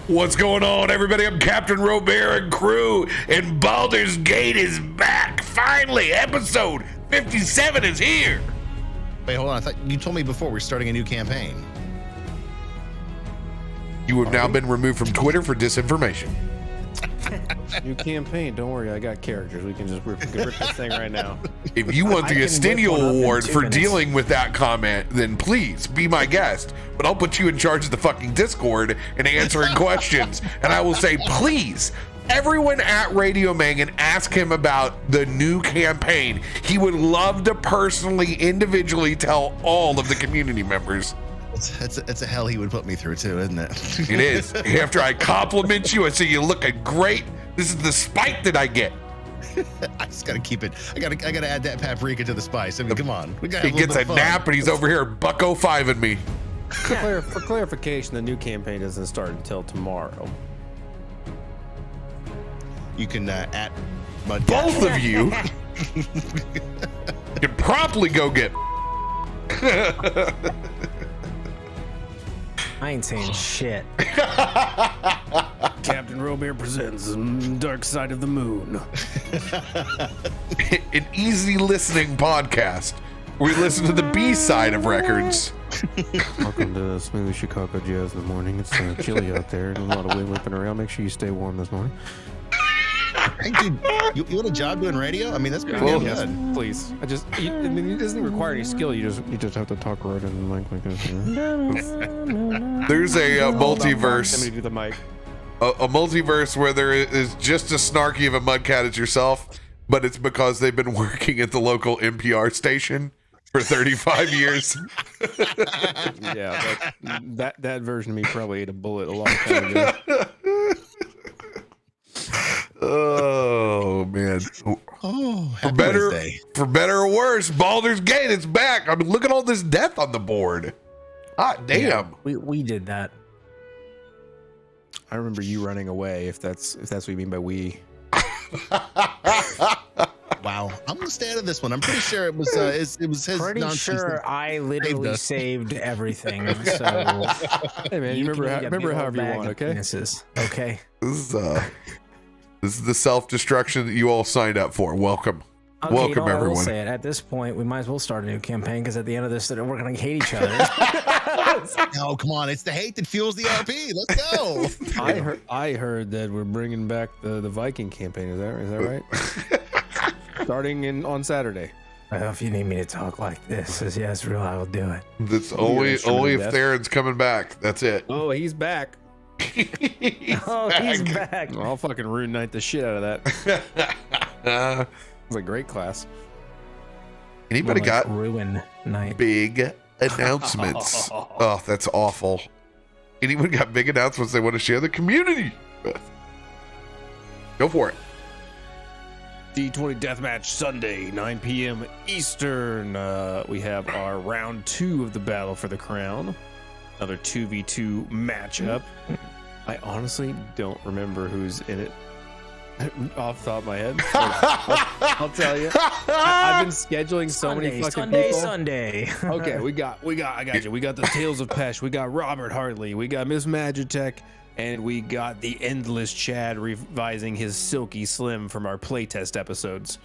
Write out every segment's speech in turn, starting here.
What's going on, everybody? I'm CaptainRoBear and crew, and Baldur's Gate is back. Finally, episode 57 is here. Wait, hold on. I thought you told me before we're starting a new campaign. You have now been removed from Twitter for disinformation. New campaign. Don't worry, I got characters. We can just rip this thing right now. If you want the Estinio Award for dealing with that comment, then please be my guest. But I'll put you in charge of the fucking Discord and answering questions. And I will say, please, everyone at RadioMang, and ask him about the new campaign. He would love to personally, individually tell all of the community members. It's a hell he would put me through too, isn't it? It is. After I compliment you, I say you're looking great. This is the spike that I get. I just gotta keep it. I gotta add that paprika to the spice. I mean, come on. We gotta he gets a nap and he's over here buck-o-fiving me. For clarification, the new campaign doesn't start until tomorrow. You can at Mudcat. Both of you can promptly go get. I ain't saying shit. CaptainRoBear presents Dark Side of the Moon. An easy listening podcast. We listen to the B side of records. Welcome to Smooth Chicago Jazz in the morning. It's chilly out there and a lot of wind whipping around. Make sure you stay warm this morning. Hey, dude, you want a job doing radio? I mean, that's pretty good. Yes, please. I mean, it doesn't require any skill. You just have to talk right in the mic like this. There's a multiverse. Somebody do the mic. A multiverse where there is just as snarky of a Mudcat as yourself, but it's because they've been working at the local NPR station for 35 years. Yeah, that version of me probably ate a bullet a long time ago. Oh man! Oh, for better or worse, Baldur's Gate is back. I mean, look at all this death on the board. Hot damn! Yeah, we did that. I remember you running away. If that's what you mean by we. Wow, I'm gonna stay out of this one. I'm pretty sure it was his. Pretty sure I literally saved everything. So, hey man, you remember however you want. Okay. Okay. This is the self-destruction that you all signed up for. Welcome. Okay, Welcome, everyone. I will say it. At this point, we might as well start a new campaign because at the end of this, we're going to hate each other. No, come on. It's the hate that fuels the RP. Let's go. I heard that we're bringing back the Viking campaign. Is that right? Starting on Saturday. Well, if you need me to talk like this, yeah, it's real, I will do it. That's only if Theron's coming back. That's it. Oh, he's back. He's back. I'll fucking Rune Knight the shit out of that. It's a great class. Anybody got Ruin Knight big announcements? Oh, that's awful. Anyone got big announcements they want to share the community with? Go for it. D20 Deathmatch Sunday, 9 p.m. Eastern. We have our round 2 of the Battle for the Crown. Another 2v2 matchup. I honestly don't remember who's in it off the top of my head. I'll tell you. I've been scheduling so many fucking people. Sunday. Okay, I got you. We got the Tales of Pesh. We got Robert Hartley. We got Miss Magitech. And we got the Endless Chad revising his Silky Slim from our playtest episodes.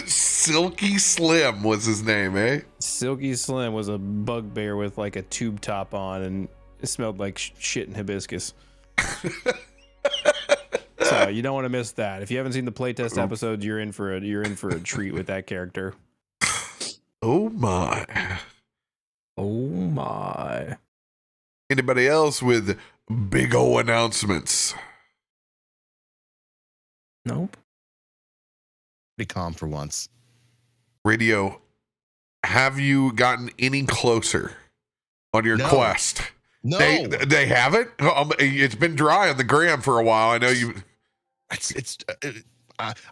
Silky Slim was his name, eh? Silky Slim was a bugbear with like a tube top on, and it smelled like shit and hibiscus. So you don't want to miss that. If you haven't seen the playtest episodes, you're in for a treat with that character. Oh my! Oh my! Anybody else with big O announcements? Nope. Pretty calm for once. Radio, have you gotten any closer on your quest? No, they haven't. It's been dry on the gram for a while. I know you.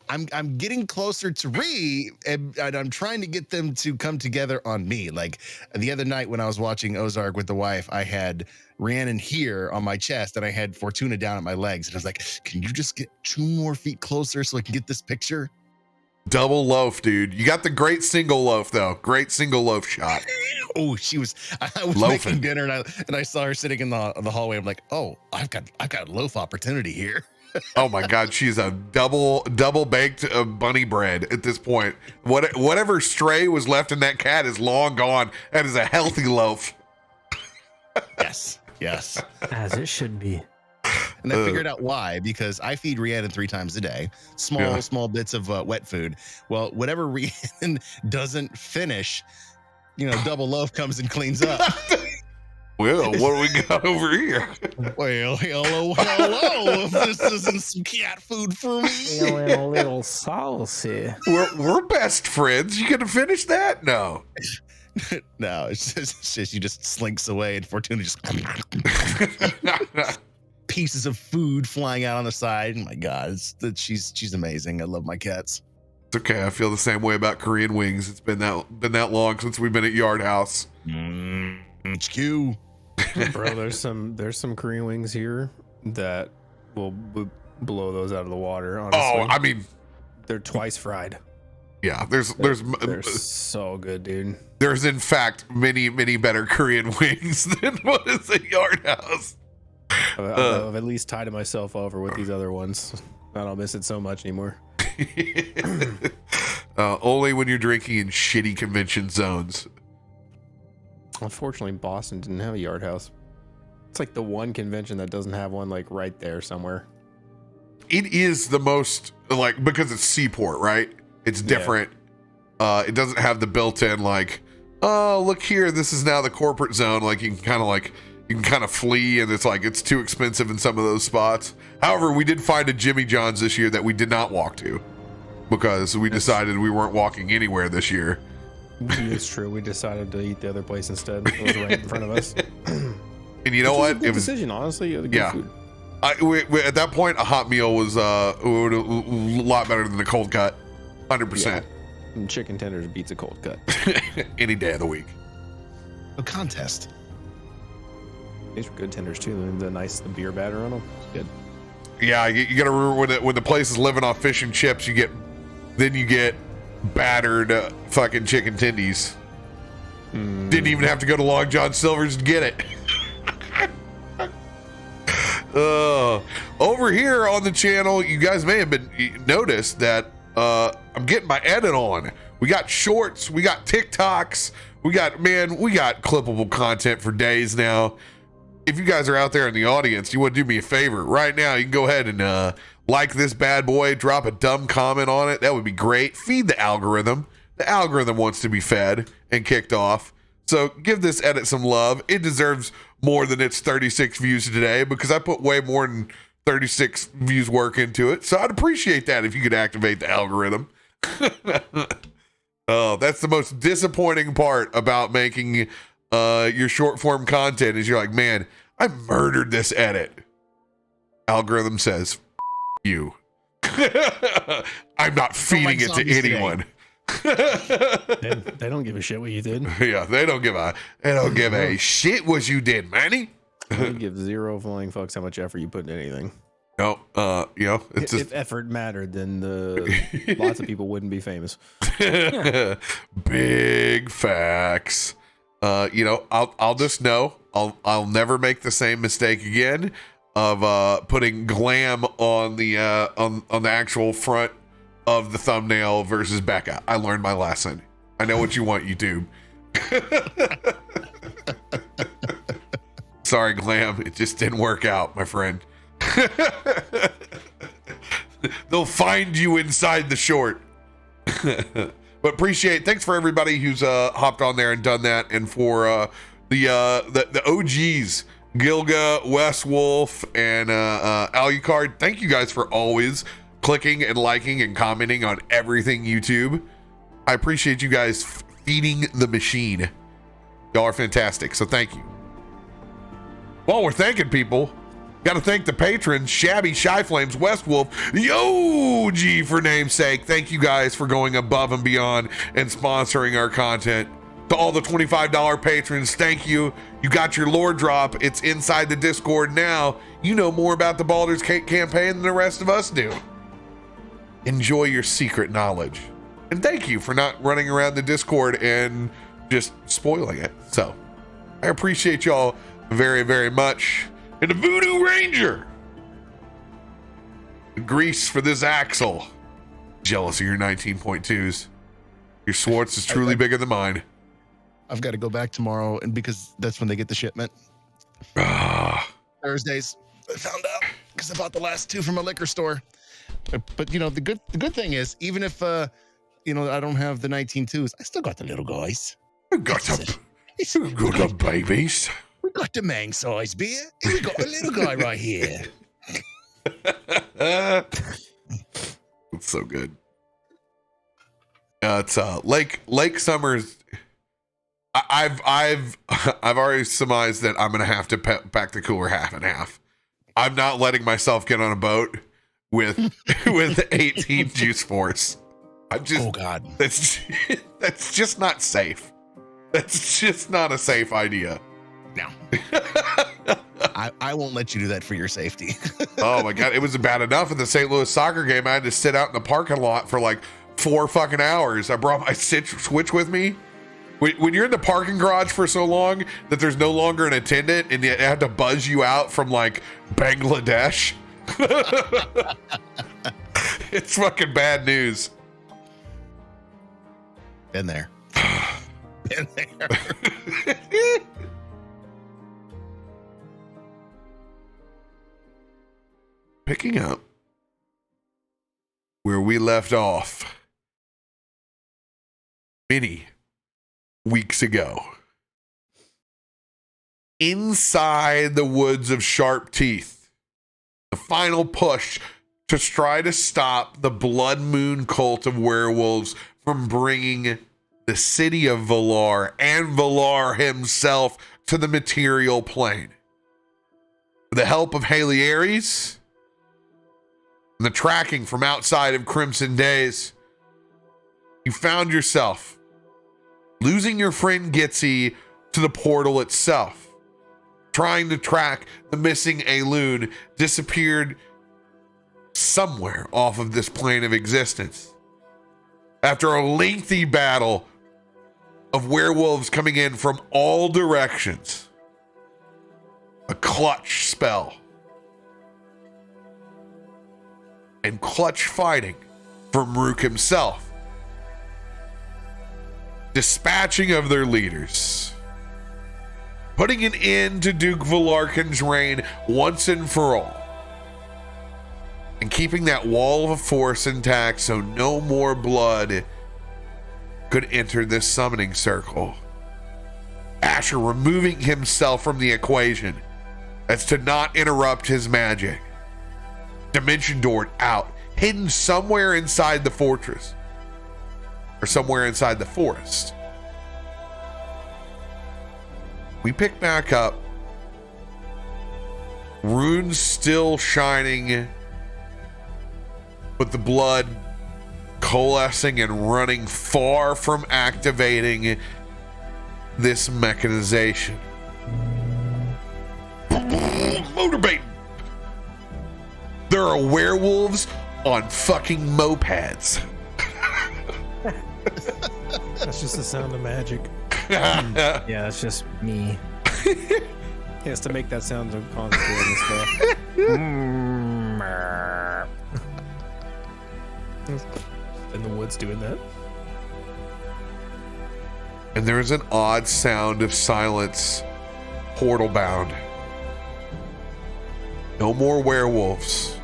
I'm getting closer to and I'm trying to get them to come together on me. Like the other night when I was watching Ozark with the wife, I had Rhiannon here on my chest and I had Fortuna down at my legs. And I was like, can you just get 2 more feet closer so I can get this picture? Double loaf, dude. You got the great single loaf, though. Great single loaf shot. Oh, I was Loafing. making dinner and I saw her sitting in the hallway. I'm like, oh, I've got a loaf opportunity here. Oh my God, she's a double baked bunny bread at this point. Whatever stray was left in that cat is long gone. That is a healthy loaf. Yes. As it should be. And I figured out why, because I feed Rhiannon 3 times a day, small bits of wet food. Well, whatever Rhiannon doesn't finish, double loaf comes and cleans up. Well, what do we got over here? Well, hello. If this isn't some cat food for me. Feeling a little saucy. We're best friends. You gonna finish that? No. No, it's just she just slinks away, and Fortuna just pieces of food flying out on the side. Oh my God, she's amazing. I love my cats. It's okay. I feel the same way about Korean wings. It's been that long since we've been at Yard House. HQ. Bro, there's some Korean wings here that will blow those out of the water. Honestly. Oh, I mean, they're twice fried. Yeah, They're so good, dude. There's in fact many better Korean wings than what is at Yard House. I've at least tied myself over with these other ones. I don't miss it so much anymore. Only when you're drinking in shitty convention zones. Unfortunately, Boston didn't have a Yard House. It's like the one convention that doesn't have one, like right there somewhere. It is the most, like, because it's Seaport, right? It's different. Yeah. It doesn't have the built-in, like, oh, look here, this is now the corporate zone. Like, you can kind of flee, and it's too expensive in some of those spots. However, we did find a Jimmy John's this year that we did not walk to because we decided we weren't walking anywhere this year. It's true. We decided to eat the other place instead. It was right in front of us. And you know what? It was a good decision, honestly. It was good food. We, at that point, a hot meal was a lot better than a cold cut. 100%. Yeah. And chicken tenders beats a cold cut. Any day of the week. A contest. These are good tenders too. The beer batter on them. It's good. Yeah, you got to remember when the place is living off fish and chips, you get battered fucking chicken tendies. Didn't even have to go to Long John Silver's to get it. Over here on the channel, you guys may have noticed that I'm getting my edit on. We got shorts, we got TikToks, we got clippable content for days now. If you guys are out there in the audience, you want to do me a favor right now, you can go ahead and like this bad boy, drop a dumb comment on it. That would be great. Feed the algorithm. The algorithm wants to be fed and kicked off. So give this edit some love. It deserves more than its 36 views today because I put way more than 36 views work into it. So I'd appreciate that if you could activate the algorithm. Oh, that's the most disappointing part about making your short form content is you're like, man, I murdered this edit. Algorithm says, you. I'm not feeding it to anyone. They don't give a shit what you did. Yeah, they don't give a shit what you did, Manny. They give zero flying fucks how much effort you put in anything. No, it's if effort mattered, then lots of people wouldn't be famous. Big facts. I'll just know I'll never make the same mistake again of putting glam on the on the actual front of the thumbnail versus Becca. I learned my lesson. I know what you want, YouTube. Sorry, glam. It just didn't work out, my friend. They'll find you inside the short. But appreciate. Thanks for everybody who's hopped on there and done that, and for the OGs, Gilga, West Wolf, and Alucard. Thank you guys for always clicking and liking and commenting on everything YouTube. I appreciate you guys feeding the machine. Y'all are fantastic, so thank you. While we're thanking people, got to thank the patrons, Shabby, Shy Flames, West Wolf, the OG for namesake. Thank you guys for going above and beyond and sponsoring our content. To all the $25 patrons, thank you. You got your lore drop. It's inside the Discord now. You know more about the Baldur's Gate campaign than the rest of us do. Enjoy your secret knowledge. And thank you for not running around the Discord and just spoiling it. So I appreciate y'all very, very much. And the Voodoo Ranger, the grease for this axle. Jealous of your 19.2s. Your Swartz is truly bigger than mine. I've got to go back tomorrow, and because that's when they get the shipment. Thursdays, I found out because I bought the last 2 from a liquor store. But you know, the good thing is, even if you know, I don't have the 19.2s, I still got the little guys. We got the babies. We got the Mang size beer, and we got a little guy right here. It's so good. It's Lake Summers. I've already surmised that I'm gonna have to pack the cooler half and half. I'm not letting myself get on a boat with 18 Juice Force. Oh God, that's just not safe. That's just not a safe idea. No. I won't let you do that for your safety. Oh my God, it was bad enough in the St. Louis soccer game. I had to sit out in the parking lot for like 4 fucking hours. I brought my Switch with me. When you're in the parking garage for so long that there's no longer an attendant and it had to buzz you out from like Bangladesh, it's fucking bad news. Been there. Been there. Picking up where we left off many weeks ago. Inside the woods of Sharp Teeth, the final push to try to stop the Blood Moon cult of werewolves from bringing the city of Valar and Valar himself to the material plane. With the help of Haley Ares and the tracking from outside of Crimson Days, you found yourself losing your friend Gitsy to the portal itself, trying to track the missing Elune disappeared somewhere off of this plane of existence. After a lengthy battle of werewolves coming in from all directions, a clutch spell and clutch fighting from Rook himself, dispatching of their leaders, putting an end to Duke Valarkin's reign once and for all, and keeping that wall of force intact so no more blood could enter this summoning circle. Asher removing himself from the equation as to not interrupt his magic. Dimension Door out, hidden somewhere inside the fortress or somewhere inside the forest. We pick back up. Runes still shining, but the blood coalescing and running far from activating this mechanization. Motorbait. There are werewolves on fucking mopeds. That's just the sound of magic. Yeah, that's just me. He has to make that sound to concentrate and stuff. In the woods doing that. And there's an odd sound of silence, portal bound. No more werewolves.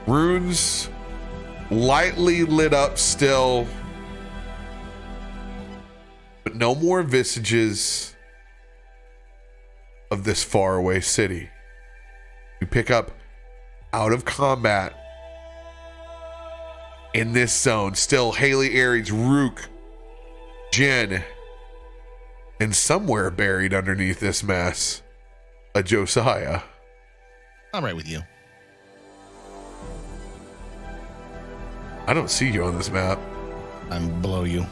Runes lightly lit up still, but no more visages of this faraway city. We pick up out of combat in this zone. Still Haley Ares, Rook, Jen, and somewhere buried underneath this mess, a Josiah. I'm right with you. I don't see you on this map. I'm below you.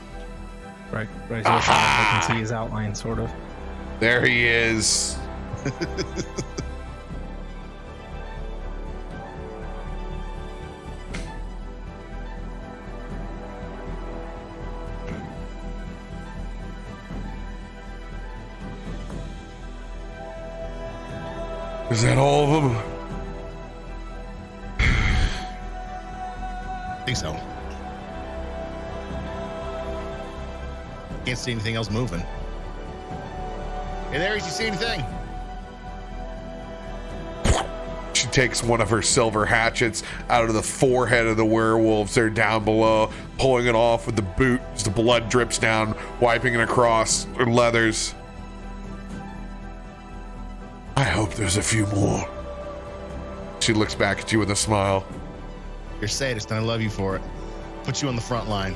Right here, so I can see his outline, sort of. There he is. Is that all of them? I think so. Can't see anything else moving. Hey, there, you see anything? She takes one of her silver hatchets out of the forehead of the werewolves. They're down below, pulling it off with the boot as the blood drips down, wiping it across her leathers. I hope there's a few more. She looks back at you with a smile. You're sadist, and I love you for it. Put you on the front line.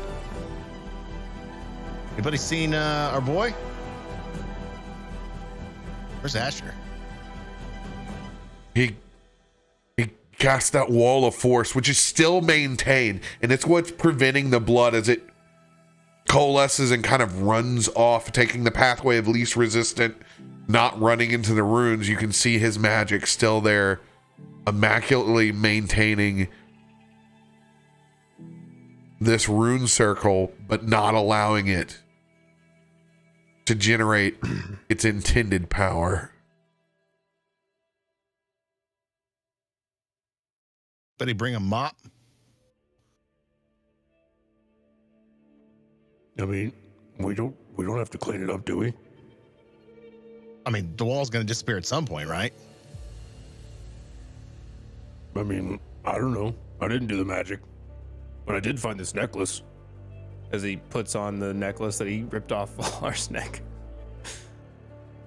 Anybody seen our boy? Where's Asher? He cast that wall of force, which is still maintained, and it's what's preventing the blood as it coalesces and kind of runs off, taking the pathway of least resistant, not running into the runes. You can see his magic still there, immaculately maintaining this rune circle, but not allowing it to generate its intended power. Did he bring a mop? I mean, we don't have to clean it up, do we? I mean, the wall's going to disappear at some point, right? I mean, I don't know. I didn't do the magic, but I did find this necklace. As he puts on the necklace that he ripped off Valar's neck.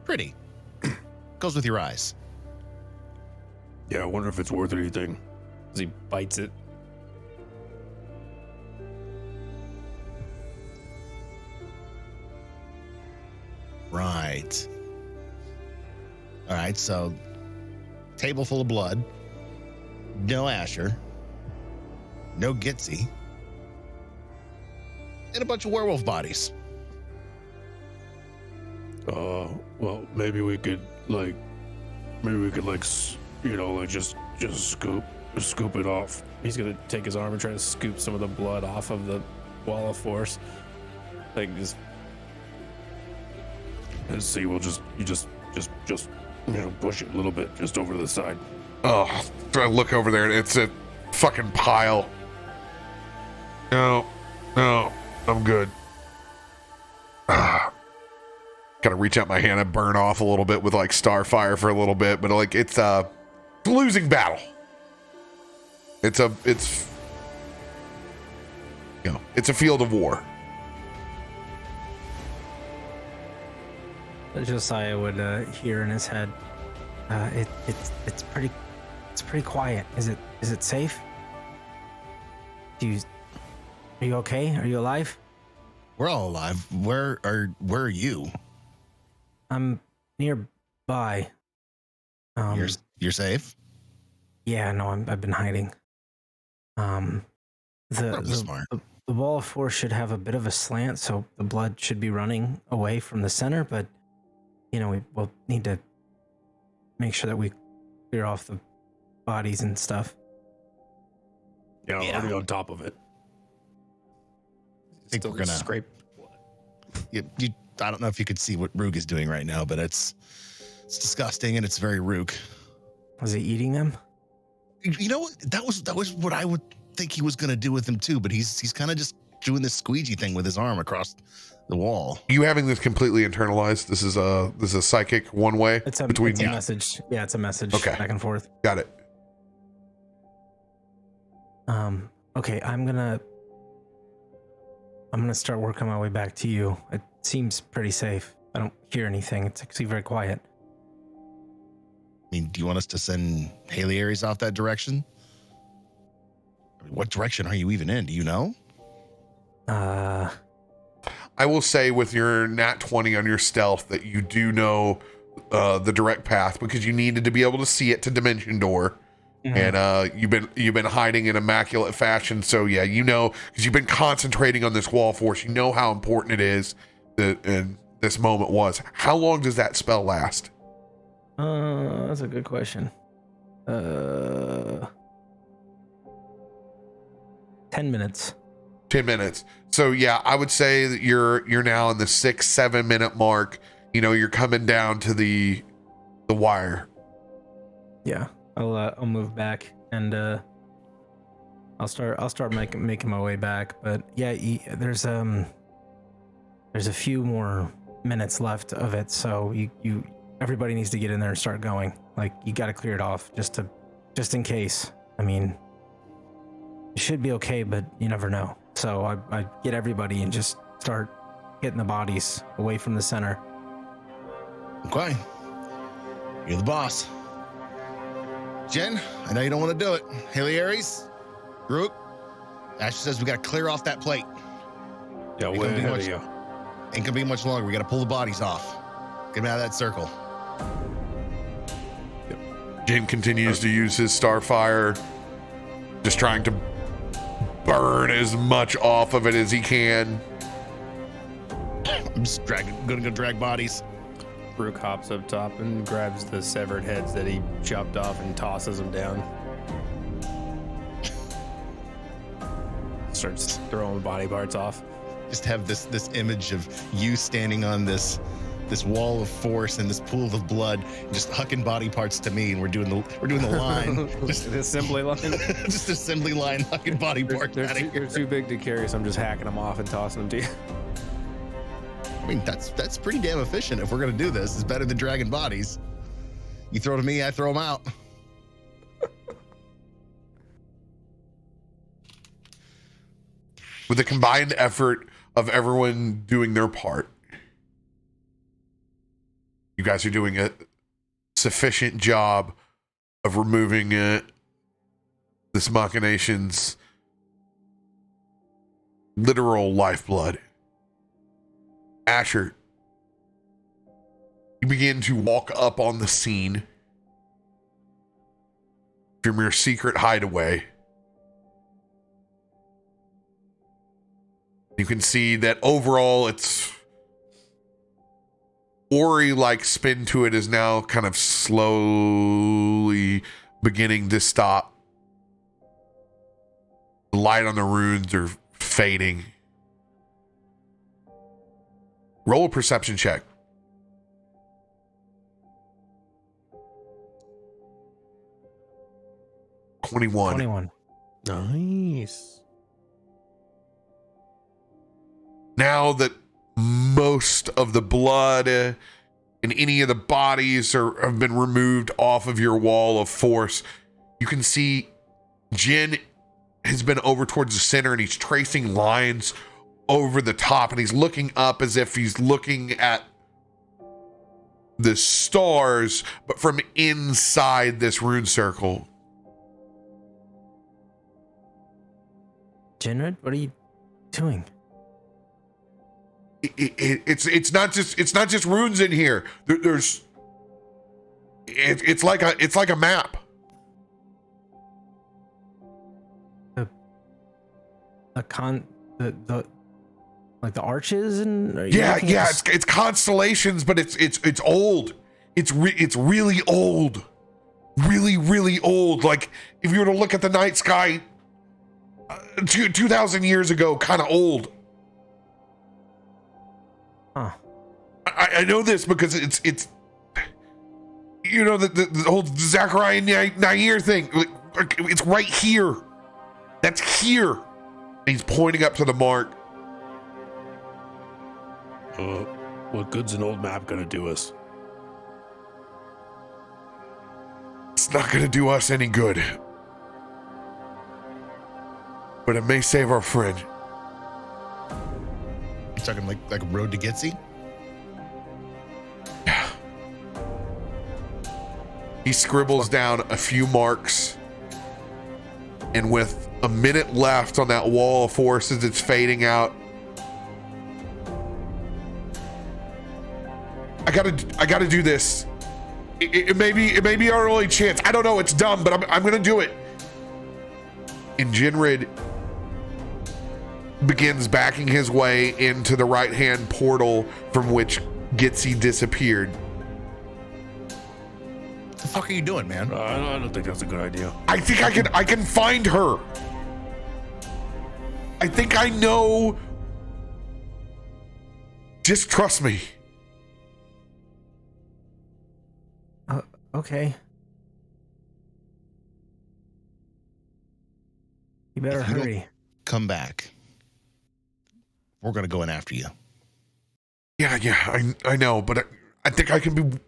Pretty. Goes with your eyes. Yeah, I wonder if it's worth anything. As he bites it. Right. All right, so table full of blood. No Asher. No Gitsy. And a bunch of werewolf bodies. Well, maybe we could just scoop it off. He's gonna take his arm and try to scoop some of the blood off of the wall of force. Like just. And see, we'll just push it a little bit just over to the side. Oh, I look over there and it's a fucking pile. No, I'm good. Gotta reach out my hand and burn off a little bit with like starfire for a little bit, but like it's a losing battle. It's a field of war. Josiah would hear in his head, it's pretty quiet. Is it safe? Are you okay? Are you alive? We're all alive. Where are you? I'm nearby. You're safe? Yeah, no, I've been hiding. Smart. The wall of force should have a bit of a slant, so the blood should be running away from the center, but we'll need to make sure that we clear off the bodies and stuff. Yeah, I'm already on top of it. I think we're gonna scrape. I don't know if you could see what Rook is doing right now, but it's disgusting and it's very Rook. Was he eating them? You know what? That was what I would think he was gonna do with them too, but he's kind of just doing this squeegee thing with his arm across the wall. You having this completely internalized? This is a psychic one way between. It's a message. Yeah, it's a message. Okay. Back and forth. Got it. Okay, I'm gonna start working my way back to you. It seems pretty safe. I don't hear anything. It's actually very quiet. I mean, do you want us to send Haley Aries off that direction? I mean, what direction are you even in? Do you know? I will say with your nat 20 on your stealth that you do know the direct path because you needed to be able to see it to Dimension Door. Mm-hmm. And you've been hiding in immaculate fashion. So yeah, because you've been concentrating on this wall force. You know how important it is and this moment was. How long does that spell last? That's a good question. 10 minutes. 10 minutes. So yeah, I would say that you're now in the 6-7 minute mark. You're coming down to the wire. Yeah, I'll move back and I'll start making my way back. But yeah, there's a few more minutes left of it, so everybody needs to get in there and start going. Like, you got to clear it off just in case. I mean, it should be okay, but you never know. So I get everybody and just start getting the bodies away from the center. Okay. You're the boss. Jen, I know you don't want to do it. Haley Aries, Rook, Ashley says we got to clear off that plate. Yeah, Ain't way gonna be ahead much- of you. Ain't gonna be much longer. We got to pull the bodies off. Get them out of that circle. Jin continues to use his starfire, just trying to burn as much off of it as he can. I'm just gonna go drag bodies. Rook hops up top and grabs the severed heads that he chopped off and tosses them down. Starts throwing body parts off. Just have this image of you standing on this wall of force and this pool of blood, and just hucking body parts to me, and we're doing the line. Just the assembly line. just assembly line hucking body parts They're out of here. they're too big to carry, so I'm just hacking them off and tossing them to you. I mean, that's pretty damn efficient. If we're gonna do this, it's better than dragging bodies. You throw to me, I throw them out. With the combined effort of everyone doing their part, you guys are doing a sufficient job of removing this machination's literal lifeblood. Asher, you begin to walk up on the scene from your secret hideaway. You can see that overall its Ori-like spin to it is now kind of slowly beginning to stop. The light on the runes are fading. Roll a perception check. 21. Nice. Now that most of the blood and any of the bodies have been removed off of your wall of force, you can see Jin has been over towards the center and he's tracing lines over the top, and he's looking up as if he's looking at the stars, but from inside this rune circle. Jinrid, what are you doing? It's not just runes in here. It's like a map. Like the arches and It's constellations, but it's old. It's really old, really old. Like if you were to look at the night sky 2,000 years ago, kind of old. Huh. I know this because it's you know the whole Zachariah Nair thing. It's right here. That's here. And he's pointing up to the mark. What good's an old map gonna do us? It's not gonna do us any good. But it may save our friend. You're talking like a road to Gitsy? Yeah. He scribbles down a few marks, and with a minute left on that wall of force as it's fading out, I gotta do this. It may be our only chance. I don't know. It's dumb, but I'm gonna do it. And Jinrid begins backing his way into the right-hand portal from which Gitsy disappeared. What the fuck are you doing, man? I don't think that's a good idea. I think I can find her. I think I know. Just trust me. Okay. better If you don't hurry. come back, we're going to go in after you. Yeah, I know, but I think I can be.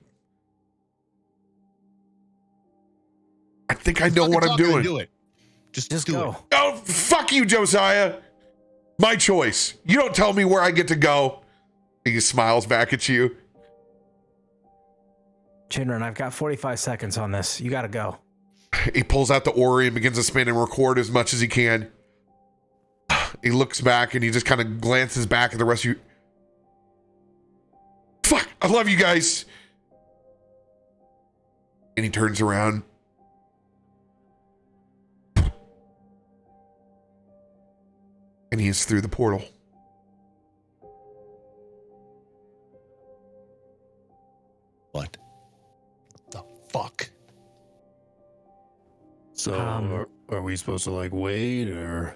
I think I know what I'm doing. Do it. Just do go. it. Oh, fuck you, Josiah. My choice. You don't tell me where I get to go. He smiles back at you. Chinran, I've got 45 seconds on this. You got to go. He pulls out the Ori and begins to spin and record as much as he can. He looks back and he just kind of glances back at the rest of you. Fuck, I love you guys. And he turns around. And he is through the portal. What the fuck? So are we supposed to like wait or?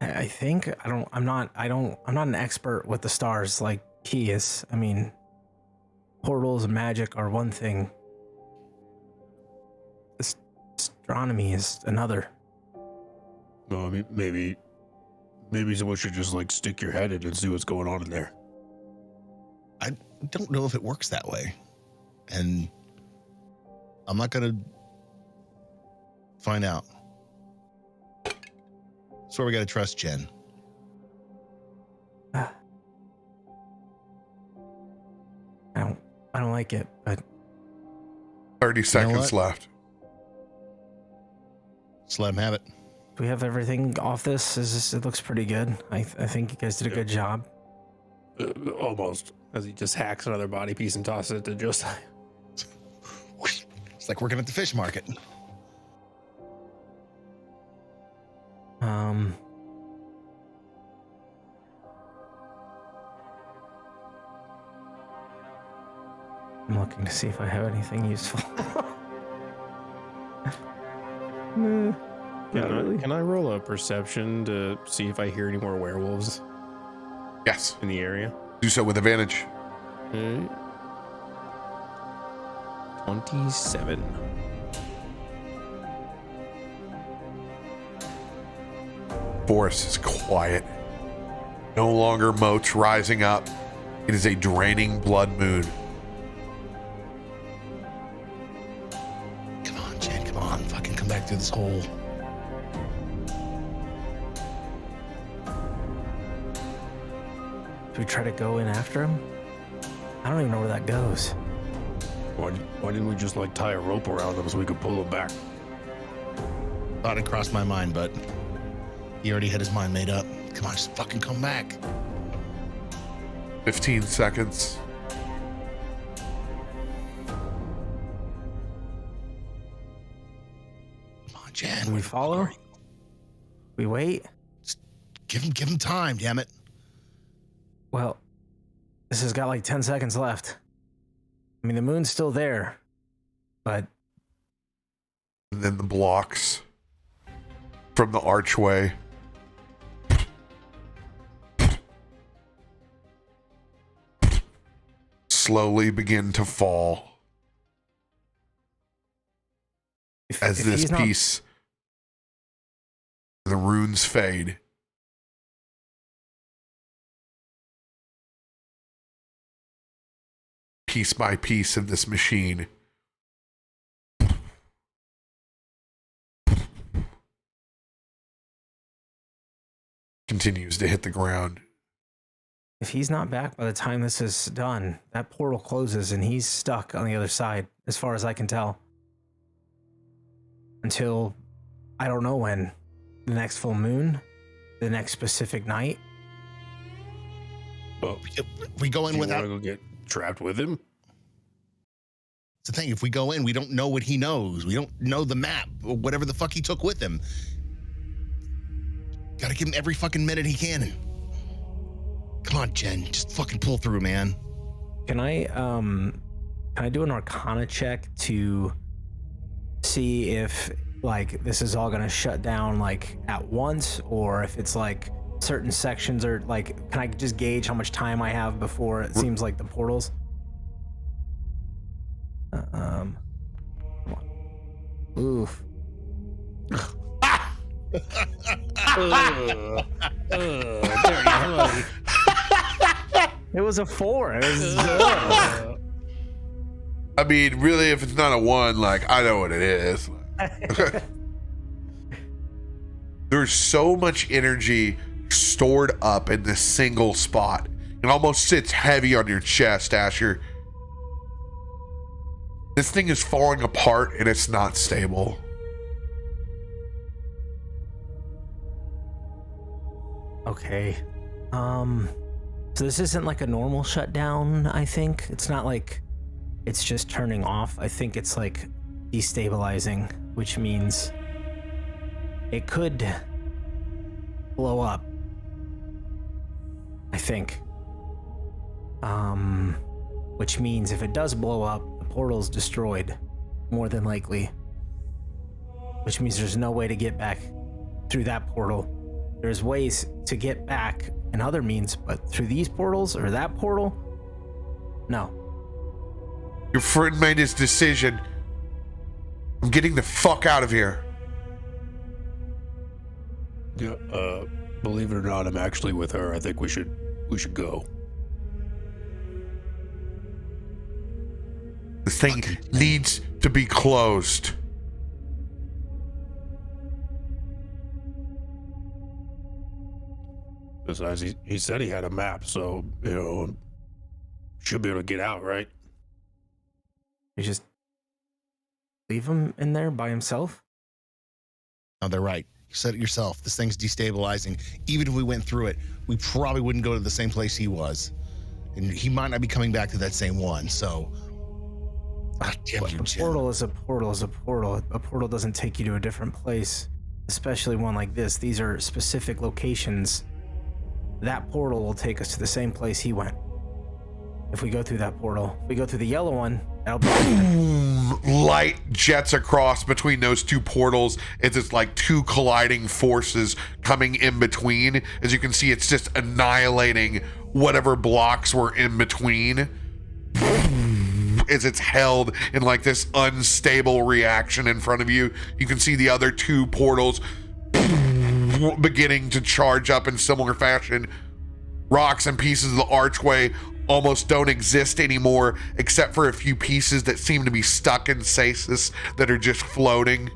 I think I'm not an expert with the stars like he is. I mean, portals and magic are one thing. Astronomy is another. No, I mean maybe someone should just like stick your head in and see what's going on in there. I don't know if it works that way. And I'm not going to find out. So we got to trust Jen. I don't like it, but 30 seconds what? left. Just let him have it. do we have everything off this? It looks pretty good. I think you guys did a good job. Almost. As he just hacks another body piece and tosses it to Josiah. It's like working at the fish market. I'm looking to see if I have anything useful. Can I roll a perception to see if I hear any more werewolves Yes. in the area? Do so with advantage. 27. Forest is quiet. No longer moats rising up. It is a draining blood moon. Come on, Jen, come on. Fucking come back through this hole. Do we try to go in after him? I don't even know where that goes. Why didn't we just like tie a rope around him so we could pull him back? Thought it crossed my mind, but he already had his mind made up. Come on, just fucking come back. 15 seconds. Come on, Jen. Can we follow? We wait? Give him time, damn it. Well, this has got like 10 seconds left. I mean, the moon's still there, but And then the blocks from the archway slowly begin to fall as if this he's not- piece, the runes fade. Piece by piece of this machine continues to hit the ground. if he's not back by the time this is done, that portal closes and he's stuck on the other side, as far as I can tell. Until, I don't know when, the next full moon, the next specific night. Oh, We go in do you without. want to go get trapped with him? It's the thing. If we go in, we don't know what he knows. We don't know the map or whatever the fuck he took with him. Gotta give him every fucking minute he can. Come on, Jen. Just fucking pull through, man. Can I do an Arcana check to see if like this is all gonna shut down like at once, or if it's like certain sections, or like can I just gauge how much time I have before it seems like the portals? Come on. Oof. Dirty honey. It was a 4. It was, I mean, really, if it's not a 1, like, I know what it is. There's so much energy stored up in this single spot. It almost sits heavy on your chest, Asher. This thing is falling apart and it's not stable. Okay. So this isn't like a normal shutdown, I think. It's not like it's just turning off. I think it's like destabilizing, which means it could blow up. I think. Which means if it does blow up, the portal's destroyed, more than likely. Which means there's no way to get back through that portal. There's ways to get back in other means, but through these portals or that portal, no. Your friend made his decision. I'm getting the fuck out of here. Yeah, believe it or not, I'm actually with her. I think we should go. This thing needs to be closed. Besides, he said he had a map, so, you know, should be able to get out, right? You just leave him in there by himself? No, they're right. You said it yourself. This thing's destabilizing. Even if we went through it, we probably wouldn't go to the same place he was. And he might not be coming back to that same one, so... Ah, damn you, A Jim. portal is a portal is a portal. A portal doesn't take you to a different place, especially one like this. These are specific locations. That portal will take us to the same place he went. If we go through that portal. If we go through the yellow one, that'll be... Light jets across between those two portals. It's like two colliding forces coming in between. As you can see, it's just annihilating whatever blocks were in between. As it's held in like this unstable reaction in front of you. You can see the other two portals beginning to charge up in similar fashion. Rocks and pieces of the archway almost don't exist anymore, except for a few pieces that seem to be stuck in stasis that are just floating.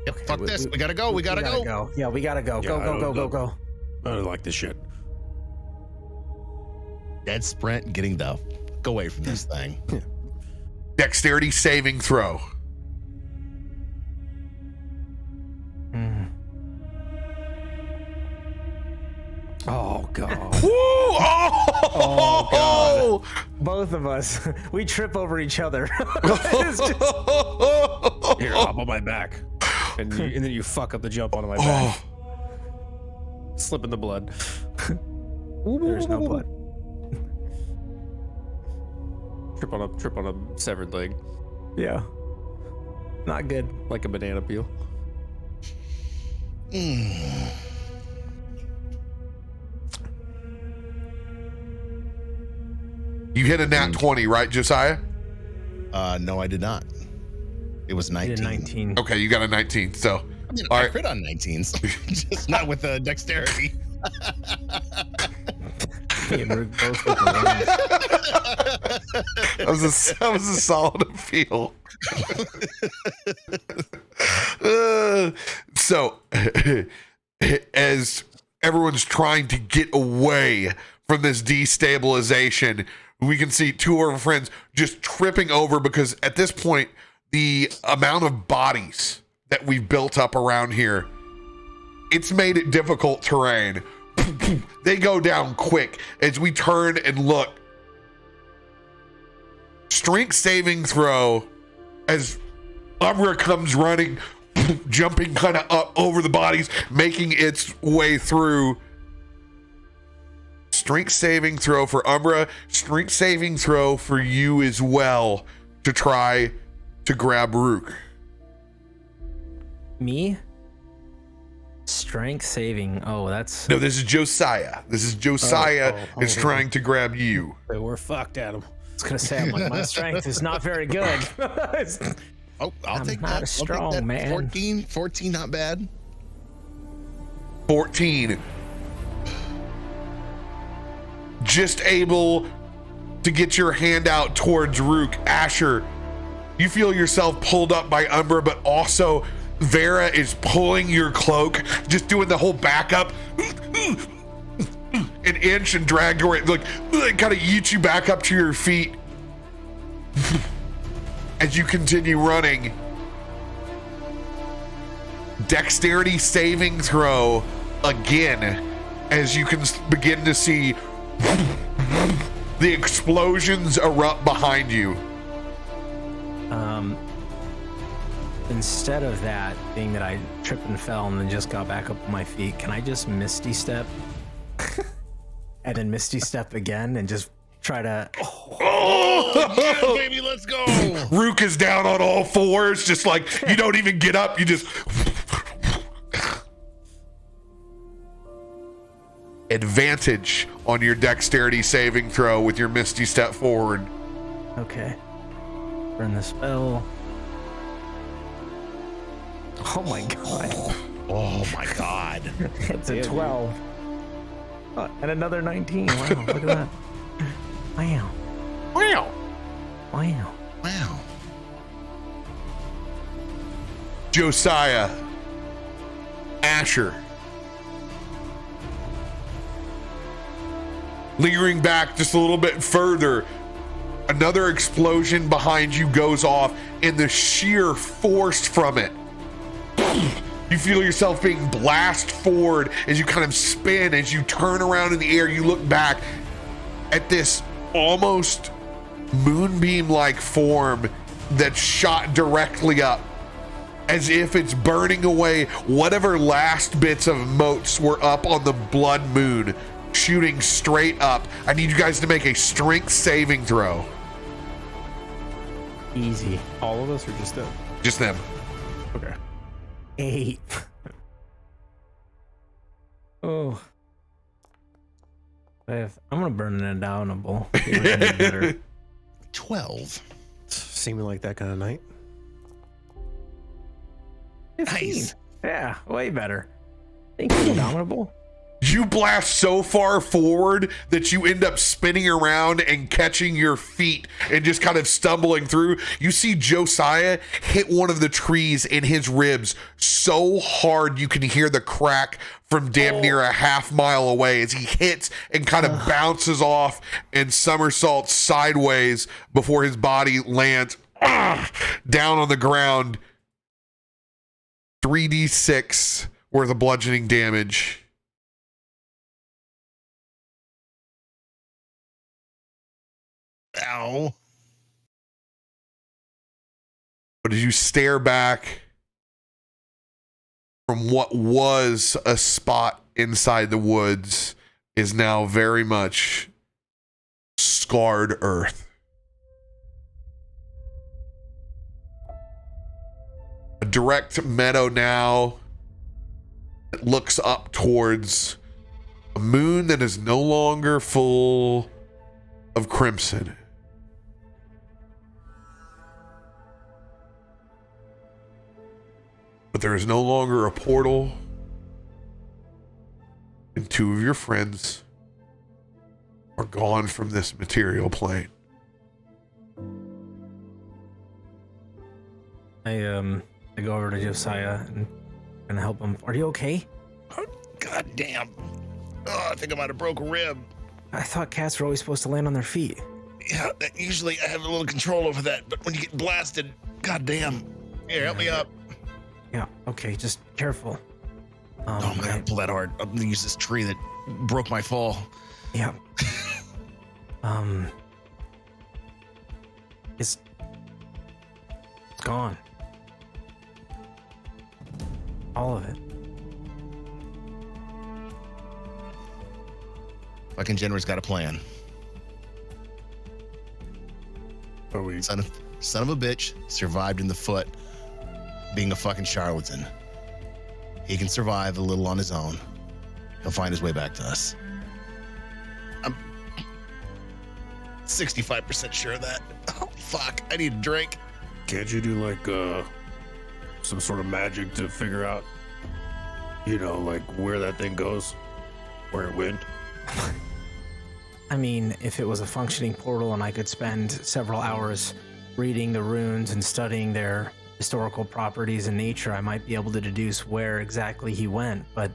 Yep, fuck this. We gotta go. We gotta go. Yeah, we gotta go. Yeah, Go. I don't like this shit. Dead sprint, getting the fuck away from this thing. Dexterity saving throw. Oh god. Woo! Oh, God. Both of us, we trip over each other. It's just- Here, hop on my back. And then you fuck up the jump onto my back. Slip in the blood. There's no blood. Trip on a severed leg. Yeah. Not good. Like a banana peel. You hit a nat 20, right, Josiah? No, I did not. It was I 19. did 19. Okay, you got a 19. So, I mean, all I right. crit on 19s, just not with dexterity. Me and Rook both with the that was a solid appeal. So, as everyone's trying to get away from this destabilization, we can see two of our friends just tripping over because at this point, the amount of bodies that we've built up around here, it's made it difficult terrain. They go down quick as we turn and look. Strength saving throw as Umbra comes running, jumping kind of up over the bodies, making its way through. Strength saving throw for Umbra. Strength saving throw for you as well to try to grab Rook. Me? Strength saving. Oh, that's... No, this is Josiah. This is Josiah is trying to grab you. We're fucked, Adam. I was going to say, I'm like, my strength is not very good. Oh, I'll I'm take not that. as strong, I'll take that. man. 14, not bad. 14. Just able to get your hand out towards Rook. Asher, you feel yourself pulled up by Umbra, but also Vera is pulling your cloak, just doing the whole backup, an inch and drag your, like kind of yeet you back up to your feet as you continue running. Dexterity saving throw again as you can begin to see the explosions erupt behind you. Instead of that, being that I tripped and fell and then just got back up on my feet, can I just Misty Step? And then Misty Step again and just try to... Yeah, baby, let's go. Rook is down on all fours, just like, you don't even get up, you just... Advantage on your dexterity saving throw with your Misty Step forward. Okay. Burn the spell. Oh my god. Oh my god. It's a 12. Oh, and another 19. Wow, look at that. Wow. Wow. Wow. Wow. Josiah. Asher. Lingering back just a little bit further, another explosion behind you goes off, and the sheer force from it, you feel yourself being blasted forward as you kind of spin, as you turn around in the air. You look back at this almost moonbeam-like form that's shot directly up, as if it's burning away whatever last bits of motes were up on the blood moon, shooting straight up. I need you guys to make a strength saving throw. Easy. All of us or just them? Just them. Okay. 8. Oh. I'm gonna burn an indomitable. 12. Seeming like that kind of night. 15. Nice. Yeah, way better. Thank you, indomitable. You blast so far forward that you end up spinning around and catching your feet and just kind of stumbling through. You see Josiah hit one of the trees in his ribs so hard you can hear the crack from damn near a half mile away as he hits and kind of bounces off and somersaults sideways before his body lands down on the ground. 3d6 worth of bludgeoning damage. Ow. But as you stare back from what was a spot inside the woods is now very much scarred earth. A direct meadow now that looks up towards a moon that is no longer full of crimson. But there is no longer a portal, and 2 of your friends are gone from this material plane. I go over to Josiah and help him. Are you okay? Oh, god damn. Oh, I think I might have broke a rib. I thought cats were always supposed to land on their feet. Yeah, usually I have a little control over that, but when you get blasted, god damn. Here, help me up. Yeah, okay, just careful. Oh, I'm gonna pull that hard. I'm gonna use this tree that broke my fall. Yeah. It's gone. All of it. Fucking Jenner's got a plan. Are we? Son of a bitch survived in the foot being a fucking charlatan. He can survive a little on his own. He'll find his way back to us. I'm 65% sure of that. Oh, fuck. I need a drink. Can't you do like some sort of magic to figure out you know, like where that thing goes, where it went? I mean, if it was a functioning portal and I could spend several hours reading the runes and studying their historical properties and nature, I might be able to deduce where exactly he went, but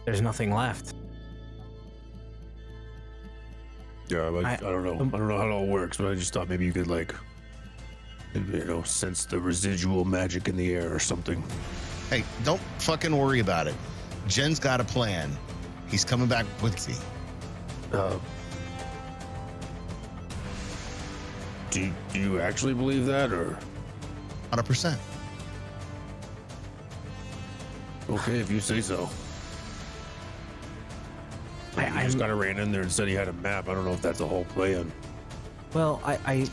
there's nothing left. Yeah, like I don't know. I don't know how it all works, but I just thought maybe you could like, you know, sense the residual magic in the air or something. Hey, don't fucking worry about it. Jen's got a plan. He's coming back with me. Do you actually believe that, or 100%. okay, if you say so? I just kind of ran in there and said he had a map. I don't know if that's the whole plan. Well, I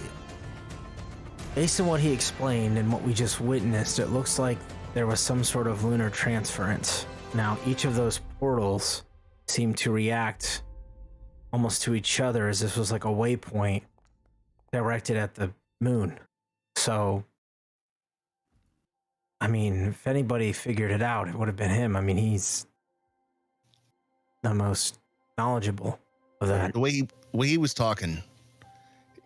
based on what he explained and what we just witnessed, it looks like there was some sort of lunar transference. Now, each of those portals seem to react almost to each other, as this was like a waypoint directed at the moon. So, I mean, if anybody figured it out, it would have been him. I mean, he's the most knowledgeable of that. The way he was talking,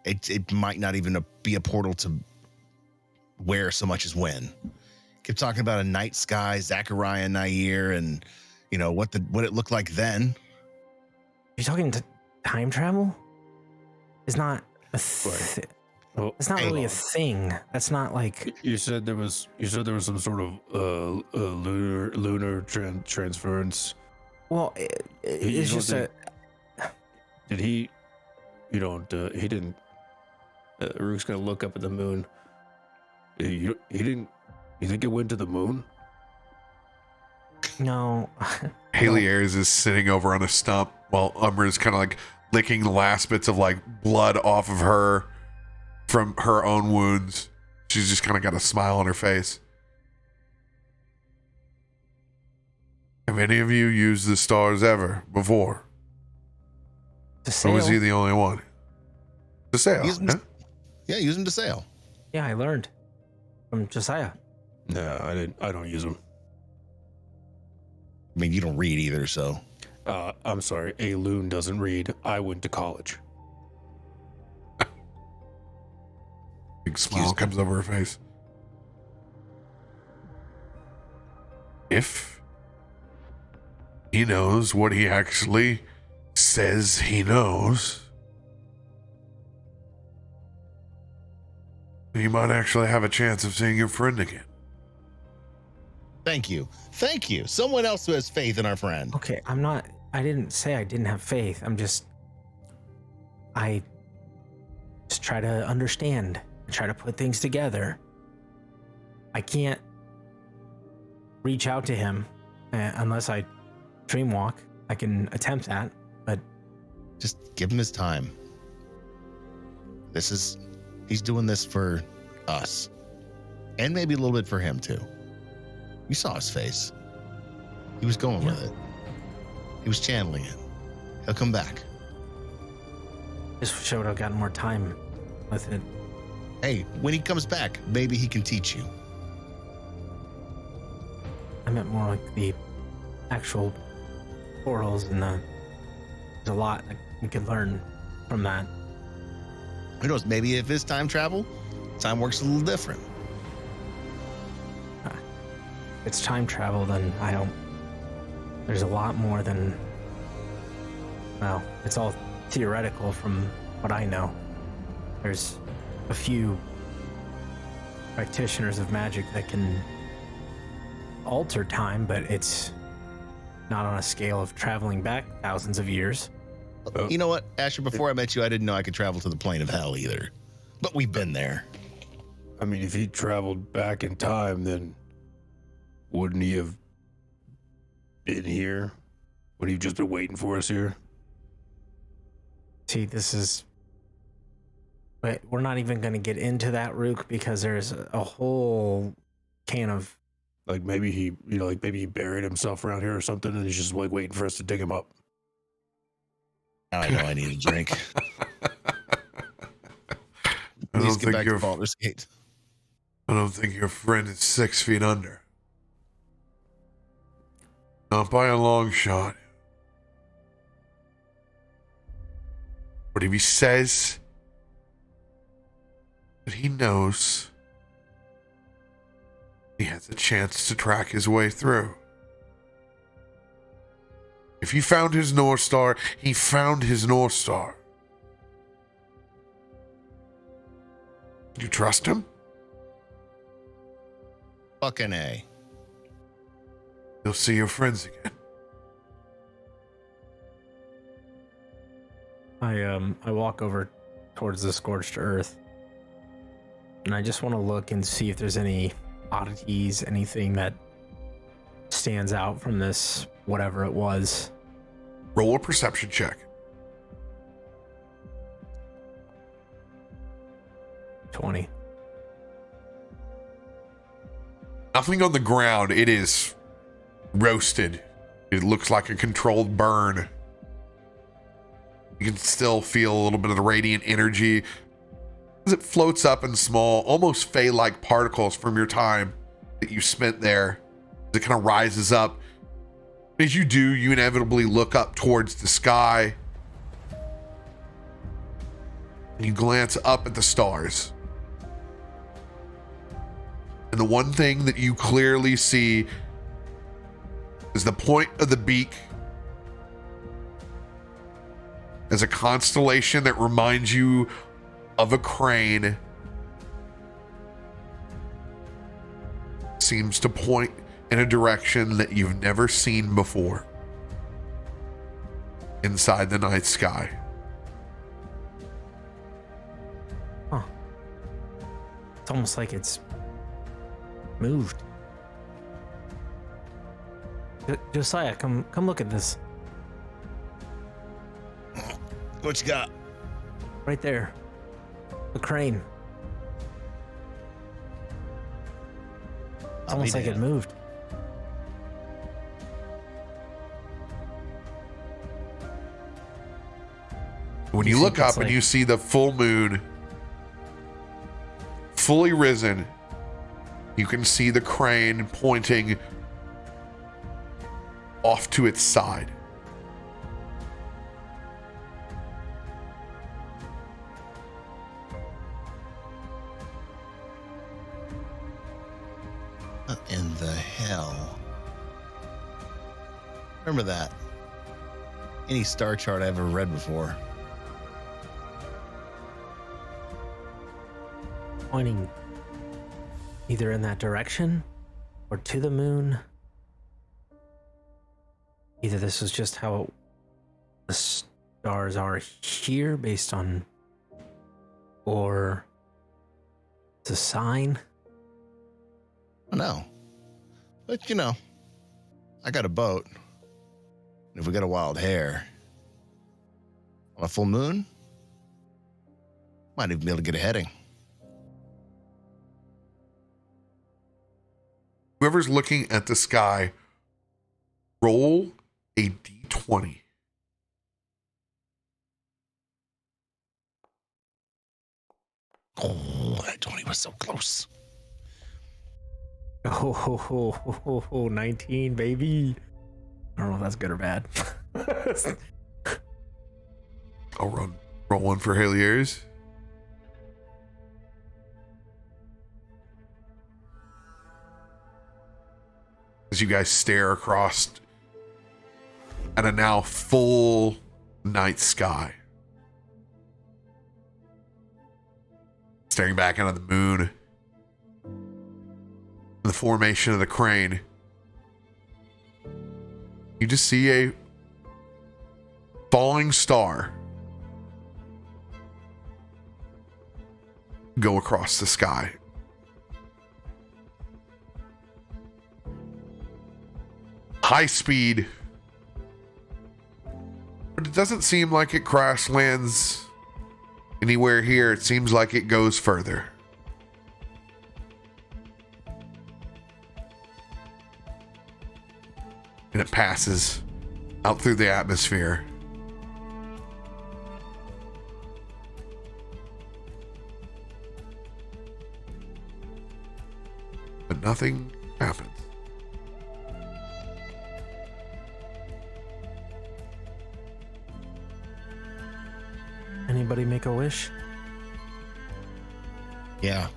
it might not even be a portal to where so much as when. Kept talking about a night sky, Zachariah Nair, and you know what it looked like then. You're talking to time travel? It's not a Well, it's not really a thing. That's not like you said there was some sort of lunar transference. well, it's just a. Did he? You don't. He didn't. Rook's gonna look up at the moon. He didn't. You think it went to the moon? No. Haley Ayres is sitting over on a stump while Umber is kind of like licking the last bits of like blood off of her from her own wounds. She's just kind of got a smile on her face. Have any of you used the stars ever before? To sail. Or was he the only one? To sail. Yeah, use them to sail. Yeah, I learned from Josiah. No, I didn't. I don't use them. I mean, you don't read either, so. I'm sorry. A loon doesn't read. I went to college. Big smile comes over her face. If he knows what he actually says he knows, you might actually have a chance of seeing your friend again. Thank you. Someone else who has faith in our friend. Okay, I didn't say I didn't have faith. I just try to understand, try to put things together. I can't reach out to him unless I dreamwalk. I can attempt that, but Just give him his time. He's doing this for us. And maybe a little bit for him too. You saw his face. He was going with it. He was channeling it. He'll come back. just wish I would have gotten more time with it. Hey, when he comes back, maybe he can teach you. I meant more like the actual portals and there's a lot that we could learn from that. Who knows? Maybe if it's time travel, time works a little different. If it's time travel, then there's a lot more than, well, it's all theoretical from what I know. There's a few practitioners of magic that can alter time, but it's not on a scale of traveling back thousands of years. You know what, Asher, before I met you, I didn't know I could travel to the plane of hell either. But we've been there. I mean, if he traveled back in time, then wouldn't he have been here? Would he have just been waiting for us here? See, but we're not even going to get into that, Rook, because there's a whole can of. Like maybe he buried himself around here or something, and he's just like waiting for us to dig him up. Now I know I need a drink. I Please don't get back to think Baldur's Gate. I don't think your friend is 6 feet under. Not by a long shot. But if he says that he knows, he has a chance to track his way through. If he found his North Star, he found his North Star. You trust him? Fucking A. You'll see your friends again. I walk over towards the scorched earth, and I just want to look and see if there's any oddities, anything that stands out from this, whatever it was. Roll a perception check. 20. Nothing on the ground. It is roasted. It looks like a controlled burn. You can still feel a little bit of the radiant energy as it floats up in small, almost fey-like particles from your time that you spent there. As it kind of rises up. As you do, you inevitably look up towards the sky. And you glance up at the stars. And the one thing that you clearly see is the point of the beak as a constellation that reminds you of a crane. Seems to point in a direction that you've never seen before inside the night sky. Huh. It's almost like it's moved. Josiah, come look at this. What you got? Right there. The crane. It's almost like it moved. When you look up and you see the full moon fully risen, you can see the crane pointing off to its side. What in the hell? Remember that? Any star chart I've ever read before. Pointing either in that direction or to the moon. Either this is just how the stars are here based on, or it's a sign. No. But you know, I got a boat. And if we got a wild hare on a full moon, might even be able to get a heading. Whoever's looking at the sky, roll a d20. Oh, that 20 was so close. Oh, 19, baby. I don't know if that's good or bad. I'll roll one for Heliers. As you guys stare across at a now full night sky. Staring back into the moon. The formation of the crane. You just see a falling star go across the sky. High speed. But it doesn't seem like it crash lands anywhere here. It seems like it goes further. And it passes out through the atmosphere. But nothing happens. somebody make a wish? Yeah.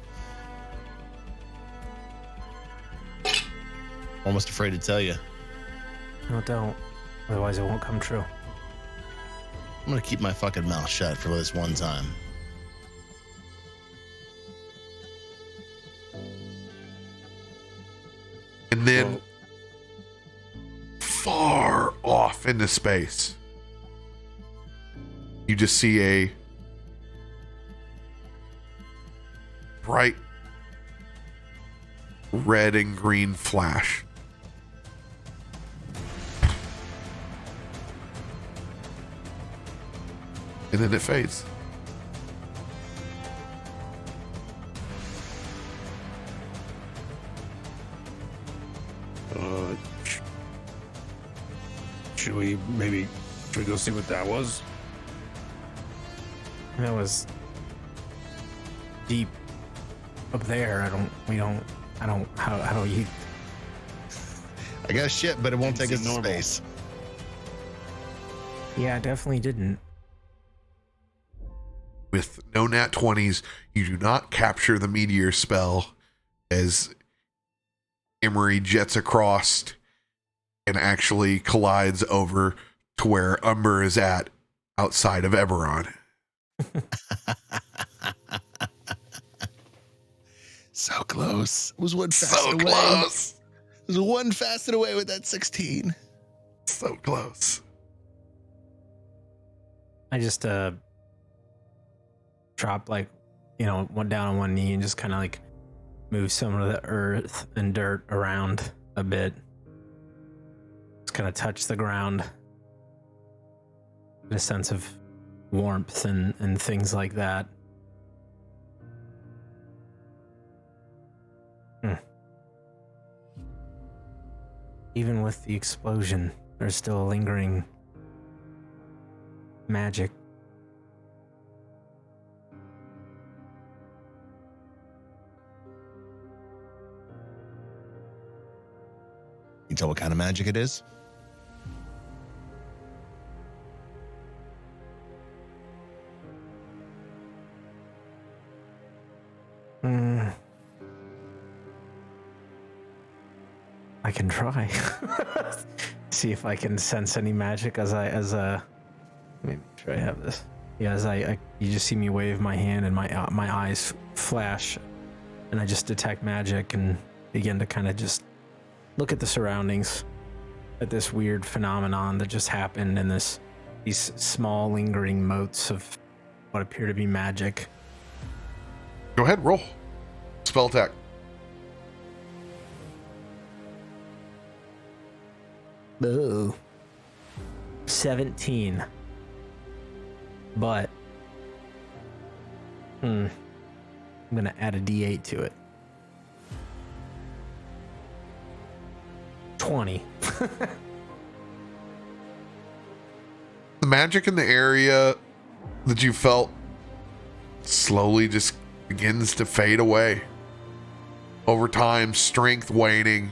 Almost afraid to tell you. No, don't. Otherwise, it won't come true. I'm gonna keep my fucking mouth shut for this one time. And then far off into space, you just see a bright red and green flash. And then it fades. Should we go see what that was? That was deep up there. How do you? I got shit, but it won't take us to normal. space. Yeah, I definitely didn't. With no nat 20s, you do not capture the meteor spell as Emery jets across and actually collides over to where Umber is at outside of Eberron. So close. It was one facet So away. close. It was one facet away with that 16. So close. I just dropped went down on one knee and just kind of like moved some of the earth and dirt around a bit. Just kind of touched the ground. Get a sense of warmth and things like that. Even with the explosion, there's still lingering magic. You tell what kind of magic it is? I can try. See if I can sense any magic as let me make sure I have this. Yeah, as you just see me wave my hand and my eyes flash, and I just detect magic and begin to kind of just look at the surroundings, at this weird phenomenon that just happened in these small lingering motes of what appear to be magic. Go ahead, roll. Spell attack. Oh. 17. But I'm gonna add a D8 to it. 20. The magic in the area that you felt slowly just begins to fade away. Over time, strength waning.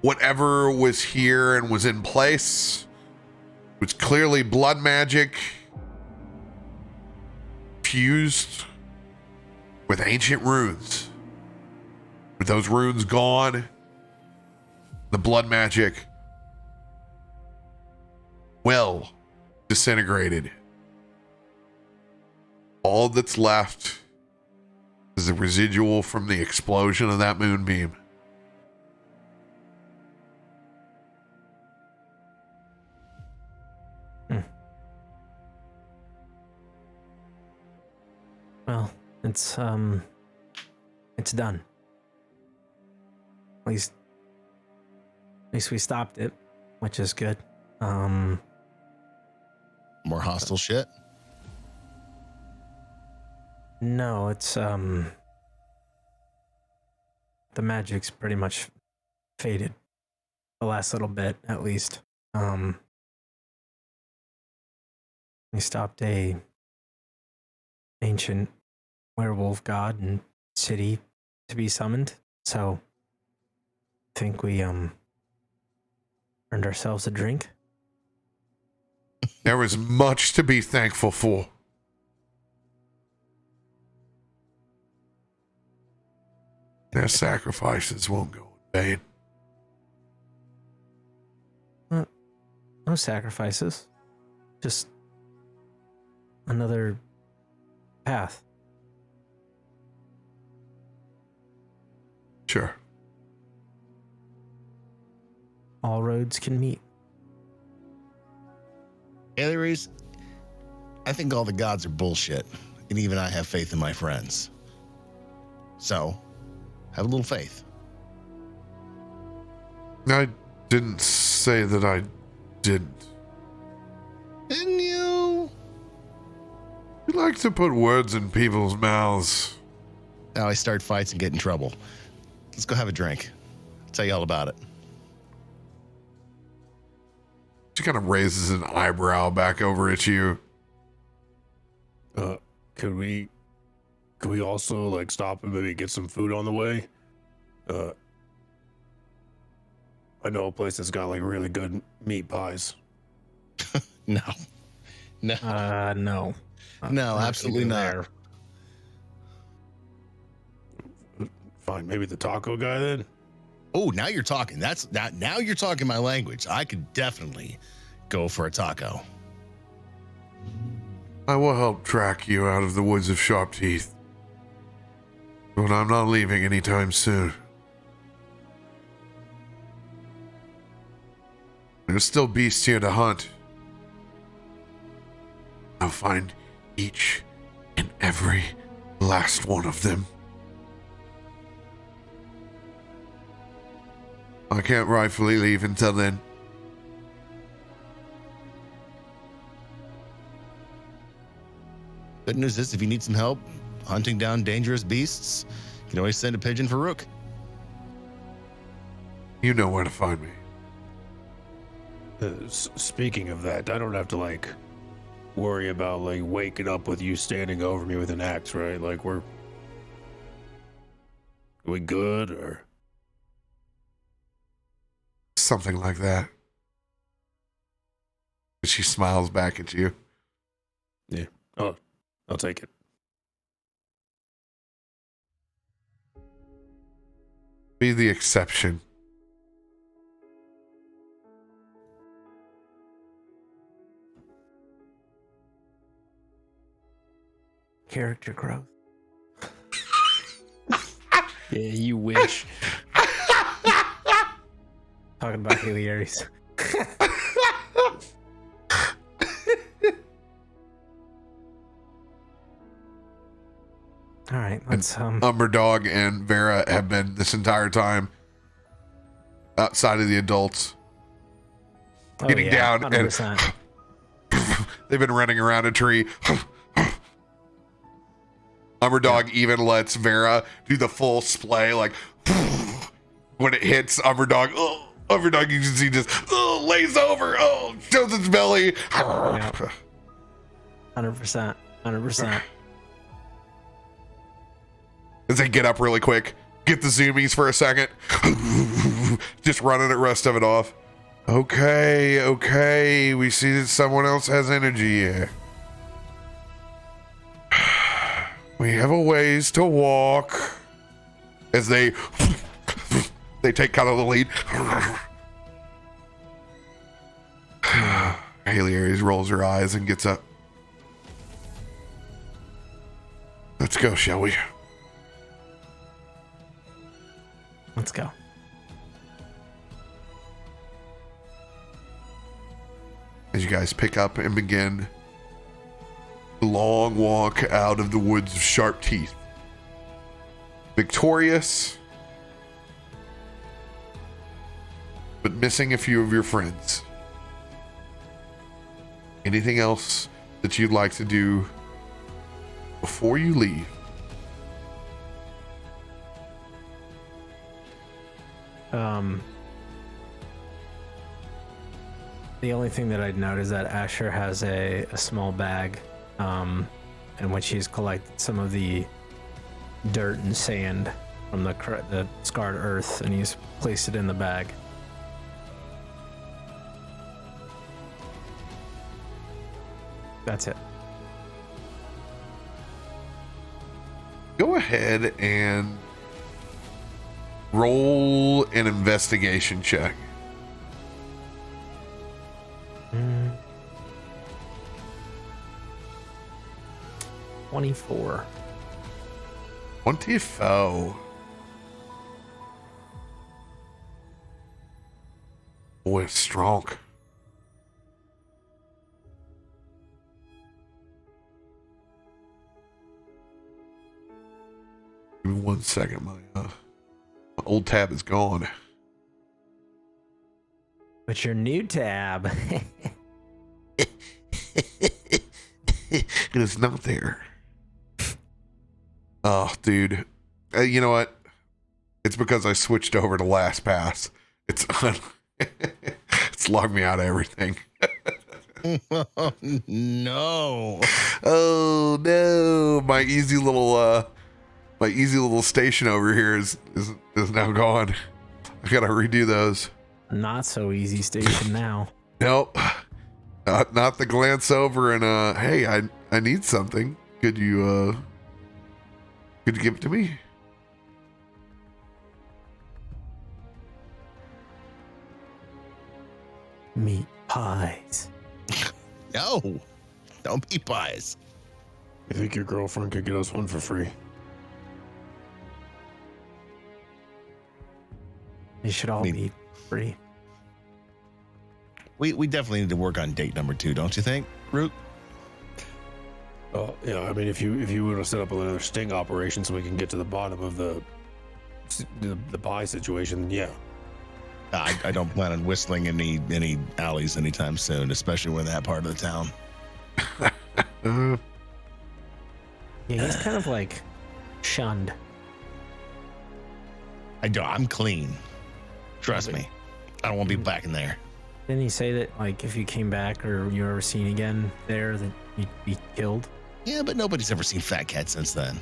Whatever was here and was in place was clearly blood magic fused with ancient runes. With those runes gone, the blood magic well disintegrated. All that's left is the residual from the explosion of that moonbeam. Well, it's done. At least we stopped it, which is good. More hostile shit? No, it's the magic's pretty much faded. The last little bit, at least. We stopped a ancient werewolf god and city to be summoned, so I think we earned ourselves a drink. There is much to be thankful for. Their sacrifices won't go in vain. No sacrifices. Just another path. Sure. All roads can meet. Aries, I think all the gods are bullshit, and even I have faith in my friends. So, have a little faith. I didn't say that I didn't. Didn't you? You like to put words in people's mouths. Now I start fights and get in trouble. Let's go have a drink. I'll tell you all about it. She kind of raises an eyebrow back over at you. Could we also like stop and maybe get some food on the way? I know a place that's got like really good meat pies. No. No. No. No, absolutely not. Fine, maybe the taco guy then. Oh, now you're talking. Now you're talking my language. I could definitely go for a taco. I will help track you out of the woods of Sharp Teeth. But I'm not leaving anytime soon. There's still beasts here to hunt. I'll find each and every last one of them. I can't rightfully leave until then. Good news is, if you need some help hunting down dangerous beasts, you can always send a pigeon for Rook. You know where to find me. Speaking of that, I don't have to like worry about like waking up with you standing over me with an axe, right? Like are we good or Something like that. She smiles back at you. yeah? Oh, I'll take it. Be the exception. Character growth. Yeah, you wish. Talking about Haley Aries. All right, let's Umberdog and Vera have been this entire time outside of the adults. Getting down 100%. and they've been running around a tree. Umberdog even lets Vera do the full splay, like when it hits Umberdog. Umberdog, you can see just lays over. Shows its belly. 100%. 100%. As they get up really quick, get the zoomies for a second, just running the rest of it off. Okay, we see that someone else has energy here. We have a ways to walk. As they take kind of the lead. Haley Aries rolls her eyes and gets up. Let's go, shall we? Let's go. As you guys pick up and begin the long walk out of the woods of Sharp Teeth. Victorious, but missing a few of your friends. Anything else that you'd like to do before you leave? The only thing that I'd note is that Asher has a small bag, in which he's collected some of the dirt and sand from the scarred earth, and he's placed it in the bag. That's it. Go ahead and roll an investigation check. 24. 24. Boy, it's strong. Give me 1 second. My old tab is gone. But your new tab. It is not there. Oh, dude. You know what? It's because I switched over to LastPass. It's logged me out of everything. Oh, no. Oh no! My easy little station over here is now gone. I gotta redo those. Not so easy station now. Nope. Not the glance over and hey, I need something. Could you give it to me? Meat pies. No. Don't be pies. You think your girlfriend could get us one for free? They should all be free. We definitely need to work on date number 2, don't you think, Root? Oh, yeah. I mean, if you want to set up another sting operation so we can get to the bottom of the pie situation, yeah. I don't plan on whistling any alleys anytime soon, especially when that part of the town. Yeah, he's kind of like shunned. I'm clean. Trust me. I don't want to be back in there. Didn't he say that, like, if you came back or you were ever seen again there, that you'd be killed? Yeah, but nobody's ever seen Fat Cat since then.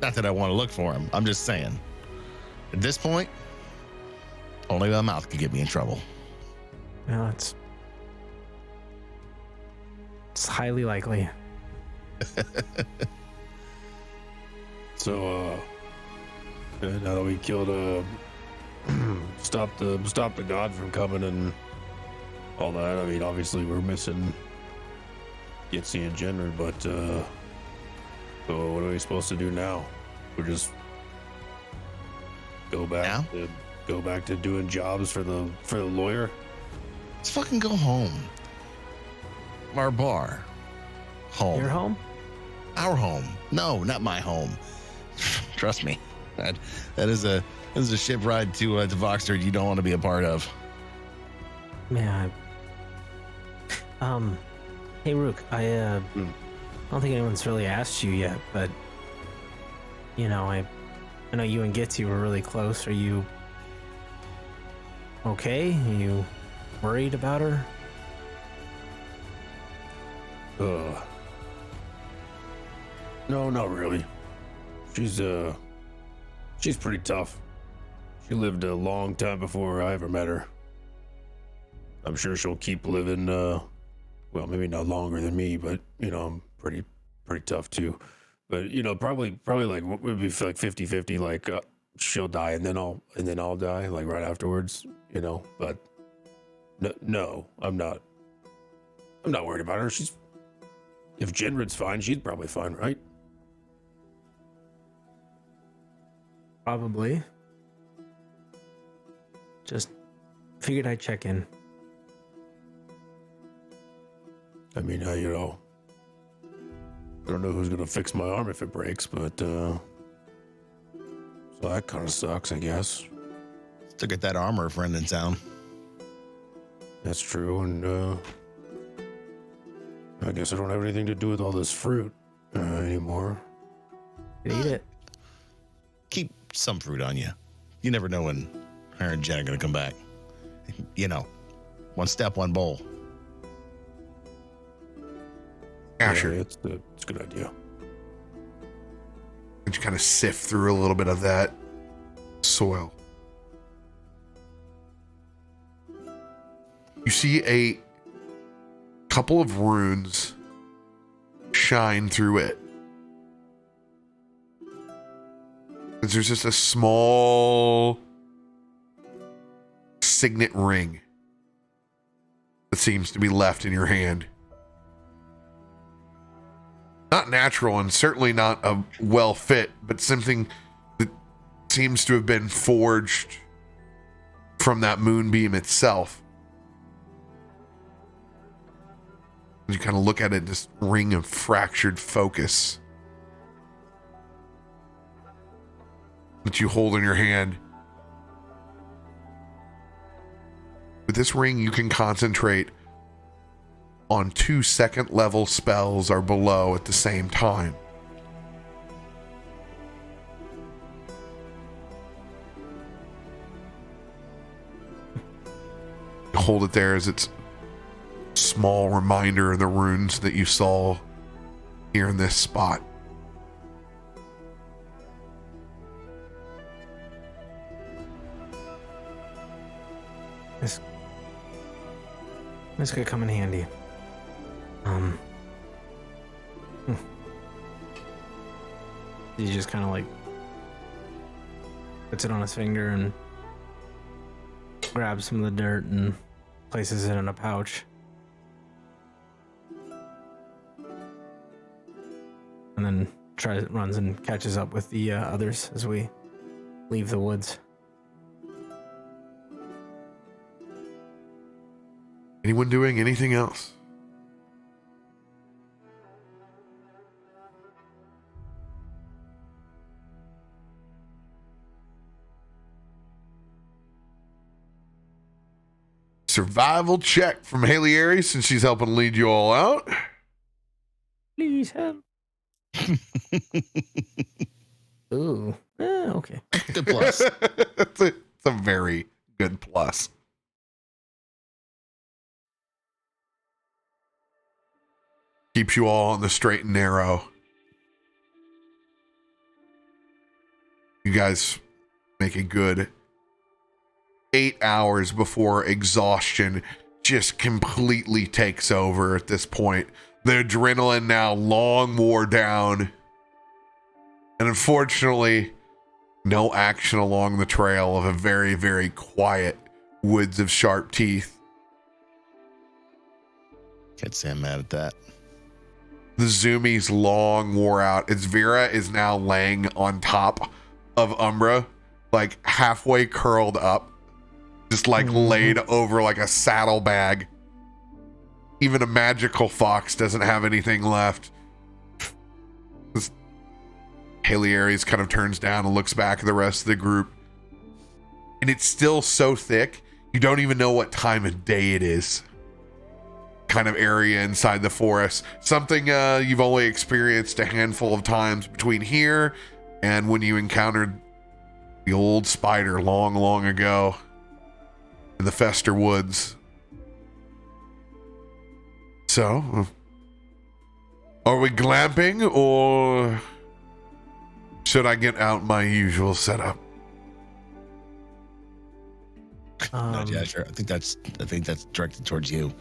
Not that I want to look for him. I'm just saying. At this point, only my mouth could get me in trouble. No, it's highly likely. So, now that we killed stop the god from coming and all that. I mean, obviously we're missing Gitsy and Jenner, but so what are we supposed to do now? We're just go back to doing jobs for the lawyer. Let's fucking go home. Our bar. Home. Your home? Our home. No, not my home. Trust me. That is a ship ride to Voxter you don't want to be a part of. Man. Hey Rook, I don't think anyone's really asked you yet, but you know, I know you and Gitsy were really close. Are you okay? Are you worried about her? No, not really. She's pretty tough. She lived a long time before I ever met her. I'm sure she'll keep living, well, maybe not longer than me, but, you know, I'm pretty tough too. But, you know, probably like, would be like 50-50, like, she'll die and then I'll die, like right afterwards, you know, but no, I'm not worried about her. If Jenred's fine, she's probably fine, right? Probably. Just figured I'd check in. I mean, you know, I don't know who's gonna fix my arm if it breaks, but so that kind of sucks, I guess. Still get that armor friend in town. That's true, and I guess I don't have anything to do with all this fruit anymore. You can eat it. Keep some fruit on you. You never know when her and Jen are gonna come back. You know, one step, one bowl. Yeah, sure. It's a good idea. And you kind of sift through a little bit of that soil. You see couple of runes shine through it. There's just a small signet ring that seems to be left in your hand. Not natural and certainly not a well fit, but something that seems to have been forged from that moonbeam itself. You kind of look at it, this ring of fractured focus that you hold in your hand. With this ring, you can concentrate on 2 second level spells or below at the same time. Hold it there as it's small reminder of the runes that you saw here in this spot. This could come in handy. He just kind of like puts it on his finger and grabs some of the dirt and places it in a pouch. And then runs and catches up with the others as we leave the woods. Anyone doing anything else? Survival check from Haley Aries since she's helping lead you all out. Please help. Ooh. Okay. Good plus. It's a very good plus. Keeps you all on the straight and narrow. You guys make a good 8 hours before exhaustion just completely takes over at this point. The adrenaline now long wore down. And unfortunately, no action along the trail of a very, very quiet woods of sharp teeth. Can't say I'm mad at that. The zoomies long wore out. As Vera is now laying on top of Umbra, like halfway curled up, just like laid over like a saddlebag. Even a magical fox doesn't have anything left. Haley Aries kind of turns down and looks back at the rest of the group. And it's still so thick, you don't even know what time of day it is. Kind of area inside the forest. Something you've only experienced a handful of times between here and when you encountered the old spider long, long ago in the Fester Woods. So, are we glamping or should I get out my usual setup? Yeah, sure. I think that's directed towards you.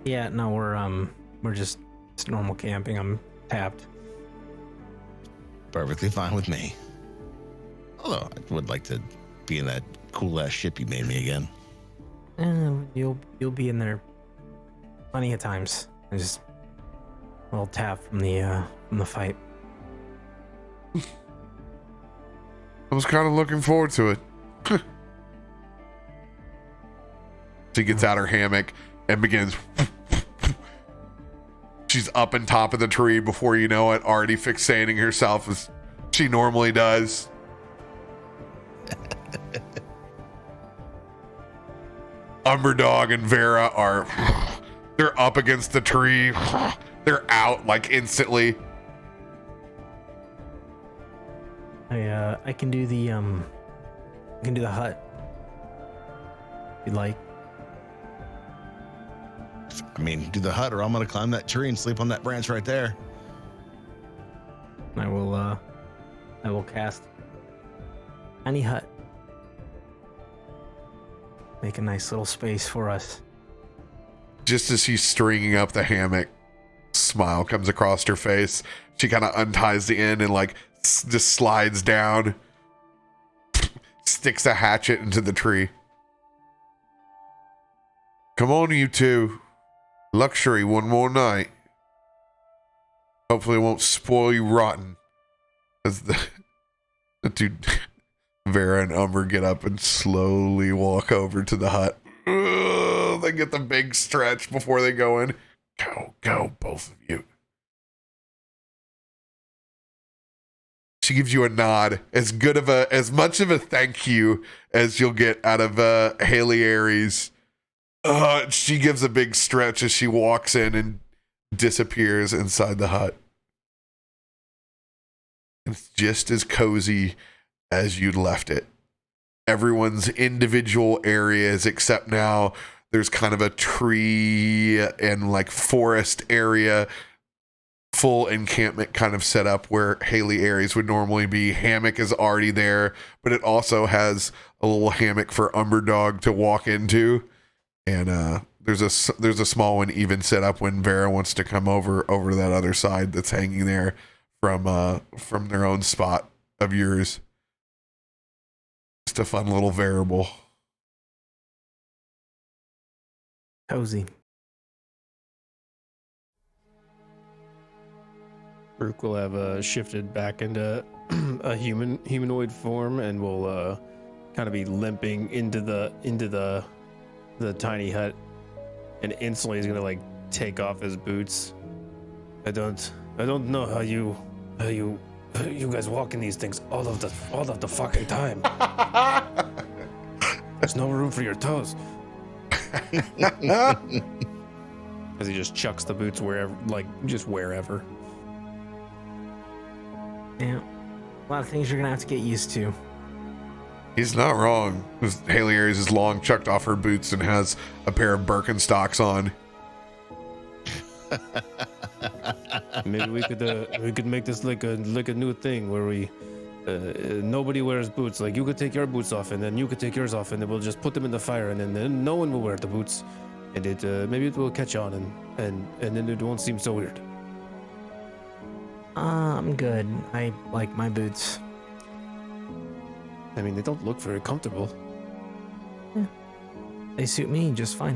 Yeah, no, we're just it's normal camping. I'm tapped. Perfectly fine with me. Although I would like to be in that cool ass ship you made me again. You'll be in there plenty of times. I just a little tap from the fight. I was kind of looking forward to it. She gets out her hammock and begins. She's up on top of the tree before you know it, already fixating herself as she normally does. Umberdog and Vera they're up against the tree. They're out like instantly. I can do the hut. If you'd like. I mean, do the hut, or I'm gonna climb that tree and sleep on that branch right there. I will cast tiny hut. Make a nice little space for us. Just as she's stringing up the hammock, smile comes across her face. She kind of unties the end and like just slides down, sticks a hatchet into the tree. Come on, you two. Luxury one more night. Hopefully it won't spoil you rotten. As the dude, Vera and Umber get up and slowly walk over to the hut. Ugh, they get the big stretch before they go in. Go, both of you. She gives you a nod, as much of a thank you as you'll get out of Haley Aries. She gives a big stretch as she walks in and disappears inside the hut. It's just as cozy as you'd left it. Everyone's individual areas, except now there's kind of a tree and like forest area, full encampment kind of set up where Haley Aries would normally be. Hammock is already there, but it also has a little hammock for Umberdog to walk into. And there's a small one even set up when Vera wants to come over to that other side that's hanging there from their own spot of yours. Just a fun little variable. Cozy. Rook will have shifted back into a humanoid form, and will kind of be limping into the tiny hut, and instantly he's gonna like take off his boots. I don't know how you guys walk in these things all of the fucking time. There's no room for your toes. As he just chucks the boots wherever. Yeah. A lot of things you're gonna have to get used to. He's not wrong. Haley Aries is long, chucked off her boots, and has a pair of Birkenstocks on. Maybe we could make this like a new thing where we nobody wears boots. Like, you could take your boots off, and then you could take yours off, and then we'll just put them in the fire, and then no one will wear the boots, and maybe it will catch on, and then it won't seem so weird. I'm good. I like my boots. I mean, they don't look very comfortable. Yeah. They suit me just fine.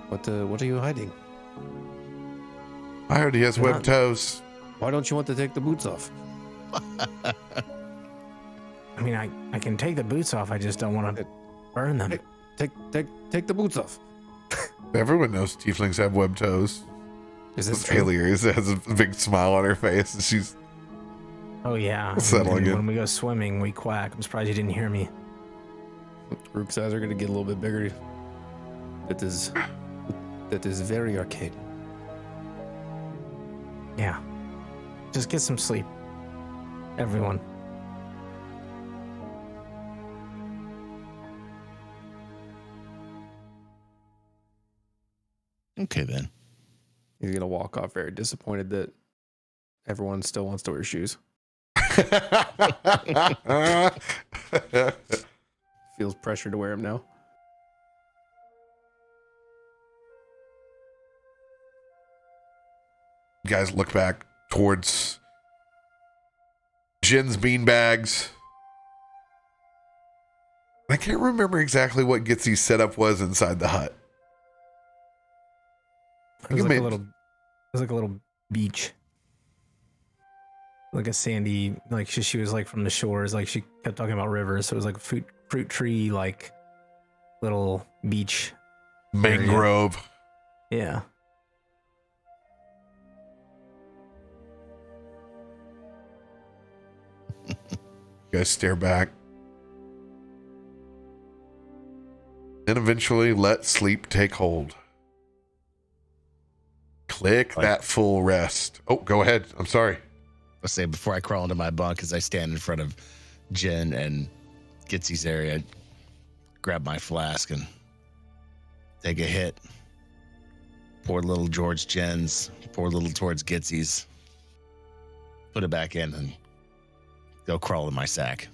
What are you hiding? I heard he has webbed toes. Why don't you want to take the boots off? I mean, I can take the boots off. I just don't want to burn them. Take the boots off. Everyone knows tieflings have webbed toes. Is this true? Haley Aries has a big smile on her face, and she's Oh yeah. settling in. When we go swimming, we quack. I'm surprised you didn't hear me. Rook's eyes are gonna get a little bit bigger. That is very arcane. Yeah. Just get some sleep. Everyone. Okay, then. He's gonna walk off very disappointed that everyone still wants to wear shoes. Feels pressure to wear them now. You guys look back towards Jin's beanbags. I can't remember exactly what Gitsy's setup was inside the hut. It was like a little beach. Like a sandy, like she was like from the shores, like she kept talking about rivers, so it was like a fruit tree, like little beach. Mangrove. Yeah. You guys stare back. Then eventually let sleep take hold. Click that full rest. Oh, go ahead. I'm sorry. I'll say before I crawl into my bunk, as I stand in front of Jen and Gitsy's area, I grab my flask and take a hit. Pour a little towards Jen's, pour a little towards Gitsy's. Put it back in and go crawl in my sack.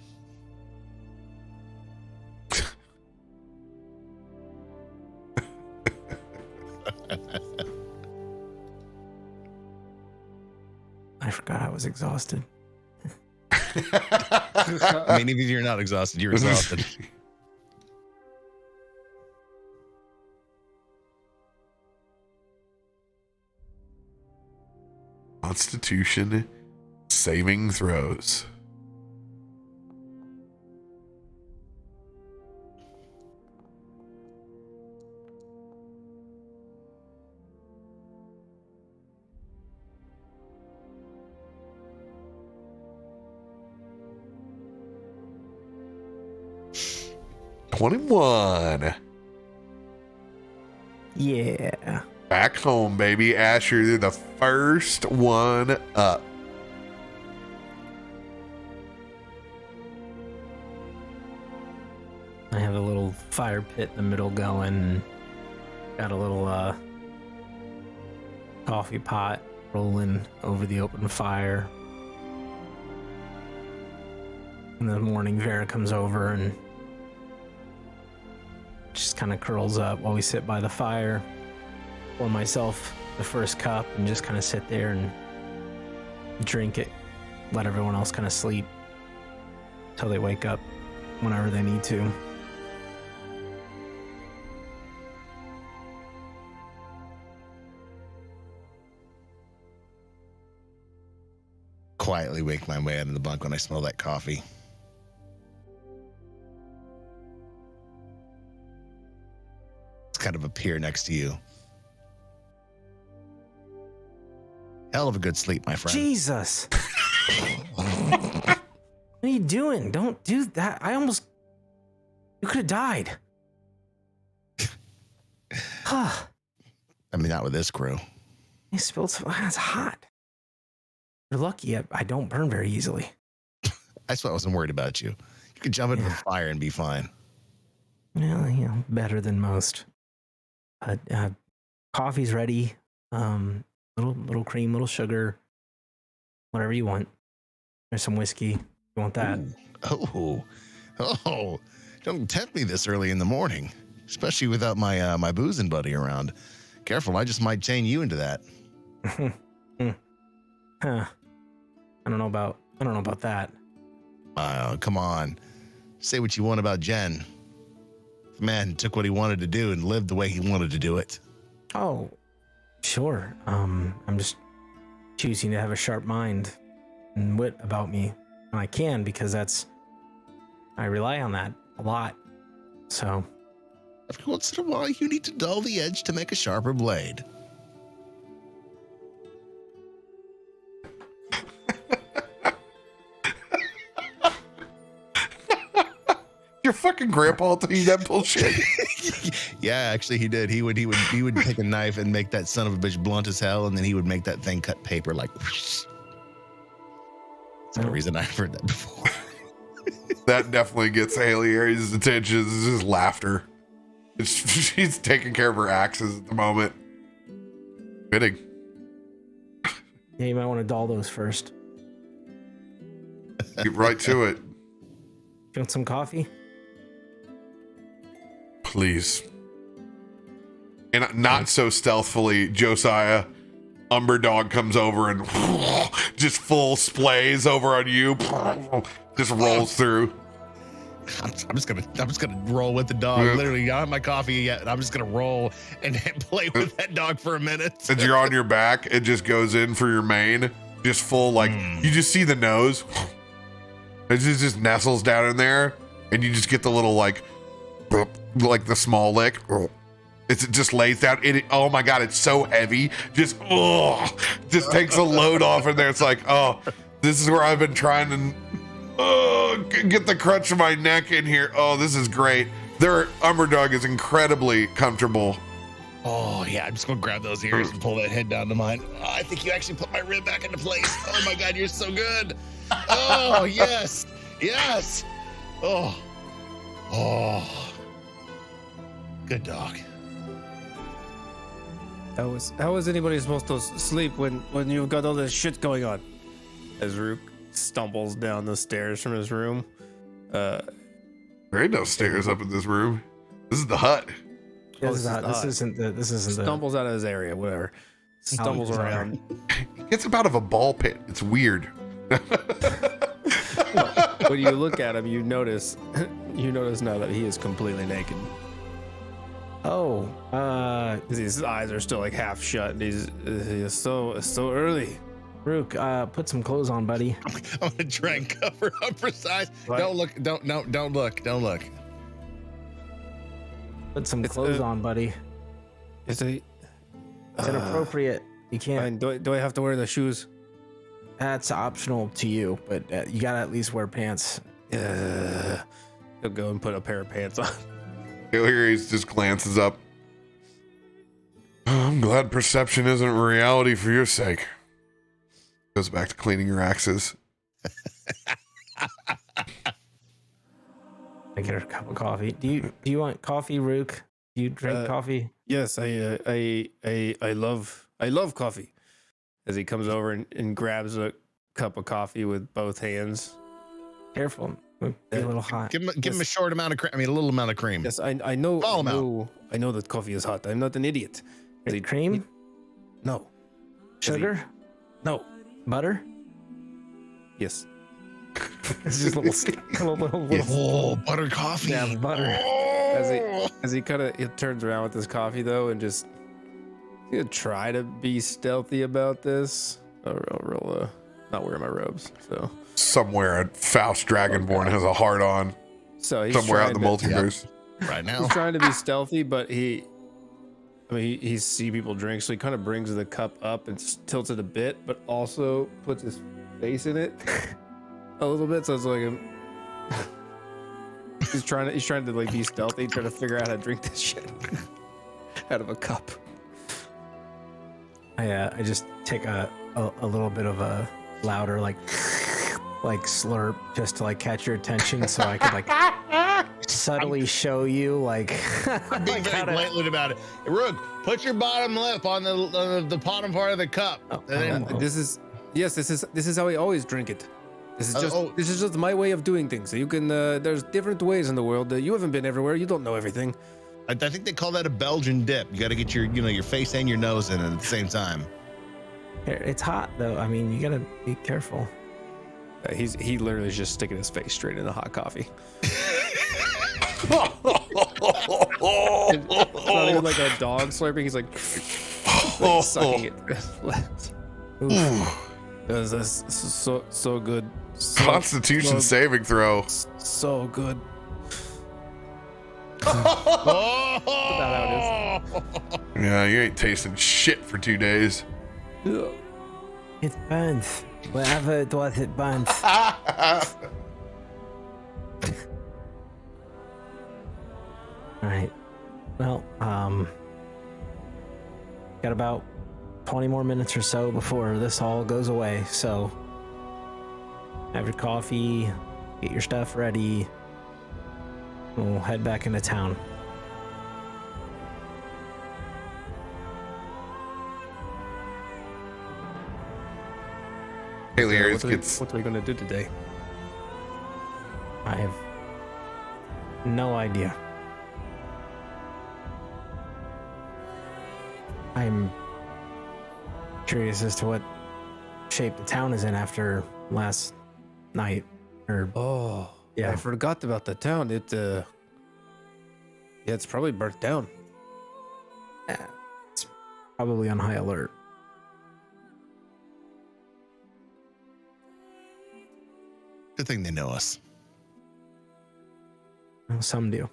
I forgot I was exhausted. I mean, even if you're not exhausted, you're exhausted. Constitution saving throws. $21. Yeah. Back home, baby. Asher, you're the first one up. I have a little fire pit in the middle going. Got a little coffee pot rolling over the open fire. In the morning, Vera comes over and just kind of curls up while we sit by the fire. Pour myself the first cup and just kind of sit there and drink it. Let everyone else kind of sleep until they wake up whenever they need to. Quietly wake my way out of the bunk when I smell that coffee. It's kind of a pier next to you. Hell of a good sleep, my friend. Jesus! What are you doing? Don't do that. You could have died. Huh. I mean, not with this crew. You spilled some. That's hot. You're lucky I don't burn very easily. That's why I wasn't worried about you. You could jump into the fire and be fine. Well, you know, better than most. Coffee's ready. Little cream, little sugar, whatever you want. There's some whiskey. You want that? Ooh. Oh, don't tempt me this early in the morning, especially without my my boozing buddy around. Careful, I just might chain you into that. Huh. I don't know about that. Come on. Say what you want about Jen. The man took what he wanted to do and lived the way he wanted to do it. Oh, sure. I'm just choosing to have a sharp mind and wit about me. And I can because I rely on that a lot. So. Every once in a while, you need to dull the edge to make a sharper blade. Your fucking grandpa tell you that bullshit? Yeah, actually he did. He would take a knife and make that son of a bitch blunt as hell, and then he would make that thing cut paper like whoosh. That's the reason I've heard that before. That definitely gets Haley Aries' attention. It's just laughter. She's taking care of her axes at the moment. Fitting. Yeah, you might want to dull those first. Get right to it. You want some coffee? Please. And not so stealthily, Josiah, Umberdog comes over and just full splays over on you. Just rolls through. I'm just gonna roll with the dog. Yeah. Literally, I don't have my coffee yet, and I'm just gonna roll and play with that dog for a minute. As you're on your back, it just goes in for your mane. Just full, like, you just see the nose. It just nestles down in there, and you just get the little, like the small lick. It just lays down. Oh my God, it's so heavy. Just takes a load off in there. It's like, oh, this is where I've been trying to get the crutch of my neck in here. Oh, this is great. Their Umberdog is incredibly comfortable. Oh yeah, I'm just gonna grab those ears and pull that head down to mine. Oh, I think you actually put my rib back into place. Oh my God, you're so good. Oh yes, yes. Oh, good dog. How is anybody supposed to sleep when you've got all this shit going on? As Rook stumbles down the stairs from his room. There ain't no stairs up in this room. This is the hut. This hut. isn't the Stumbles out of his area, whatever. Stumbles around. He gets up out of a ball pit. It's weird. When you look at him, you notice now that he is completely naked. Oh, His eyes are still like half shut. And he's so early. Rook, put some clothes on, buddy. I'm gonna try and cover up for size. What? Don't look. Don't look. Put some It's, clothes on, buddy. It's inappropriate. You can't. And do I have to wear the shoes? That's optional to you, but you gotta at least wear pants. He'll go and put a pair of pants on. Aries just glances up. I'm glad perception isn't reality for your sake. Goes back to cleaning your axes. I get her a cup of coffee. Do you want coffee, Rook? Do you drink coffee? Yes, I love coffee. As he comes over and grabs a cup of coffee with both hands. Careful, it'll be a little hot. Give him a short amount of cream. I mean, a little amount of cream. Yes, I know. Small amount. I know that coffee is hot. I'm not an idiot. Is it cream? No. Sugar? No. Butter? Yes. It's just little. Oh, butter coffee. Yeah, butter. As he kind of turns around with his coffee though, and just gonna try to be stealthy about this. I'll not wear my robes. So Somewhere a Faust Dragonborn has a heart on. so he's Somewhere out in the trying to- multiverse. Right now. He's trying to be stealthy, but he see people drink, so he kind of brings the cup up and tilts it a bit, but also puts his face in it a little bit. So it's like he's trying to like be stealthy, trying to figure out how to drink this shit out of a cup. I just take a little bit of a louder like slurp just to like catch your attention, so I could like subtly show you like. I'm being very blatant about it. Hey, Rook, put your bottom lip on the bottom part of the cup. And then, This is how I always drink it. This is just my way of doing things. So you can there's different ways in the world. You haven't been everywhere. You don't know everything. I think they call that a Belgian dip. You got to get your face and your nose in it at the same time. It's hot though. I mean, you gotta be careful. He literally is just sticking his face straight in the hot coffee. It's not even like a dog slurping. He's like sucking it. This is so good. Constitution saving throw. So good. Yeah, you ain't tasting shit for 2 days. It burns. Whatever it was, it burns. All right. Well, got about 20 more minutes or so before this all goes away. So have your coffee, get your stuff ready. We'll head back into town. Haley Aries gets What are we gonna do today? I have no idea. I'm curious as to what shape the town is in after last night. Or Oh, Yeah. I forgot about the town. It's probably burnt down. it's probably on high alert. Good thing they know us. Well, some do.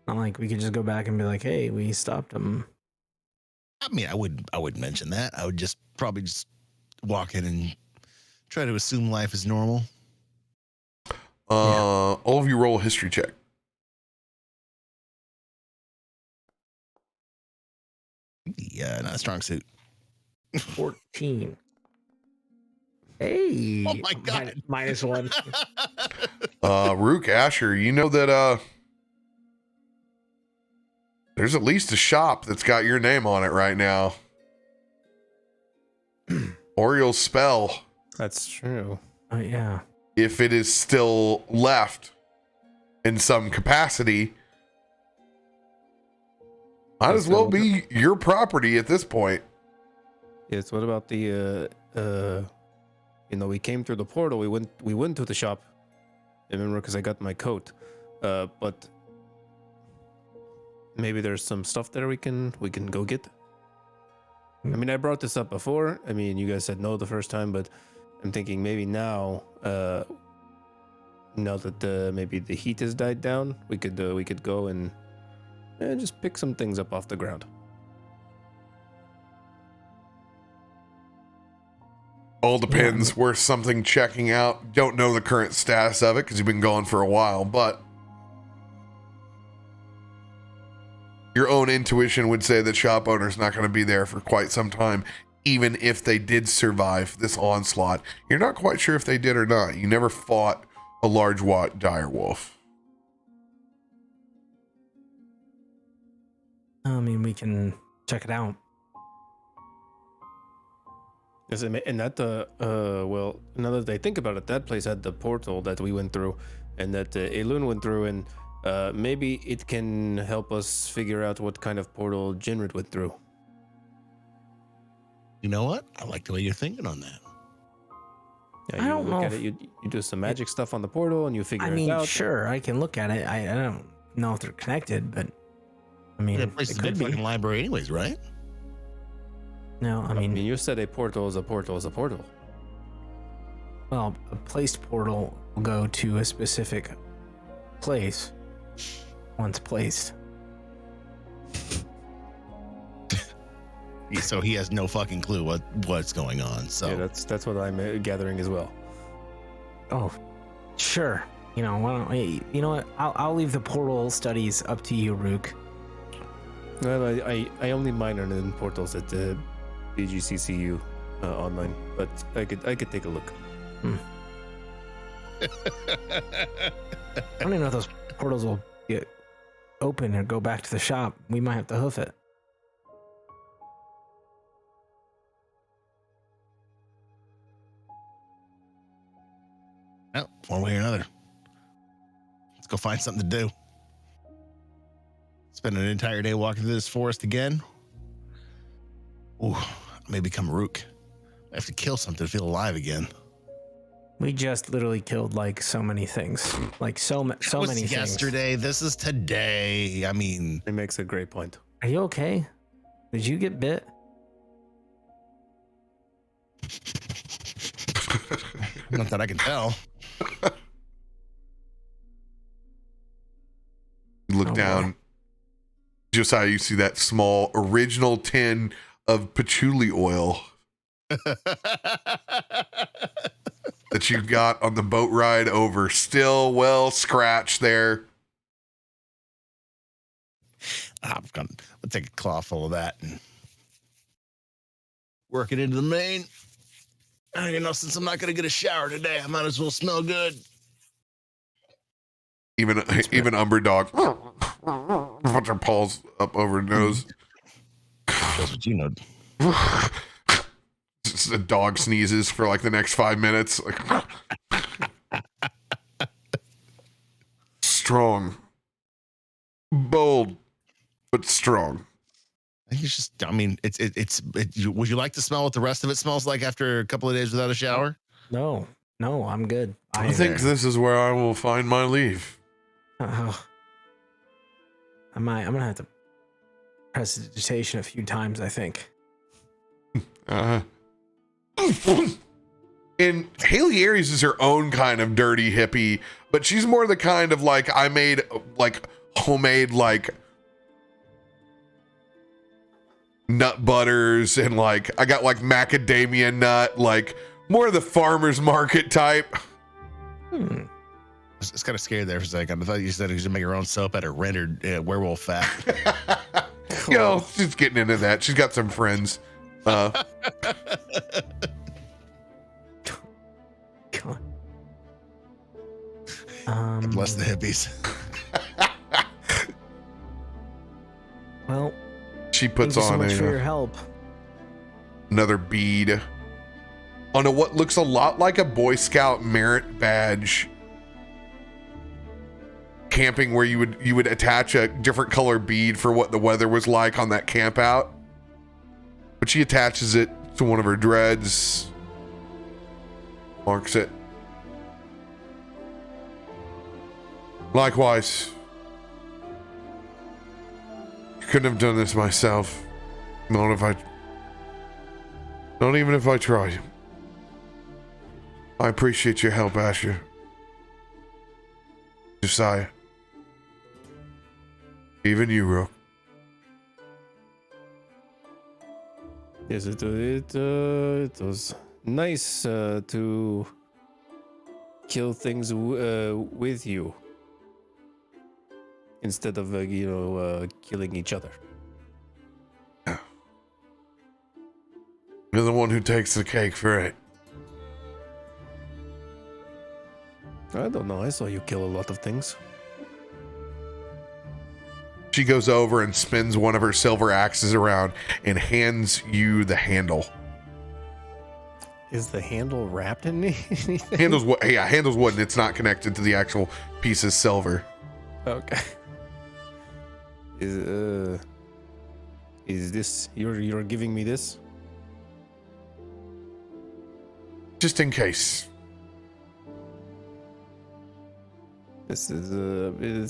Not like we could just go back and be like, "Hey, we stopped them." I mean, I wouldn't mention that. I would just probably just walk in and try to assume life is normal. all of you roll a history check. Yeah, not a strong suit. 14. Hey! Oh my God. -1. Rook, Asher, you know that there's at least a shop that's got your name on it right now. Oriel's spell, That's true. Oh yeah. if it is still left in some capacity, Might as well be your property at this point. Yes. What about the we came through the portal. We went to the shop. I remember because I got my coat. But maybe there's some stuff there we can go get. I mean, I brought this up before. I mean, you guys said no the first time, but I'm thinking maybe now that maybe the heat has died down, we could go and just pick some things up off the ground. All depends. Worth something checking out. Don't know the current status of it because you've been gone for a while, but your own intuition would say that shop owner's not going to be there for quite some time, even if they did survive this onslaught. You're not quite sure if they did or not. You never fought a large dire wolf. I mean, we can check it out. Yes, and that well, now that I think about it, that place had the portal that we went through, and that Llywelyn went through, and maybe it can help us figure out what kind of portal Jinrid went through. You know what? I like the way you're thinking on that. Yeah, I don't know. At it, you do some magic stuff on the portal, and you figure it out. I mean, sure, I can look at it. I don't know if they're connected, but I mean, That place it is a big could be. fucking library, anyways, right? No, I mean, you said a portal is a portal is a portal. well, a placed portal will go to a specific place once placed. So he has no fucking clue what's going on. So Yeah, that's what I'm gathering as well. Oh, sure. You know, why don't we, you know what? I'll leave the portal studies up to you, Rook. Well, I only minored in portals at the BGCCU online, but I could take a look. I don't even know if those portals will get open or go back to the shop. We might have to hoof it. well, one way or another. Let's go find something to do. Spend an entire day walking through this forest again. Ooh, I may become a Rook. I have to kill something to feel alive again. We just literally killed like so many things, like so many things. Yesterday, this is today. I mean, It makes a great point. Are you okay? Did you get bit? not that I can tell. You look down. Josiah, you see that small original tin of patchouli oil that you got on the boat ride over. Still well scratched there. I'll take a claw full of that and work it into the main. Since I'm not going to get a shower today, I might as well smell good. Even Umberdog puts her paws up over her nose. That's what you know. Just a dog sneezes for like the next 5 minutes. Like, strong, bold, but strong. I think it's just, would you like to smell what the rest of it smells like after a couple of days without a shower? No, I'm good. I think this is where I will find my leave. I'm gonna have to prestidigitation a few times, I think. And Haley Aries is her own kind of dirty hippie, but she's more the kind of like, I made like homemade like nut butters and like I got like macadamia nut, like more of the farmer's market type. It's kind of scared there for a second. I thought you said you should make your own soap out of rendered werewolf fat. You know, she's getting into that. She's got some friends. God. Bless the hippies. Well, She puts thank you so on much for your help. another bead on what looks a lot like a Boy Scout merit badge. camping where you would attach a different color bead for what the weather was like on that camp out. But she attaches it to one of her dreads, marks it. Likewise, couldn't have done this myself. Not even if I tried. I appreciate your help, Asher. Josiah. Even you, Rook. Yes, it was nice to kill things with you instead of killing each other. You're the one who takes the cake for it. I don't know. I saw you kill a lot of things. She goes over and spins one of her silver axes around and hands you the handle. Is the handle wrapped in anything? Handle's what? Yeah, handle's wooden. It's not connected to the actual piece of silver. Okay. Is this you're giving me this? Just in case. This is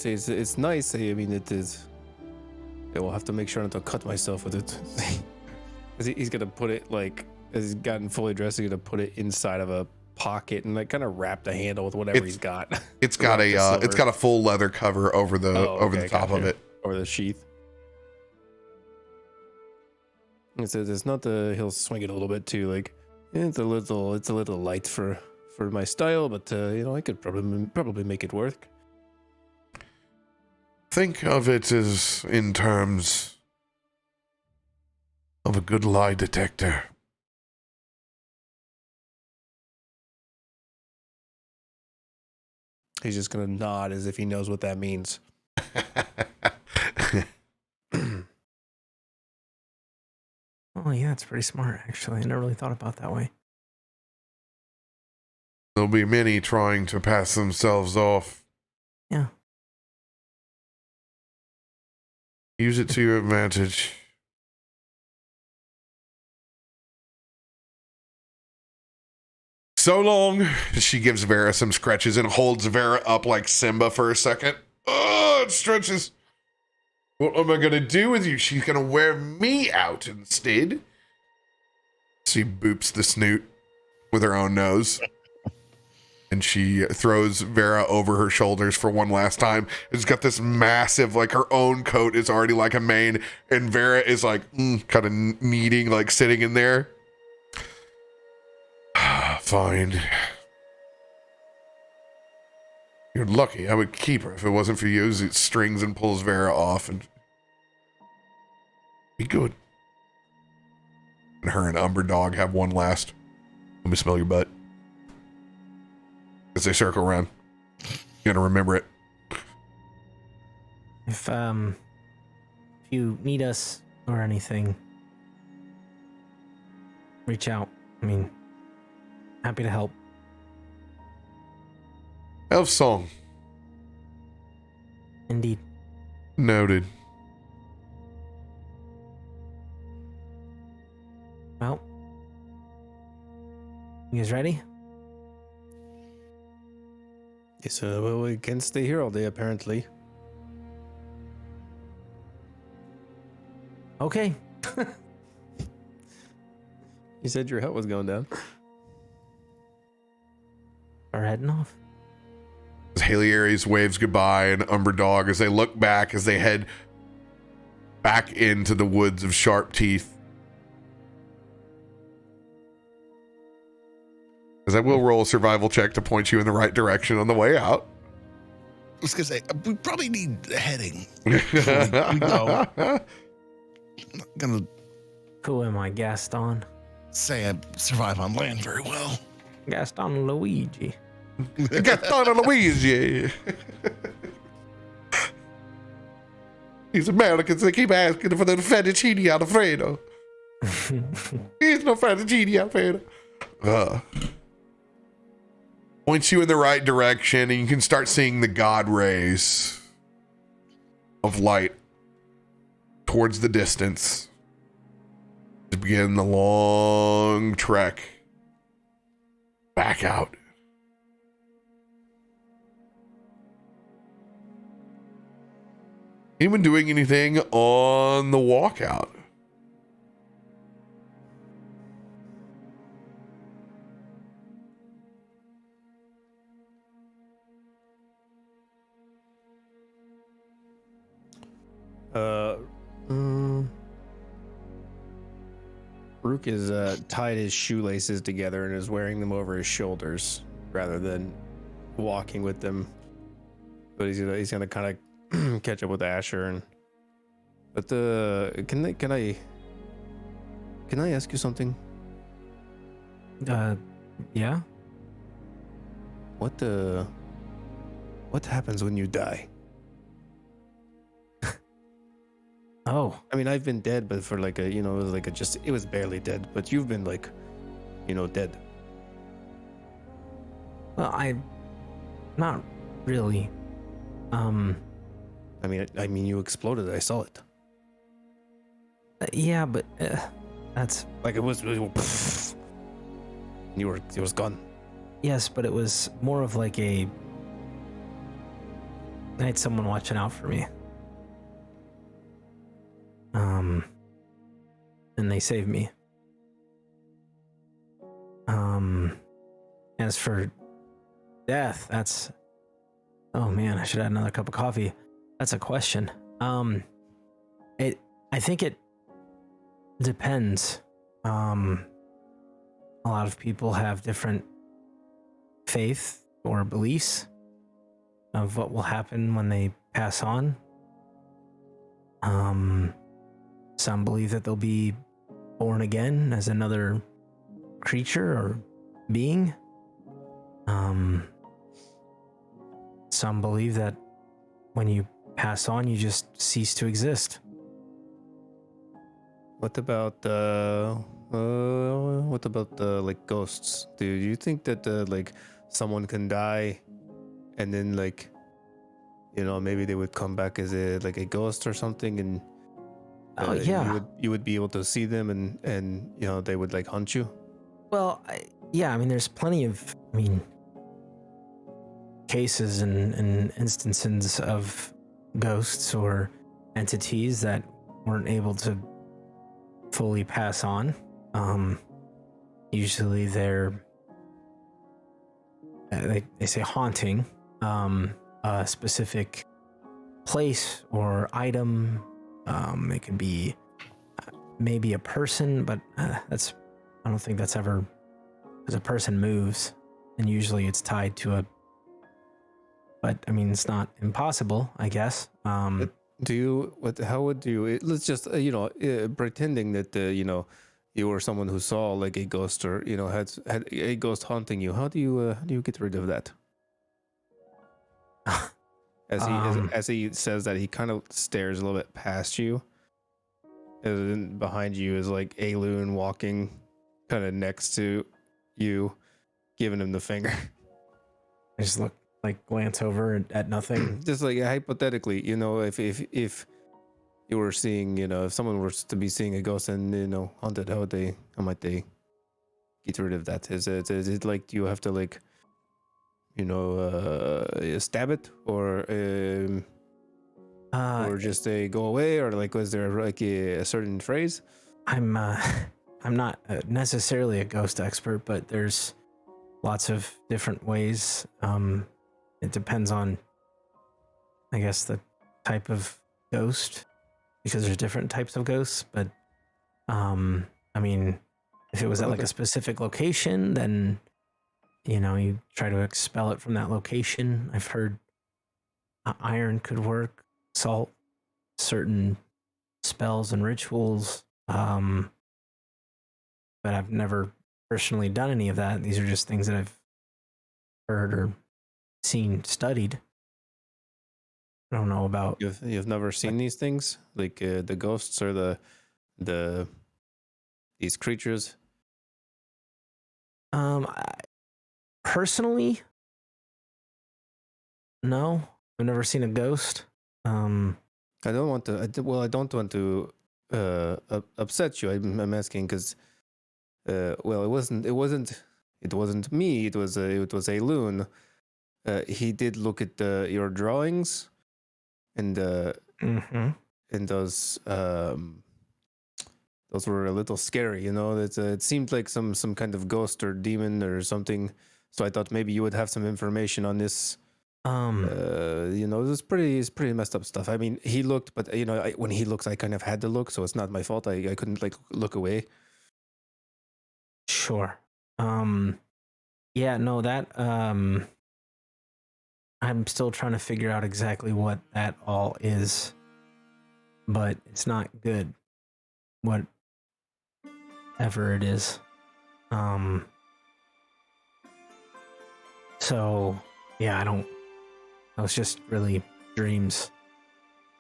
it's nice. I mean, it is. I will have to make sure not to cut myself with it. He's gonna put it like, as he's gotten fully dressed, he's gonna put it inside of a pocket and like kind of wrap the handle with whatever he's got. It's got a full leather cover over the top of it, over the sheath. It says it's not the. He'll swing it a little bit too. Like it's a little light for my style, but I could probably make it work. Think of it as in terms of a good lie detector. He's just gonna nod as if he knows what that means. Oh yeah, it's pretty smart actually. I never really thought about it that way. There'll be many trying to pass themselves off. Yeah. Use it to your advantage. So long. She gives Vera some scratches and holds Vera up like Simba for a second. Oh, it stretches. What am I going to do with you? She's going to wear me out instead. She boops the snoot with her own nose. And she throws Vera over her shoulders for one last time. It's got this massive, like her own coat is already like a mane. And Vera is like kind of kneading, like sitting in there. Fine. You're lucky. I would keep her if it wasn't for you. It strings and pulls Vera off and be good. And her and Umber Dog have one last. Let me smell your butt. As they circle around. You gotta remember it. If you need us or anything, reach out. I mean, happy to help. Elf song. Indeed. Noted. Well, you guys ready? Yes, well, we can stay here all day, apparently. Okay. You said your hut was going down. We're heading off. As Haley Aries waves goodbye and Umber Dog as they look back as they head back into the woods of Sharp Teeth. As I will roll a survival check to point you in the right direction on the way out. I was gonna say we probably need heading. We go. I'm not gonna Who am I, Gaston? say I survive on land very well. Gaston Luigi. Gaston Luigi. These Americans, they keep asking for the fettuccine Alfredo. There's no fettuccine Alfredo. Points you in the right direction, and you can start seeing the god rays of light towards the distance to begin the long trek back out. Anyone doing anything on the walkout? Rook is tied his shoelaces together and is wearing them over his shoulders rather than walking with them. But he's gonna kind of catch up with Asher and. But can I ask you something? Yeah. What happens when you die? Oh, I mean, I've been dead, but for like it was like it was barely dead. But you've been like, dead. well, not really. I mean, you exploded. I saw it. Yeah, but that's Like it was. It was gone. yes, but it was more of like I had someone watching out for me. And they saved me. As for death, oh man, I should have another cup of coffee. That's a question. I think it depends. A lot of people have different faith or beliefs of what will happen when they pass on. Some believe that they'll be born again as another creature or being. Some believe that when you pass on, you just cease to exist. What about like ghosts? Do you think that like someone can die, and then like, maybe they would come back as a ghost or something, and Yeah. you would be able to see them, and they would like hunt you. Well, I mean, there's plenty of, cases and instances of ghosts or entities that weren't able to fully pass on. Usually they're, they say haunting, a specific place or item. It could be maybe a person, but I don't think that's ever, because a person moves and usually it's tied to but I mean, it's not impossible, I guess. How would you, let's just, pretending that, you were someone who saw like a ghost or, had a ghost haunting you. How do you get rid of that? As he says that, he kind of stares a little bit past you. And then behind you is like Llywelyn walking kind of next to you, giving him the finger. I just glance over at nothing. Just like hypothetically, if you were seeing, if someone were to be seeing a ghost and haunted, how might they get rid of that? Is it like, do you have to like, stab it or just go away, or like was there like a certain phrase? I'm not necessarily a ghost expert, but there's lots of different ways. It depends on, I guess, the type of ghost, because there's different types of ghosts. But I mean, if it was at like a specific location, then you try to expel it from that location. I've heard iron could work, salt, certain spells and rituals. But I've never personally done any of that. These are just things that I've heard or seen, studied. I don't know about. You've never seen these things, like the ghosts or these creatures. Personally, no, I've never seen a ghost. I don't want to. I don't want to upset you. I'm asking because, well, it wasn't me. It was Llywelyn. He did look at your drawings, and Mm-hmm. and those were a little scary. You know, it seemed like some kind of ghost or demon or something. So I thought maybe you would have some information on this. You know, it's pretty messed up stuff. I mean, he looked, but you know, when he looks, I kind of had to look, so it's not my fault. I couldn't like look away. Sure. Yeah, no, that I'm still trying to figure out exactly what that all is, but it's not good. Whatever it is. So yeah, it was just really dreams,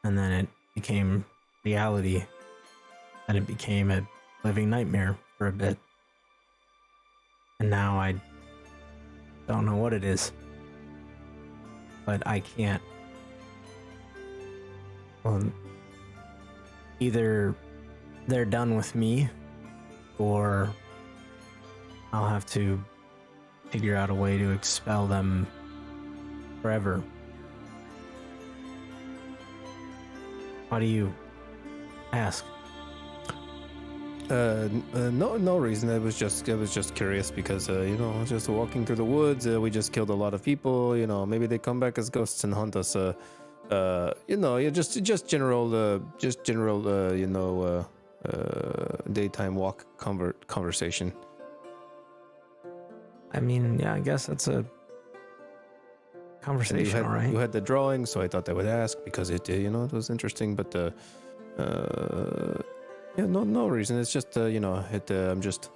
and then it became reality, and it became a living nightmare for a bit, and now I don't know what it is, but I can't. Well, either they're done with me, or I'll have to figure out a way to expel them forever. Why do you ask? No reason. I was just curious because you know, just walking through the woods, we just killed a lot of people. You know, maybe they come back as ghosts and hunt us. You know, just general, you know, daytime walk conversation. I mean, yeah, I guess that's a conversation, all right? You had the drawing, so I thought I would ask because it, you know, it was interesting. But yeah, no reason. It's just you know, I'm just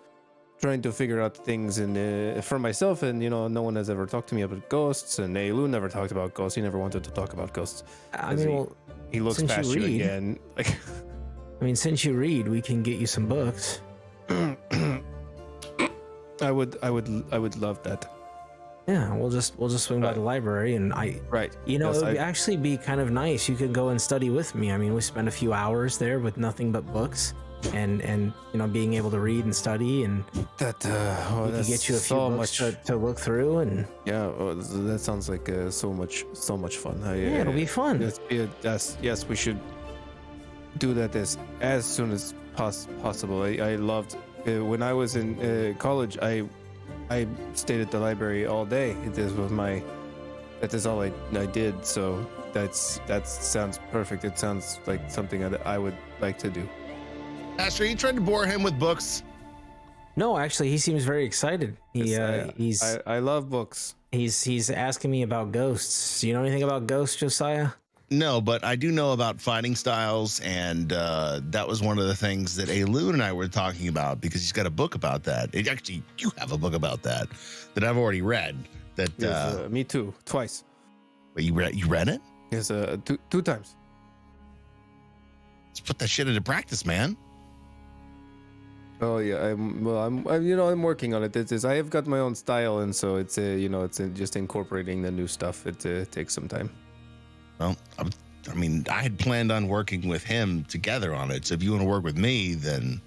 trying to figure out things and for myself. And you know, no one has ever talked to me about ghosts, and Llywelyn never talked about ghosts. He never wanted to talk about ghosts. I mean, well, he looks since past you you read, again. Like, I mean, since you read, we can get you some books. I would love that. Yeah, we'll just swing by the library, and Right. You know, Yes, it would actually be kind of nice. You could go and study with me. I mean, we spend a few hours there with nothing but books, and you know, being able to read and study, and that we could get you a few books to look through, and yeah, that sounds like so much fun. yeah, it'll be fun. Yes, we should do that as soon as possible. I loved when I was in college. I stayed at the library all day. That is all I did. So that sounds perfect. It sounds like something that I would like to do. Asher, you tried to bore him with books? No, actually, he seems very excited. I love books. He's asking me about ghosts. Do you know anything about ghosts, Josiah? No, but I do know about fighting styles, and that was one of the things that Llywelyn and I were talking about, because he's got a book about that. Actually, you have a book about that I've already read. That Yes, me too, twice. Wait, you read it? Yes, two times. Let's put that shit into practice, man. Oh yeah, I'm working on it. I have got my own style, and so it's just incorporating the new stuff. It takes some time. Well, I mean, I had planned on working with him together on it. So if you want to work with me, then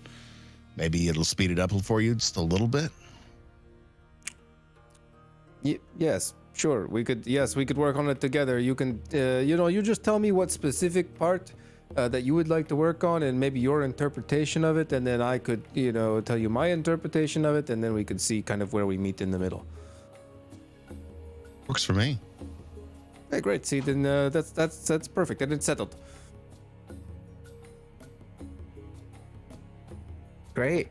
maybe it'll speed it up for you just a little bit. Yes, sure. We could work on it together. You can, you just tell me what specific part that you would like to work on, and maybe your interpretation of it, and then I could, tell you my interpretation of it, and then we could see kind of where we meet in the middle. Works for me. Hey, great. See, then that's perfect. And it's settled. Great.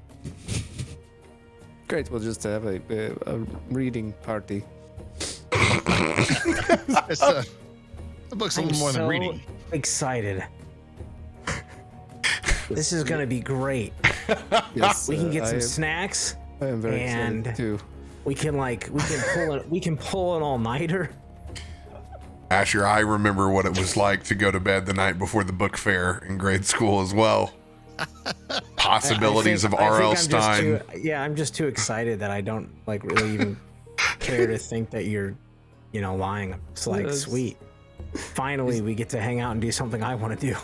Great. We'll just have a reading party. The book's a little more than reading. Excited. This is gonna be great. Yes, we can get some snacks. I am very excited too. We can pull an all-nighter. Asher, I remember what it was like to go to bed the night before the book fair in grade school as well. Possibilities of R.L. Stein. I'm just too excited that I don't really even care to think that you're, lying. It's like, sweet. Finally, we get to hang out and do something I want to do.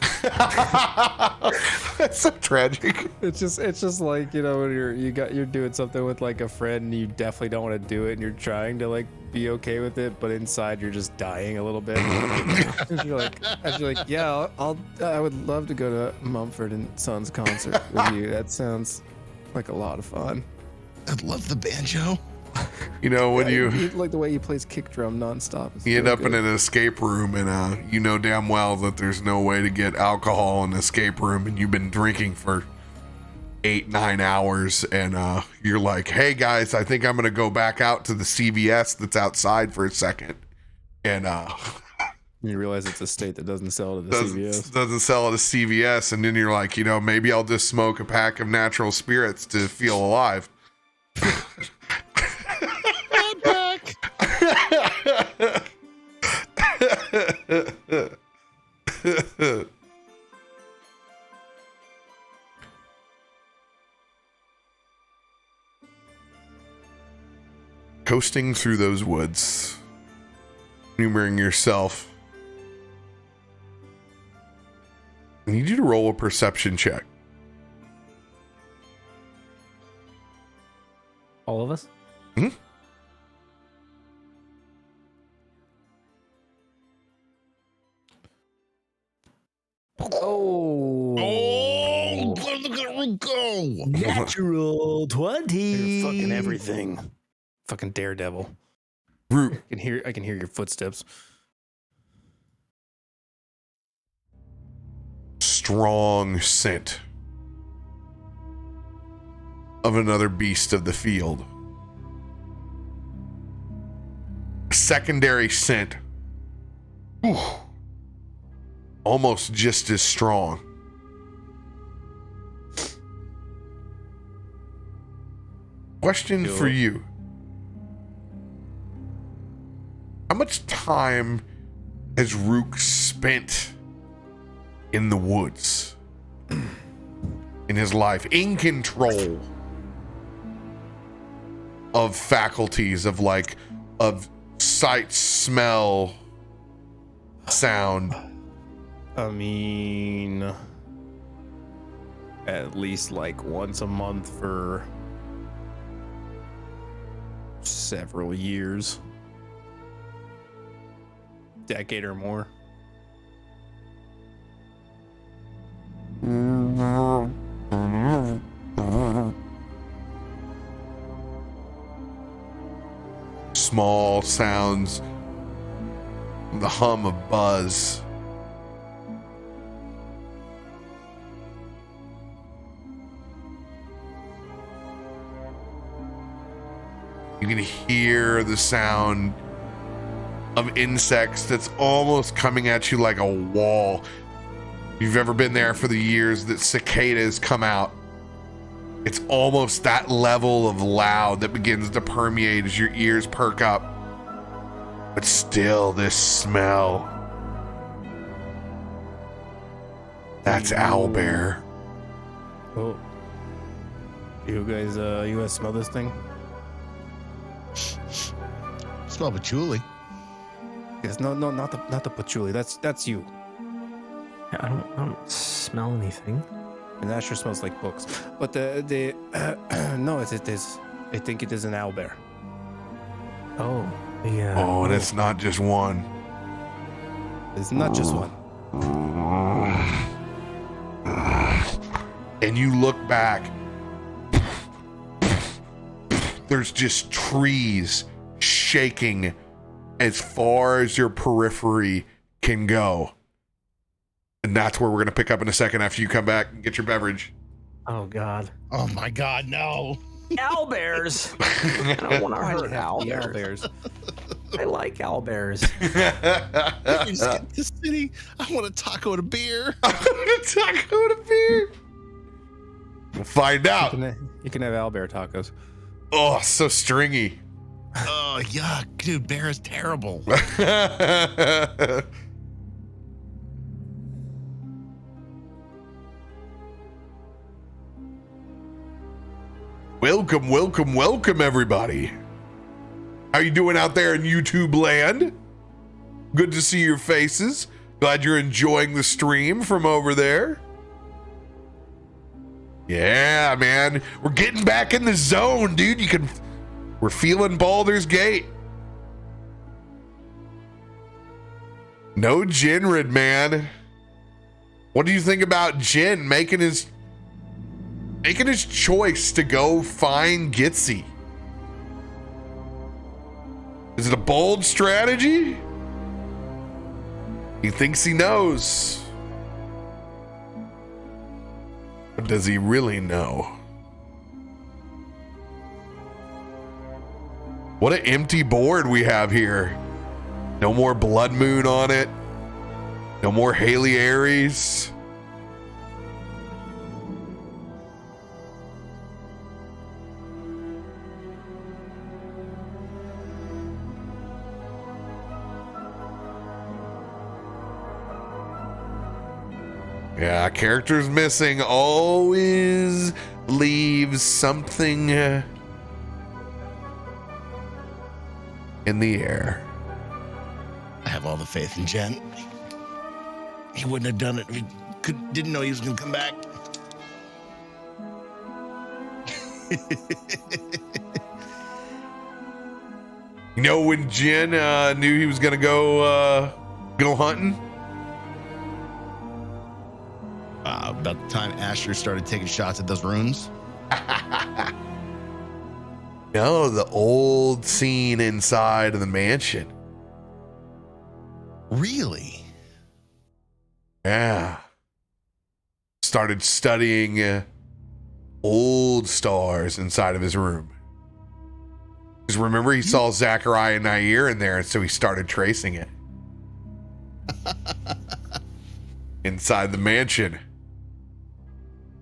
That's so tragic. It's just like, you know, when you're doing something with like a friend and you definitely don't want to do it and you're trying to like be okay with it, but inside you're just dying a little bit. And you're like, yeah, I would love to go to Mumford and Sons concert with you. That sounds like a lot of fun. I love the banjo. You know, when you like the way he plays kick drum nonstop. you end up in an escape room and you know damn well that there's no way to get alcohol in the escape room, and you've been drinking for 8-9 hours, and you're like, hey guys, I think I'm gonna go back out to the CVS that's outside for a second, and you realize it's a state that doesn't sell to the CVS. Doesn't sell at a CVS, and then you're like, you know, maybe I'll just smoke a pack of natural spirits to feel alive. Coasting through those woods, maneuvering yourself. I need you to roll a perception check. All of us? Hmm? Oh, Look at her go. natural 20. You're fucking everything. Fucking daredevil. Root. I can hear your footsteps. Strong scent of another beast of the field. Secondary scent. Ooh. Almost just as strong. Question for you. How much time has Rook spent in the woods in his life, in control of faculties of sight, smell, sound? I mean, at least like once a month for several years. Decade or more. Small sounds, the hum of buzz. You can hear the sound of insects that's almost coming at you like a wall. You've ever been there for the years that cicadas come out. It's almost that level of loud that begins to permeate as your ears perk up. But still, this smell. That's owlbear. Oh. You guys smell this thing? Smell patchouli. Yes, no, not the patchouli. That's you. I don't smell anything. And that sure smells like books. But the no, it is. I think it is an owlbear. Oh, yeah. Oh, and it's not just one. It's not just one. And you look back. There's just trees shaking as far as your periphery can go. And that's where we're going to pick up in a second after you come back and get your beverage. Oh, God. Oh my God, no. Owlbears. I don't want to hurt Owlbears. I like owlbears. You just get to the city. I want a taco and a beer. I'm going to taco and a beer. We'll find out. You can have owlbear tacos. Oh, so stringy. Oh, yuck. Dude, bear is terrible. Welcome, everybody. How you doing out there in YouTube land? Good to see your faces. Glad you're enjoying the stream from over there. Yeah, man. We're getting back in the zone, dude. We're feeling Baldur's Gate. No Jinrid, man. What do you think about Jin making his choice to go find Gitsy? Is it a bold strategy? He thinks he knows. But does he really know? What an empty board we have here. No more Blood Moon on it. No more Haley Aries. Yeah, characters missing always leaves something in the air. I have all the faith in Jen. He wouldn't have done it if he didn't know he was going to come back. You know when Jen knew he was going to go hunting? About the time Asher started taking shots at those runes. No, the old scene inside of the mansion. Really? Yeah. Started studying old stars inside of his room. Because remember, he saw Zachariah and Nair in there, and so he started tracing it. Inside the mansion.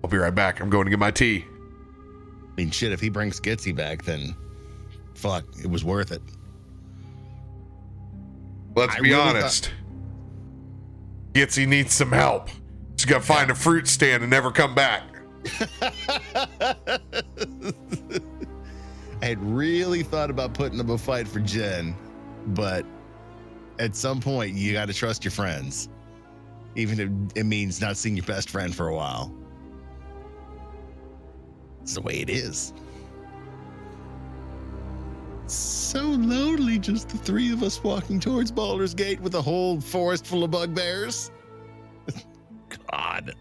I'll be right back. I'm going to get my tea. I mean, shit, if he brings Gitsy back, then fuck, it was worth it. Let's be honest. Gitsy needs some help. He's got to find a fruit stand and never come back. I had really thought about putting up a fight for Jen, but at some point, you got to trust your friends. Even if it means not seeing your best friend for a while. It's the way it is. So lonely, just the three of us walking towards Baldur's Gate with a whole forest full of bugbears. God.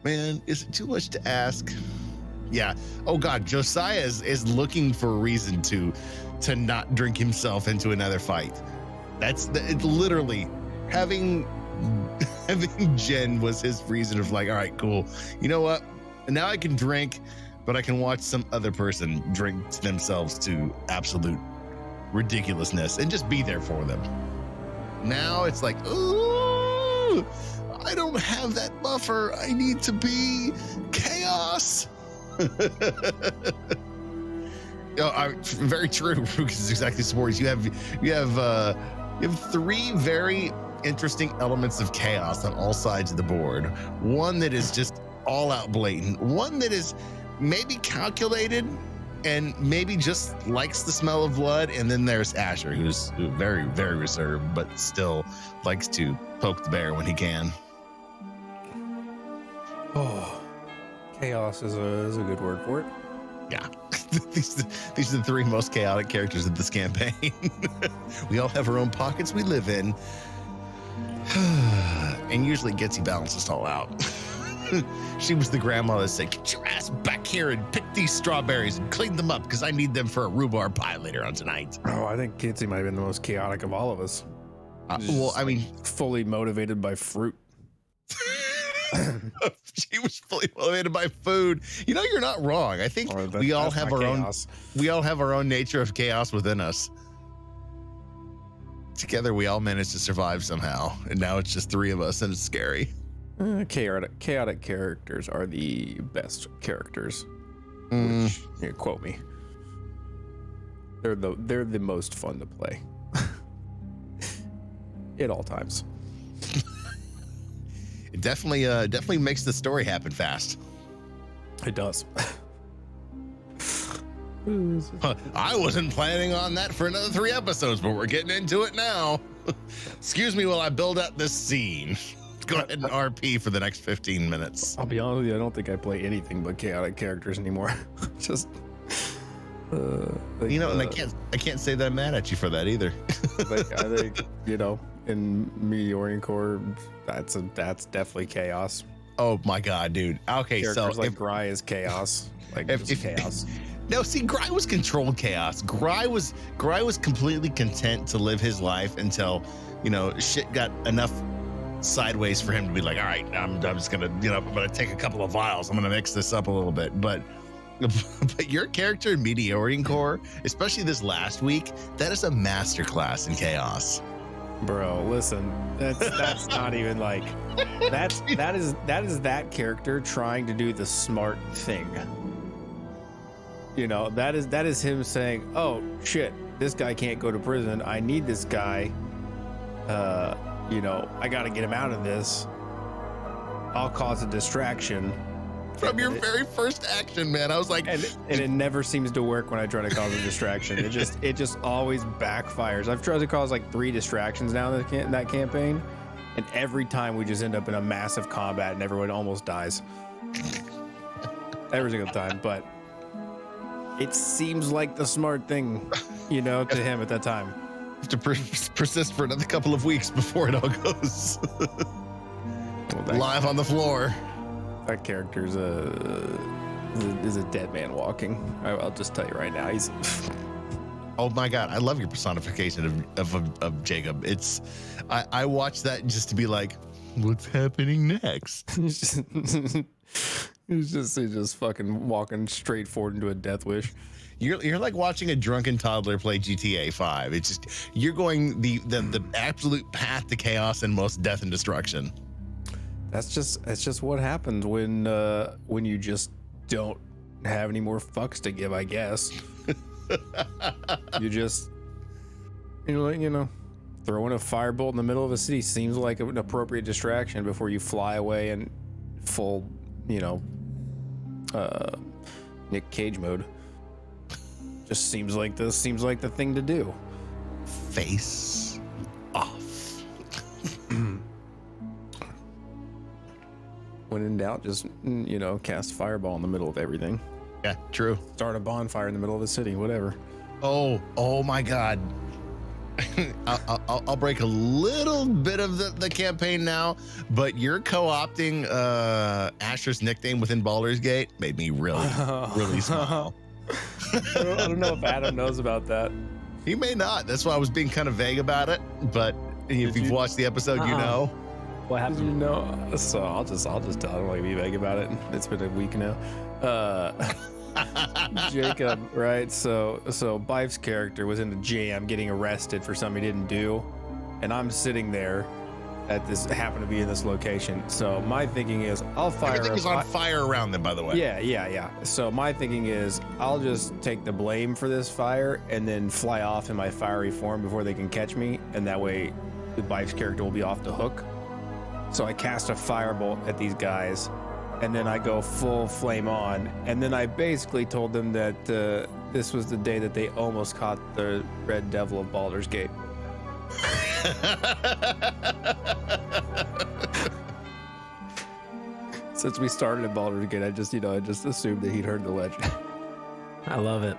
Man, is it too much to ask? Yeah. Oh God, Josiah is looking for a reason to not drink himself into another fight. It's literally having Jen was his reason of like, all right, cool. You know what? Now I can drink, but I can watch some other person drink themselves to absolute ridiculousness and just be there for them. Now it's like, ooh, I don't have that buffer. I need to be chaos. Very true. Because it's exactly sports. You have three very interesting elements of chaos on all sides of the board. One that is just all out blatant. One that is maybe calculated and maybe just likes the smell of blood. And then there's Asher, who's very, very reserved, but still likes to poke the bear when he can. Oh, chaos is a good word for it. Yeah. These are the three most chaotic characters of this campaign. We all have our own pockets we live in. And usually Gitsy balances it all out. She was the grandma that said, get your ass back here and pick these strawberries and clean them up because I need them for a rhubarb pie later on tonight. Oh, I think Gitsy might have been the most chaotic of all of us. Well, I mean, fully motivated by fruit. She was fully motivated by food. You know, you're not wrong. I think we all have our chaos. We all have our own nature of chaos within us. Together, we all managed to survive somehow, and now it's just three of us, and it's scary. Chaotic characters are the best characters. Which, quote me. They're the most fun to play. At all times. It definitely makes the story happen fast. It does. I wasn't planning on that for another 3 episodes, but we're getting into it now. Excuse me while I build out this scene. Go ahead and RP for the next 15 minutes. I'll be honest with you, I don't think I play anything but chaotic characters anymore. Just and I can't say that I'm mad at you for that either. I think in Meteorian Core, that's definitely chaos. Oh my god, dude. Okay, Characters so like Gry is chaos. Like just chaos. No, see, Gry was controlled chaos. Gry was completely content to live his life until, shit got enough sideways for him to be like, all right, I'm just gonna, I'm gonna take a couple of vials. I'm gonna mix this up a little bit. But your character in Meteorian Core, especially this last week, that is a masterclass in chaos. Bro, listen, that's not even like that is that character trying to do the smart thing. That is him saying, oh shit, this guy can't go to prison. I need this guy. I got to get him out of this. I'll cause a distraction. From your very first action, man. I was like, and it never seems to work when I try to cause a distraction. It just always backfires. I've tried to cause like 3 distractions now in that campaign, and every time we just end up in a massive combat and everyone almost dies. Every single time, but it seems like the smart thing, to him at that time. Have to persist for another couple of weeks before it all goes live on the floor. That character is a dead man walking. I'll just tell you right now. He's. Oh my god, I love your personification of Jacob. I watch that just to be like, what's happening next? He's just fucking walking straight forward into a death wish. You're like watching a drunken toddler play GTA 5. It's just you're going the absolute path to chaos and most death and destruction. That's just what happens when you just don't have any more fucks to give, I guess. You just throwing a firebolt in the middle of a city seems like an appropriate distraction before you fly away in full, Nick Cage mode. Just seems like the thing to do. Face off. When in doubt, just cast fireball in the middle of everything. Yeah, true. Start a bonfire in the middle of the city, whatever. Oh my god. I'll break a little bit of the campaign now, but you're co-opting Asher's nickname within Baldur's Gate made me really smile. I don't know if Adam knows about that. He may not. That's why I was being kind of vague about it. But if you've watched the episode, you know. What happened? So I'll just tell. I don't like to be vague about it. It's been a week now. Jacob, right? So Bife's character was in the jam getting arrested for something he didn't do, and I'm sitting there happened to be in this location. So my thinking is I'll fire. Everything is on fire around them, by the way. Yeah. So my thinking is I'll just take the blame for this fire and then fly off in my fiery form before they can catch me, and that way the Bife's character will be off the hook. So I cast a firebolt at these guys, and then I go full flame on, and then I basically told them that this was the day that they almost caught the Red Devil of Baldur's Gate. Since we started at Baldur's Gate, I just assumed that he'd heard the legend. I love it.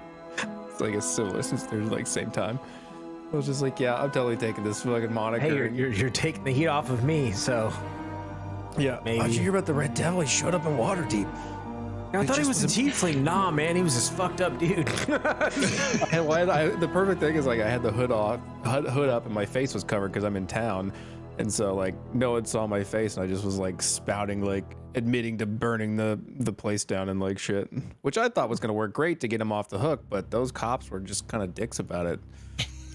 It's like it's similar since they're like same time. I was just like, yeah, I'm totally taking this fucking moniker. Hey, you're taking the heat off of me, so yeah. Maybe. How'd you hear about the Red Devil? He showed up in Waterdeep. I thought he was a tiefling. Nah, man, he was this fucked up dude. And the perfect thing is like I had the hood up, and my face was covered because I'm in town, and so like no one saw my face, and I just was like spouting, like admitting to burning the place down and like shit, which I thought was gonna work great to get him off the hook, but those cops were just kind of dicks about it.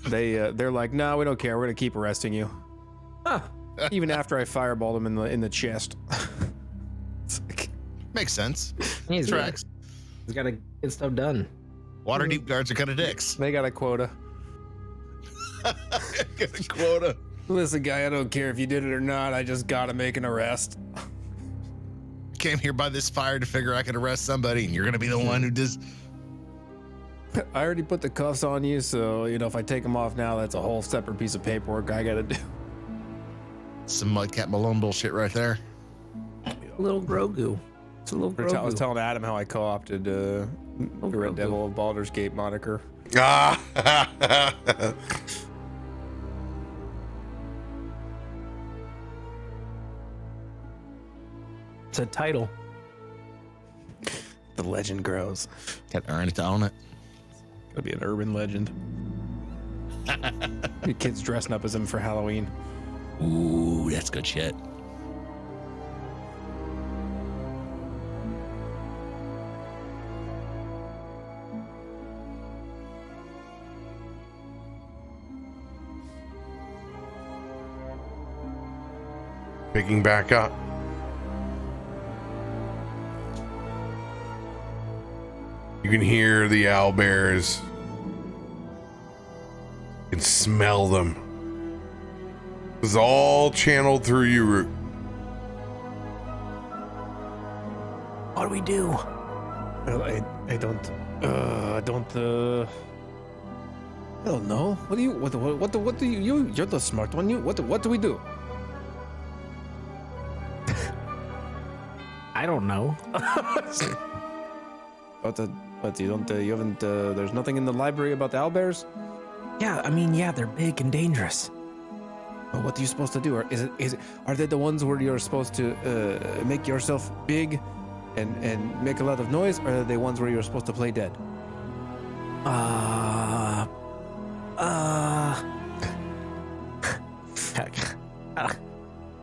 They're like, no, we don't care. We're gonna keep arresting you. Huh. Even after I fireballed him in the chest. It's like, makes sense. He's Tracks. He's got to get stuff done. Waterdeep guards are kind of dicks. They got a quota. Got a quota. Listen, guy, I don't care if you did it or not. I just gotta make an arrest. Came here by this fire to figure I could arrest somebody, and you're gonna be the one who does. I already put the cuffs on you, so if I take them off now, that's a whole separate piece of paperwork I gotta do. Some Mudcat Malone bullshit right there. A little Grogu. It's a little Grogu. I was telling Adam how I co-opted the Red Devil of Baldur's Gate moniker. Ah. It's a title. The legend grows. Got to earn it to own it. Gonna be an urban legend. Your kids dressing up as him for Halloween. Ooh, that's good shit. Picking back up. You can hear the owlbears. You can smell them. It's all channeled through you, Root. What do we do? Well, I don't know. What do you? You're the smart one. What do we do? I don't know. But you don't. You haven't. There's nothing in the library about the owlbears. Yeah, I mean, yeah, they're big and dangerous. Well, what are you supposed to do? Or are they the ones where you're supposed to make yourself big and make a lot of noise, or are they ones where you're supposed to play dead?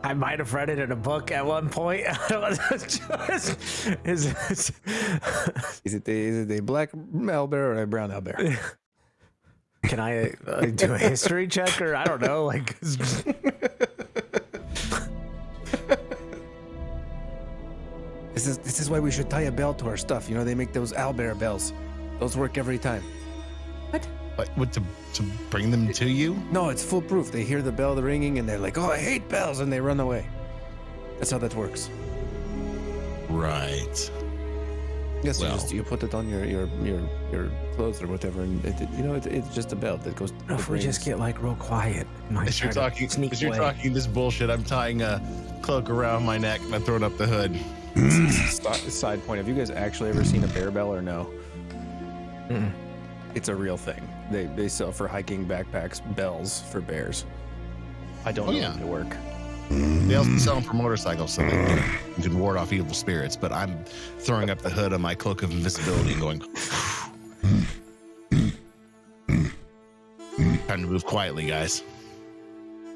I might have read it in a book at one point. Is it a black owlbear or a brown owlbear? Can I do a history check, or I don't know, like? This is why we should tie a bell to our stuff. They make those owlbear bells. Those work every time. What to bring them to you? No, it's foolproof. They hear the bell ringing and they're like, "Oh, I hate bells," and they run away. That's how that works. Right. Yes, Well. you put it on your clothes or whatever, and it's just a bell that goes. What if we just get like real quiet? As you're talking this bullshit, I'm tying a cloak around my neck and I'm throwing up the hood. Side point: have you guys actually ever seen a bear bell or no? Mm-mm. It's a real thing. They sell for hiking backpacks bells for bears. I don't know if they work. They also sell them for motorcycles so that you can ward off evil spirits. But I'm throwing up the hood on my cloak of invisibility and going. Time to move quietly, guys.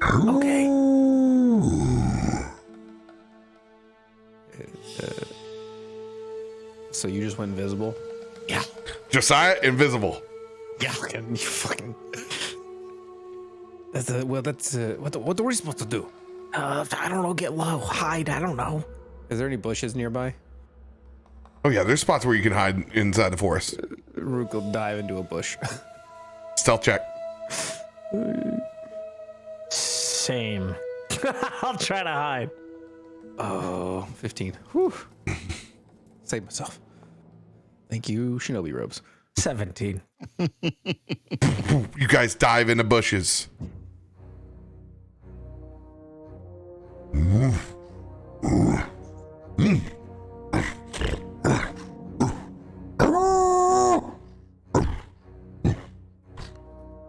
Okay. So you just went invisible? Yeah. Josiah, invisible. Yeah. You fucking. That's what are we supposed to do? I don't know. Get low, hide. I don't know. Is there any bushes nearby? Oh yeah, there's spots where you can hide inside the forest. Rook will dive into a bush. Stealth check. Same. I'll try to hide. Oh, 15. Whew. Save myself. Thank you, Shinobi robes. 17. You guys dive into bushes.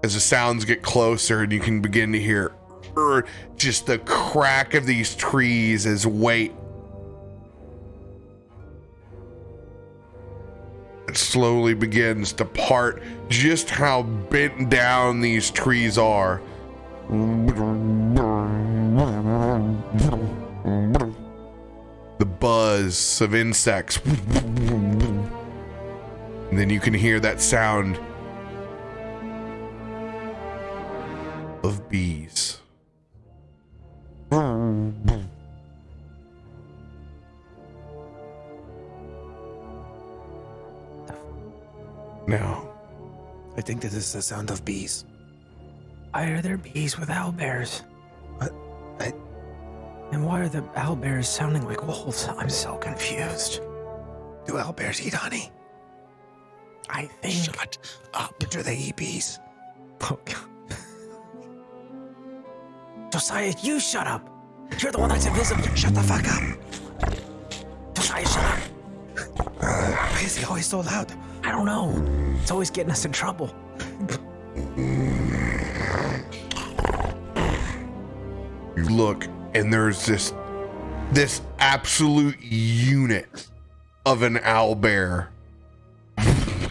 As the sounds get closer and you can begin to hear just the crack of these trees as weight. It slowly begins to part just how bent down these trees are. The buzz of insects. And then you can hear that sound of bees. Now, I think that is the sound of bees. Why are there bees with owlbears? What? And why are the owlbears sounding like wolves? I'm so confused. Do owlbears eat honey? I think. Shut up. Which are the EPs? Oh, God. Josiah, you shut up. You're the one that's invisible. Shut the fuck up. Josiah, shut up. Why is he always so loud? I don't know. It's always getting us in trouble. You look, and there's this absolute unit of an owlbear.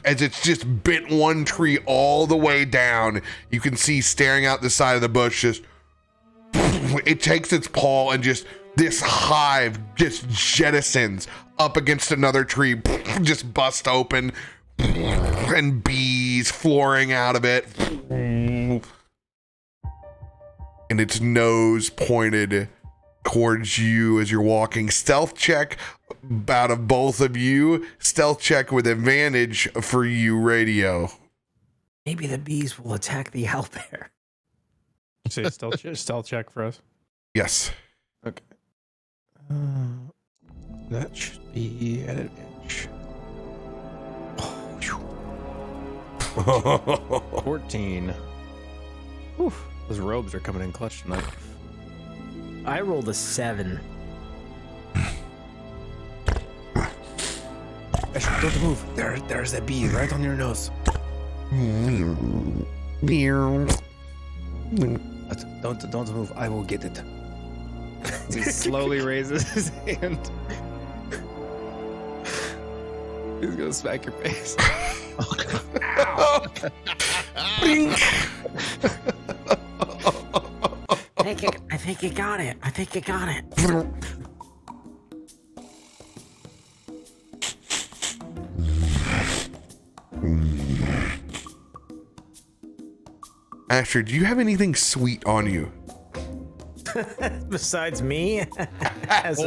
As it's just bent one tree all the way down, you can see staring out the side of the bush, just it takes its paw and just this hive just jettisons up against another tree, just bust open, and bees flooring out of it. And its nose pointed towards you as you're walking. Stealth check out of both of you. Stealth check with advantage for you, Radio. Maybe the bees will attack the owlbear. Say stealth check for us. Yes. Okay. That should be at an inch. 14. Whew, those robes are coming in clutch tonight. I rolled a 7. Don't move. There's a bee right on your nose. Don't move. I will get it. He slowly raises his hand. He's gonna smack your face. I think you got it. I think you got it. Asher, do you have anything sweet on you? Besides me, as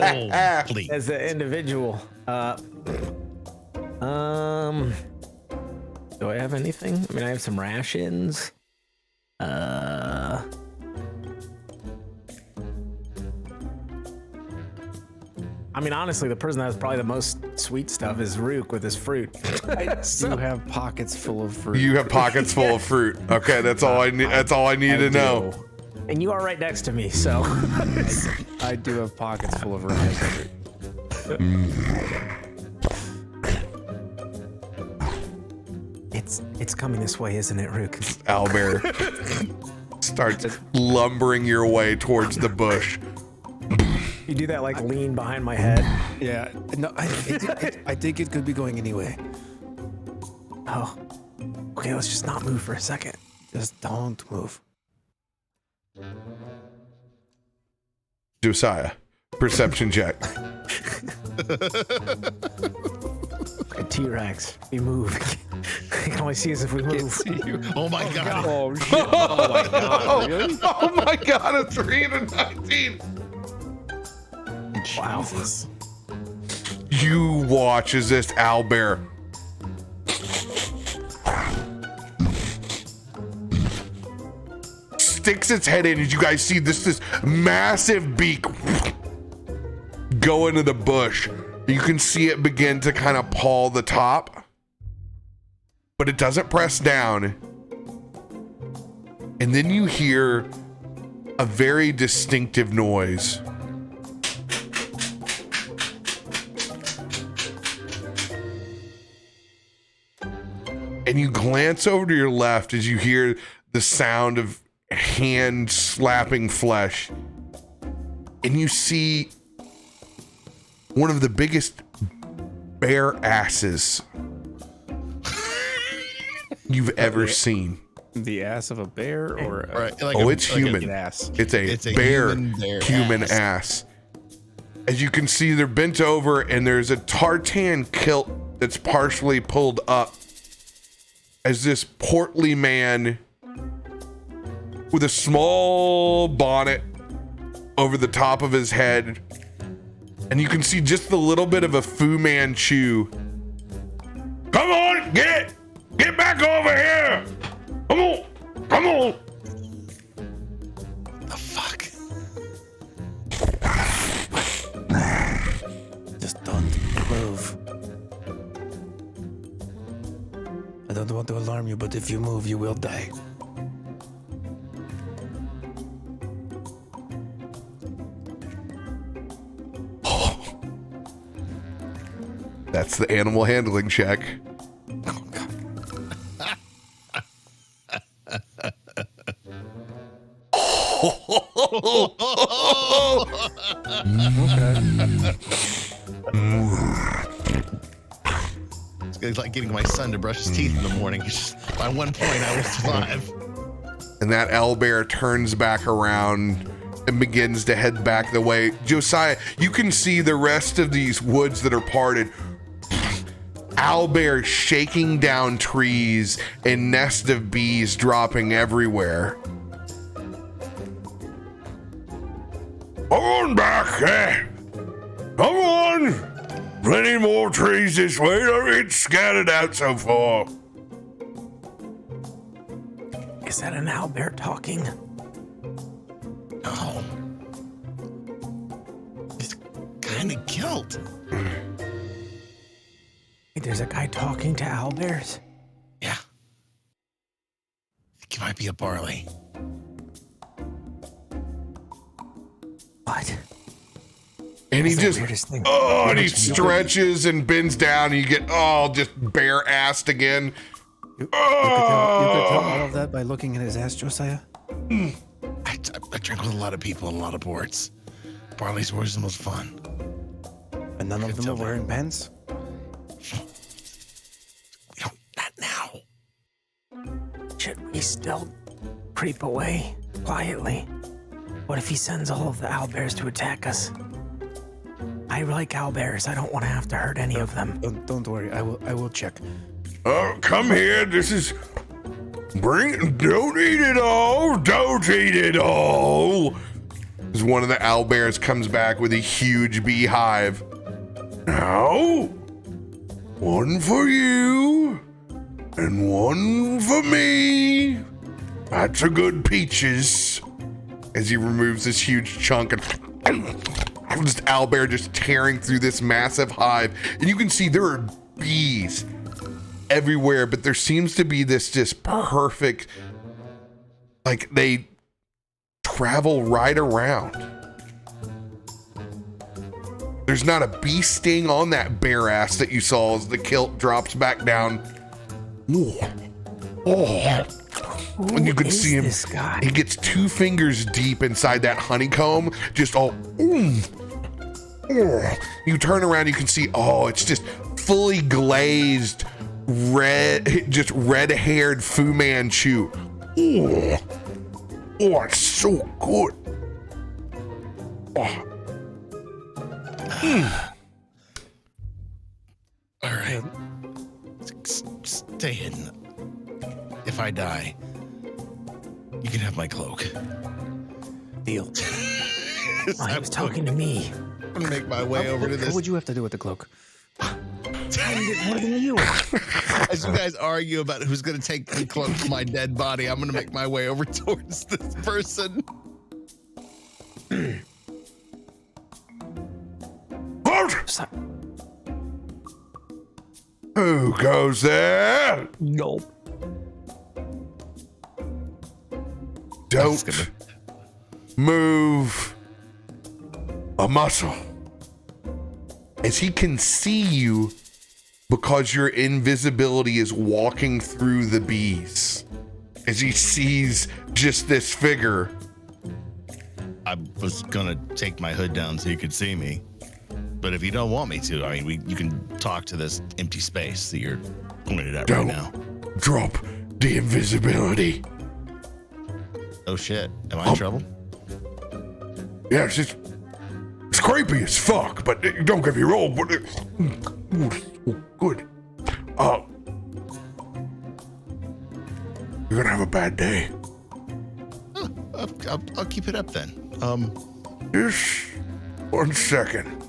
Please. an individual. Do I have anything? I mean, I have some rations. I mean, honestly, the person that has probably the most sweet stuff is Rook with his fruit. You have pockets full of fruit. You have pockets full of fruit. Okay, that's all I need. That's all I need to know. And you are right next to me, so. I do have pockets full of rice. It's coming this way, isn't it, Rook? Owlbear starts lumbering your way towards the bush. You do that, like, lean behind my head. Yeah. No, I think it could be going anyway. Oh. Okay, let's just not move for a second. Just don't move. Josiah, perception check. T-Rex, we move. I can only see us if we move. Oh my god. Oh shit! Oh my god! Really? Oh my god, a 3 and a 19. Wow. Jesus. You watch as this owlbear sticks its head in as you guys see this massive beak go into the bush. You can see it begin to kind of paw the top, but it doesn't press down. And then you hear a very distinctive noise. And you glance over to your left as you hear the sound of hand slapping flesh. And you see one of the biggest bear asses you've ever seen. The ass of a bear, or Right, like It's human. an ass? It's a bear human ass. As you can see, they're bent over and there's a tartan kilt that's partially pulled up as this portly man with a small bonnet over the top of his head. And you can see just a little bit of a Fu Manchu. Come on, get back over here. Come on. The fuck? Just don't move. I don't want to alarm you, but if you move, you will die. That's the animal handling check. Oh, God. It's like getting my son to brush his teeth in the morning. It's just, by one point, I was alive. And that owlbear turns back around and begins to head back the way. Josiah, you can see the rest of these woods that are parted. Owlbear shaking down trees and nest of bees dropping everywhere. Come on back, eh? Come on! Plenty more trees this way. Don't get scattered out so far. Is that an owlbear talking? No. He's kind of killed. Wait, there's a guy talking to owlbears? Yeah. I think he might be a Barley. What? And he That's the just, weirdest thing. and he stretches and bends down, and you get, just bare-assed again. You could tell all of that by looking at his ass, Josiah. I drink with a lot of people and a lot of boards. Barley's always the most fun. And none of them are wearing pants? Not now. Should we still creep away quietly? What if he sends all of the owlbears to attack us? I like owlbears. I don't want to have to hurt any of them. Don't worry. I will check. Come here. Don't eat it all. Don't eat it all. As one of the owlbears comes back with a huge beehive. Now, one for you and one for me. That's a good peaches. As he removes this huge chunk and just owlbear just tearing through this massive hive. And you can see there are bees everywhere, but there seems to be this just perfect, like they travel right around. There's not a bee sting on that bear ass that you saw as the kilt drops back down. And you can see him. This guy? He gets 2 fingers deep inside that honeycomb, just all. You turn around, you can see. It's just fully glazed, just red-haired Fu Manchu. It's so good. All right. Stay hidden. If I die, you can have my cloak. Deal. He was talking to me. I'm gonna make my way over to What this. would you have to do with the cloak? I did more than you. As you guys argue about who's gonna take the cloak from my dead body, I'm gonna make my way over towards this person. Who goes there? Nope. Don't move a muscle. As he can see you because your invisibility is walking through the bees. As he sees just this figure. I was gonna take my hood down so you could see me, but if you don't want me to, I mean, you can talk to this empty space that you're pointed at right now. Drop the invisibility. Oh shit! Am I in trouble? Yes, it's creepy as fuck, but don't get me wrong. But good. You're gonna have a bad day. I'll keep it up then. Just 1 second.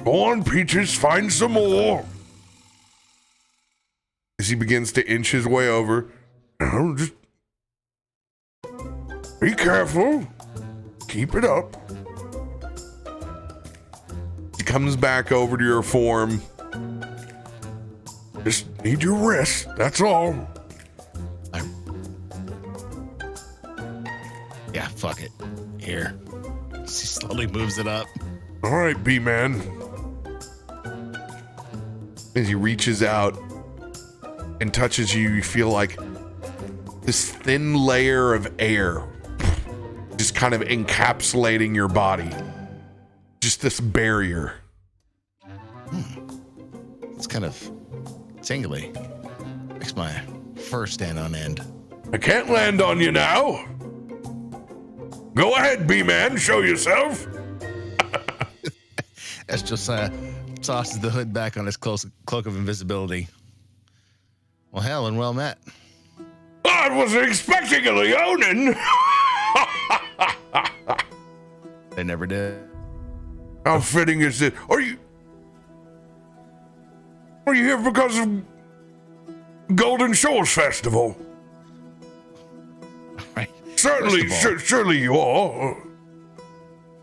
Go on, Peaches, find some more. As he begins to inch his way over, just be careful. Keep it up. He comes back over to your form. Just need your rest, that's all. Yeah, fuck it. Here. She slowly moves it up. All right, B-Man. As he reaches out and touches you, you feel like this thin layer of air just kind of encapsulating your body. Just this barrier. It's kind of tingly. Makes my fur stand on end. I can't land on you now. Go ahead, B-Man, show yourself. As Josiah tosses the hood back on his cloak of invisibility. Well, hell, and well met. I wasn't expecting a Leonin. They never did. How fitting is it? Are you here because of Golden Shores Festival? Right. Certainly, surely you are.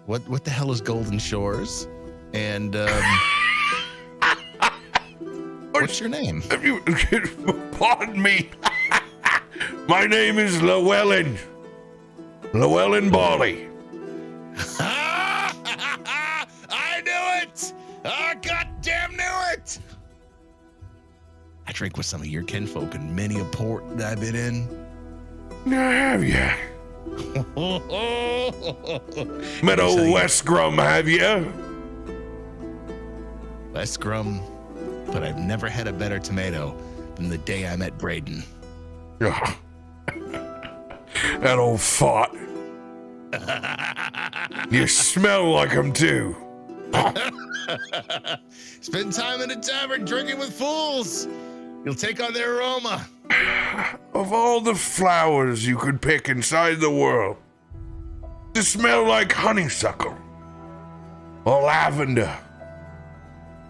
What the hell is Golden Shores? And what's your name? Pardon me. My name is Llywelyn. Llywelyn Barley. I knew it! I goddamn knew it! I drink with some of your kinfolk in many a port that I've been in. Now have ya? Met old West Grum, have ya? West Grum, but I've never had a better tomato than the day I met Braden. Ugh. That old fart. You smell like him too. Spend time in a tavern drinking with fools. You'll take on their aroma. Of all the flowers you could pick inside the world, to smell like honeysuckle or lavender,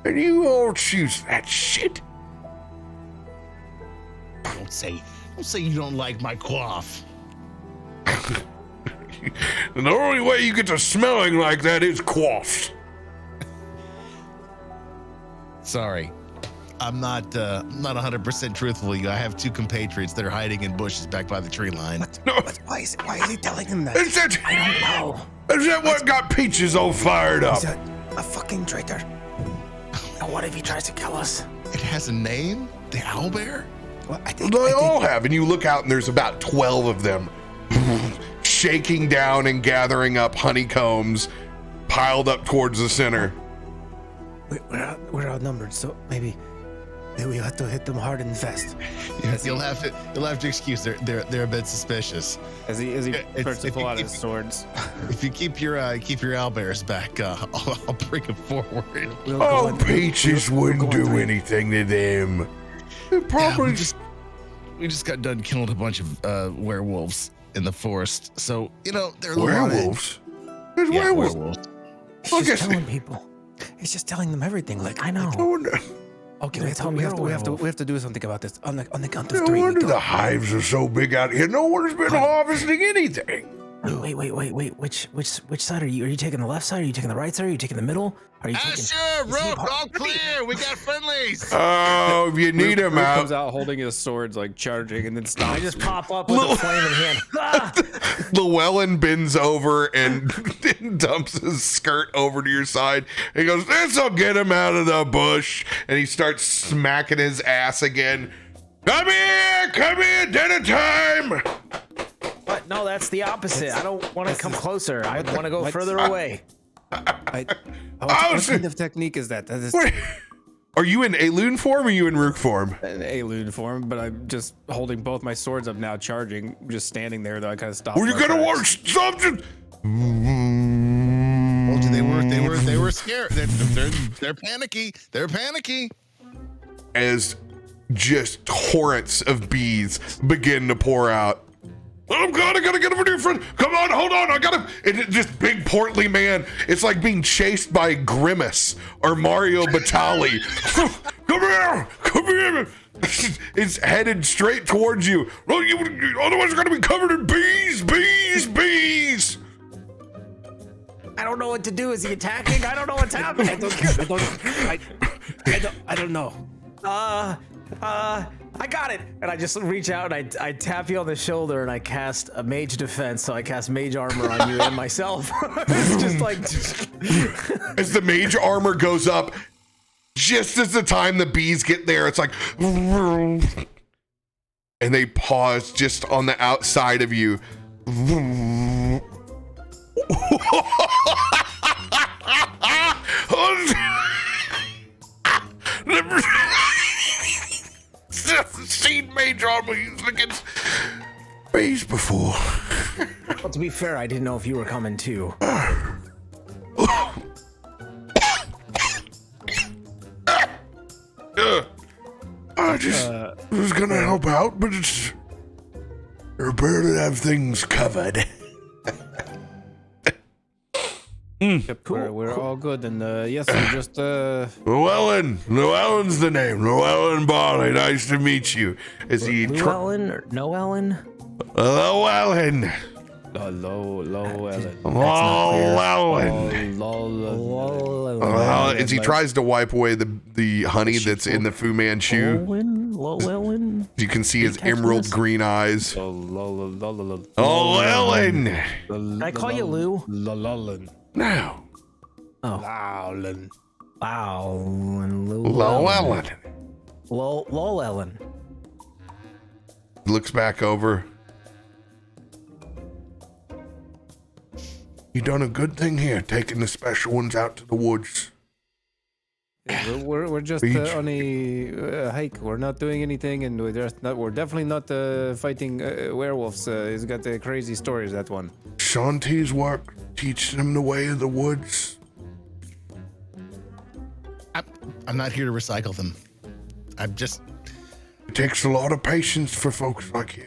and you all choose that shit. Don't say you don't like my quaff. And the only way you get to smelling like that is quaffed. Sorry. I'm not 100% truthful. I have two compatriots that are hiding in bushes back by the tree line. Why is he telling him that? Is that, I don't know. is that what got Peaches all fired up? He's a fucking traitor. Now what if he tries to kill us? It has a name? The owlbear? Well, They all have, and you look out and there's about 12 of them shaking down and gathering up honeycombs piled up towards the center. We're outnumbered, so maybe we have to hit them hard and fast. You'll have to excuse. They're a bit suspicious. As he starts to pull out his swords. If you keep your owlbears back, I'll bring them forward. Oh, Peaches wouldn't do anything to them. Probably We just got done killing a bunch of werewolves in the forest, so they're werewolves. There's Yeah, werewolves. werewolves. He's I just guess- telling people. He's just telling them everything. Like I know. No wonder, okay, They we told me have you're a to werewolf. do something about this on the count of no three. wonder We the go. hives are so big out here. No one's been harvesting anything. Wait. Which side are you? Are you taking the left side? Are you taking the right side? Are you taking the middle? Are you taking? Sure, Rook, all clear. We got friendlies. Oh, if you need them Rook out. comes out holding his swords, like charging, and then stops. I just pop up with a flame in hand. Ah! Llewellyn bends over and dumps his skirt over to your side. He goes, "This'll get him out of the bush." And he starts smacking his ass again. Come here, dinner time. But no, that's the opposite. I don't want to come closer. I want to go further away. What kind of technique is that? That is Wait, are you in Aloon form or are you in Rook form? an Aloon form, but I'm just holding both my swords up now, charging, just standing there, though I kind of stopped. Were you my gonna tracks. watch something? Told you they were scared. They're panicky. They're panicky. As just torrents of bees begin to pour out. Oh God, I gotta get over to your friend. Come on, hold on, I gotta. It's just big portly man. It's like being chased by Grimace or Mario Batali. Come here. It's headed straight towards you. Well, otherwise you're gonna be covered in bees. I don't know what to do. Is he attacking? I don't know what's happening. I don't know. I got it. And I just reach out and I tap you on the shoulder and I cast a mage defense. So I cast mage armor on you and myself. It's just like. As the mage armor goes up, just as the time the bees get there, it's like. And they pause just on the outside of you. Seen mage armor used against bees before. Well, to be fair, I didn't know if you were coming too. I just was gonna help out, but it's you're better to have things covered. We're all good, and yes, we just Llewellyn's the name. Llywelyn Barley. Nice to meet you. Is he Llewellyn or Noellen? Llewellyn. As he tries to wipe away the honey that's in the Fu Manchu. Llewellyn. You can see his emerald green eyes. Llewellyn. Can I call you Lou? Llewellyn. No. Oh. Llewellyn. Llewellyn. Llewellyn. Looks back over. You done a good thing here, taking the special ones out to the woods. We're just on a hike. We're not doing anything, and we're definitely not fighting werewolves. He's got the crazy stories. That one. Shanti's work teaching him the way of the woods. I'm not here to recycle them. I'm just. It takes a lot of patience for folks like you.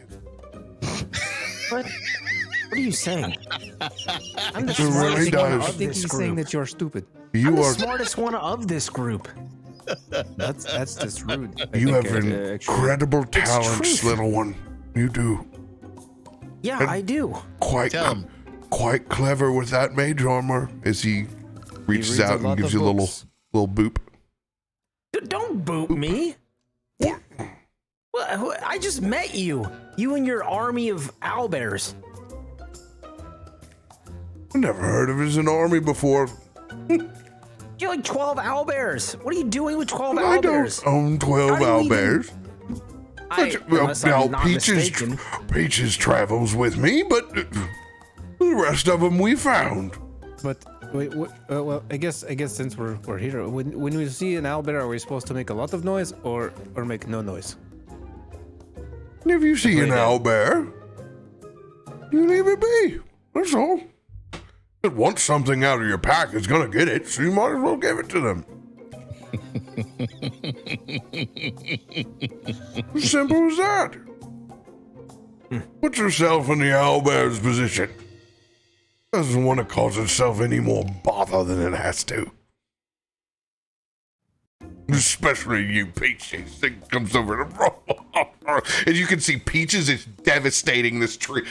What? What are you saying? I'm the It really smartest one does. I of think this he's saying group. that you're stupid. You I'm the are. smartest one of this group. That's just rude. You have actually. incredible talents, truth. little one. You do. Yeah, I do. Quite Tell him. quite clever with that mage armor. As he reaches reads a out and lot gives of you a books. little boop. Don't boot me. What? Well, I just met you. You and your army of owlbears. I never heard of it as an army before. You're like 12 owlbears. What are you doing with 12 I owlbears? don't own 12 How do you even- owlbears. Unless I'm not mistaken. Peaches travels with me, but the rest of them we found. But wait, well, I guess since we're here, when we see an owlbear, are we supposed to make a lot of noise or make no noise? If you see an owlbear, you leave it be. That's all. If it wants something out of your pack, it's gonna get it, so you might as well give it to them. As simple as that. Put yourself in the owlbear's position. Doesn't want to cause itself any more bother than it has to. Especially you, Peaches. Thing comes over to and you can see Peaches is devastating this tree.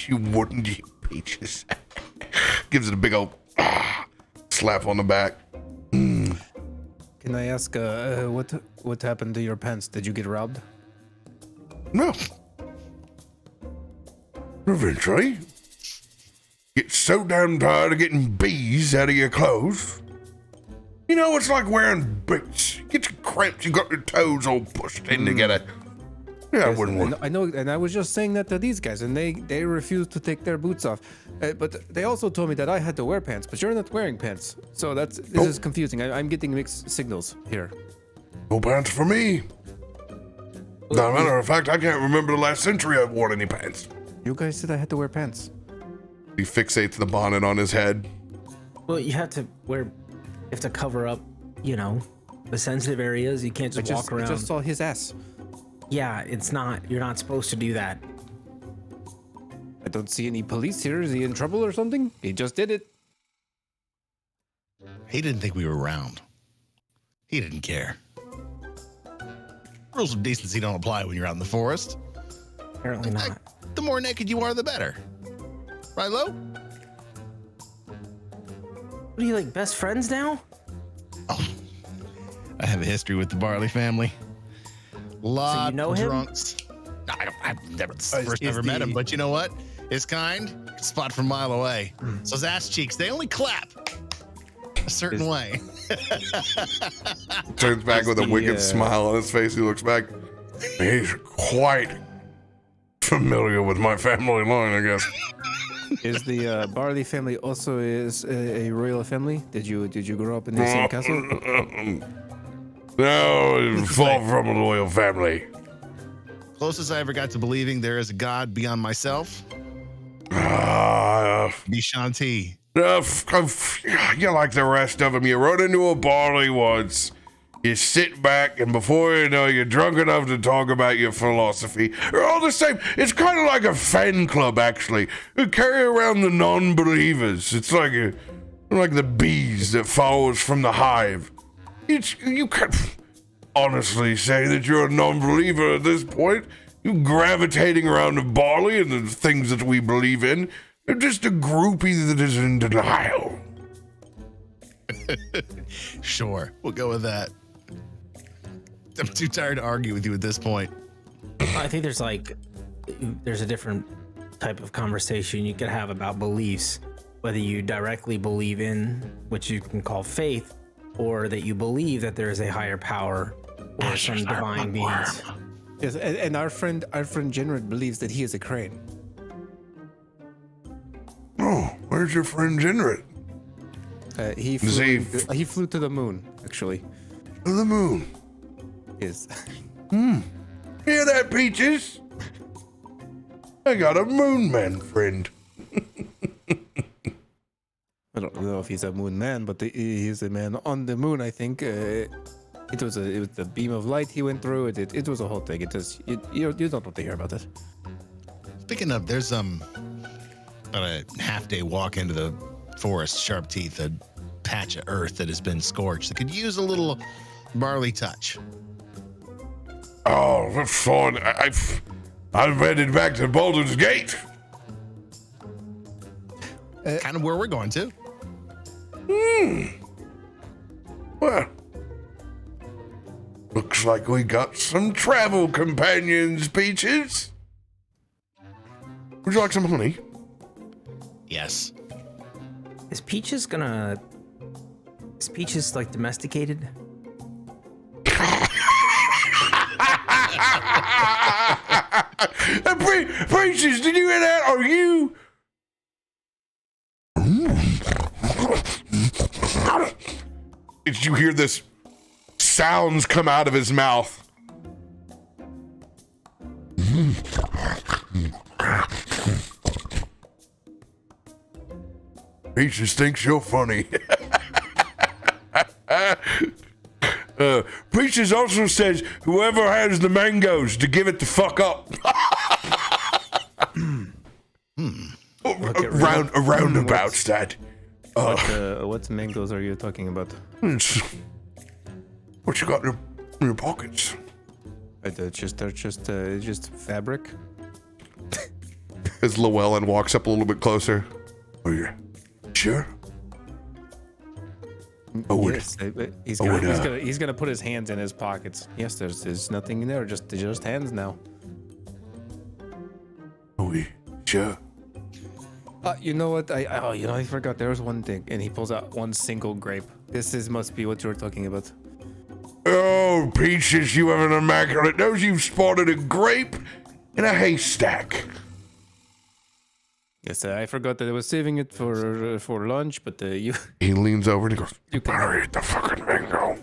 You wouldn't, you Peaches. Gives it a big old slap on the back. Can I ask what happened to your pants? Did you get robbed? No. Eventually, get so damn tired of getting bees out of your clothes. You know, it's like wearing boots. Get you cramped, you got your toes all pushed in together. Yeah, I wouldn't want. I know, and I was just saying that to these guys, and they refused to take their boots off. But they also told me that I had to wear pants, but you're not wearing pants, so this is confusing. I'm getting mixed signals here. No pants for me. As a matter of fact, I can't remember the last century I've worn any pants. You guys said I had to wear pants. He fixates the bonnet on his head. Well, you have to cover up, the sensitive areas. You can't just walk around. I just saw his ass. Yeah, you're not supposed to do that. I don't see any police here. Is he in trouble or something? He just did it. He didn't think we were around. He didn't care. Rules of decency don't apply when you're out in the forest. Apparently not. The more naked you are, the better. Right, Lo? What are you, like, best friends now? I have a history with the Barley family. Lot you know of him? drunks. I've never, Is never met him, the- but you know what? His kind, spot from a mile away. So his ass cheeks, they only clap a certain way. Turns back with a wicked smile on his face. He looks back. He's quite familiar with my family line, I guess. Is the Barley family also a royal family? Did you grow up in the same castle? No, far from a loyal family. Closest I ever got to believing there is a god beyond myself. Bishanti. You're like the rest of them. You run into a Barley once. You sit back, and before you know, you're drunk enough to talk about your philosophy. They're all the same. It's kind of like a fan club, actually. You carry around the non-believers. It's like the bees that follows from the hive. You can't honestly say that you're a non-believer at this point. You gravitating around the Barley and the things that we believe in. You're just a groupie that is in denial. Sure, we'll go with that. I'm too tired to argue with you at this point. I think there's a different type of conversation you could have about beliefs, whether you directly believe in, which you can call faith, or that you believe that there is a higher power or some divine beings. Yes, and our friend Jenred believes that he is a crane. Oh, where's your friend Jenred? He flew to the moon, actually. To the moon. Yes. Hear that, Peaches? I got a moon man friend. I don't know if he's a moon man, but he's a man on the moon. I think it was the beam of light he went through. It was a whole thing. You don't want to hear about it. Speaking of, there's about a half-day walk into the forest, Sharp Teeth, a patch of earth that has been scorched that could use a little Barley touch. Oh, that's fun. I've headed back to Baldur's Gate. Kind of where we're going to. Well, looks like we got some travel companions, Peaches. Would you like some honey? Yes. Is Peaches like domesticated? Peaches, did you hear that? Are you? Did you hear this? Sounds come out of his mouth. Peaches thinks you're funny. Peaches also says whoever has the mangoes to give it the fuck up. Roundabouts that. What mangoes are you talking about? What you got in your pockets? They're just fabric. As Llywelyn walks up a little bit closer. Are you sure? Yes, he's gonna put his hands in his pockets. Yes, there's nothing in there, just hands now. Are we sure? You know what? I forgot there was one thing, and he pulls out one single grape. Must be what you were talking about. Oh, Peaches, you have an immaculate nose. You've spotted a grape in a haystack. Yes, I forgot that I was saving it for lunch, but you. He leans over and he goes, You can "Better eat the fucking mango.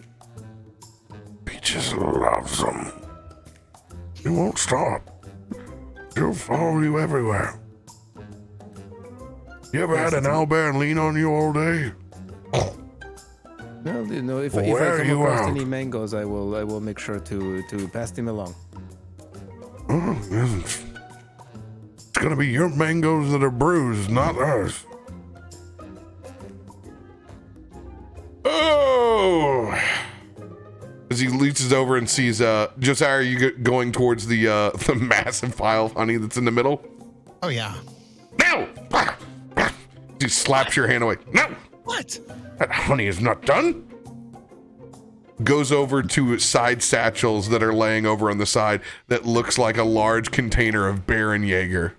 Peaches loves them. You won't stop. She'll follow you everywhere. You ever had an owlbear lean on you all day? No, if I Wear come you across out. any mangoes, I will make sure to pass them along. Oh, it's gonna be your mangoes that are bruised, not ours. Oh! As he leaches over and sees Josiah, are you going towards the massive pile of honey that's in the middle? Oh, yeah. No! He slaps your hand away. No! What? That honey is not done. goes over to side satchels that are laying over on the side that looks like a large container of Baron Jaeger.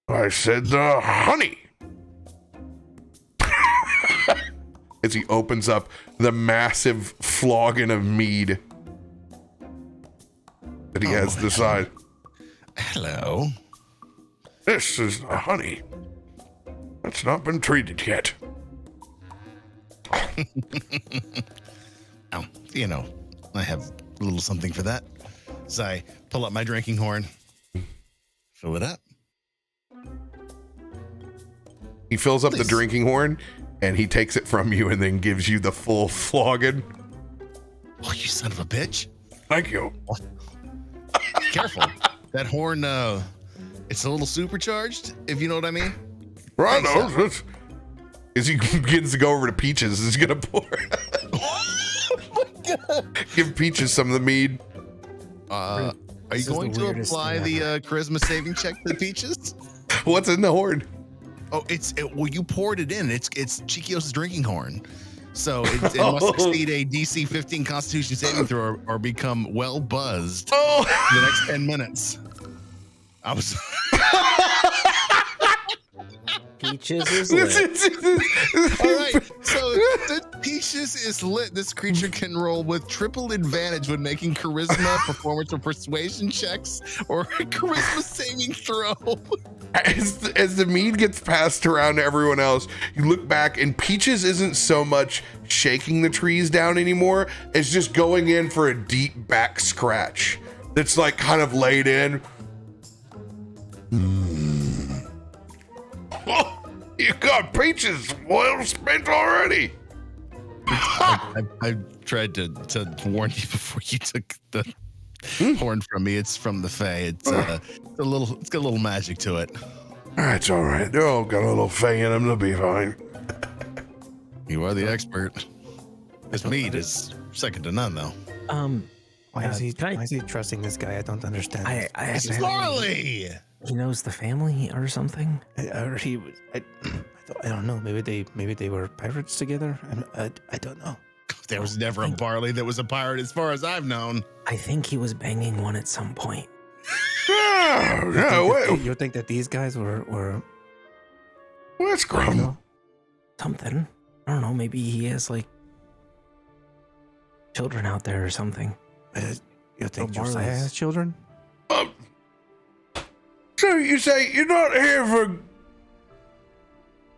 I said the honey. As he opens up the massive flagon of mead that he has to the side. Hello. This is the honey. That's not been treated yet. Oh, you know, I have a little something for that. So I pull up my drinking horn, fill it up. He fills up the Please. drinking horn and he takes it from you and then gives you the full flagon. Oh, you son of a bitch. Thank you. Careful. That horn, it's a little supercharged, if you know what I mean. Right. Thanks, As he begins to go over to Peaches, he's gonna pour. Give Peaches some of the mead. Are you going to apply the charisma saving check to Peaches? What's in the horn? Oh, well, you poured it in. It's Chikios' drinking horn. So it must exceed a DC 15 Constitution saving throw or become well buzzed in the next 10 minutes. I was. Peaches is lit. All right, so the Peaches is lit. This creature can roll with triple advantage when making charisma, performance, or persuasion checks, or a charisma saving throw. As the mead gets passed around to everyone else, you look back and Peaches isn't so much shaking the trees down anymore as just going in for a deep back scratch that's like kind of laid in. Oh, you got Peaches well spent already. I tried to warn you before you took the horn from me. It's from the Fae. It's got a little magic to it. That's all right. They're all got a little Fae in them. They'll be fine. You are the expert. This mead is second to none, though. Why is he trusting this guy? I don't understand. It's Barley. He knows the family or something. Or he was. I don't know. Maybe they were pirates together. I don't know. There was never a Barley that was a pirate, as far as I've known. I think he was banging one at some point. You think that these guys were What's Grum? Something. I don't know. Maybe he has like children out there or something. You think Josiah has children? So you say you're not here for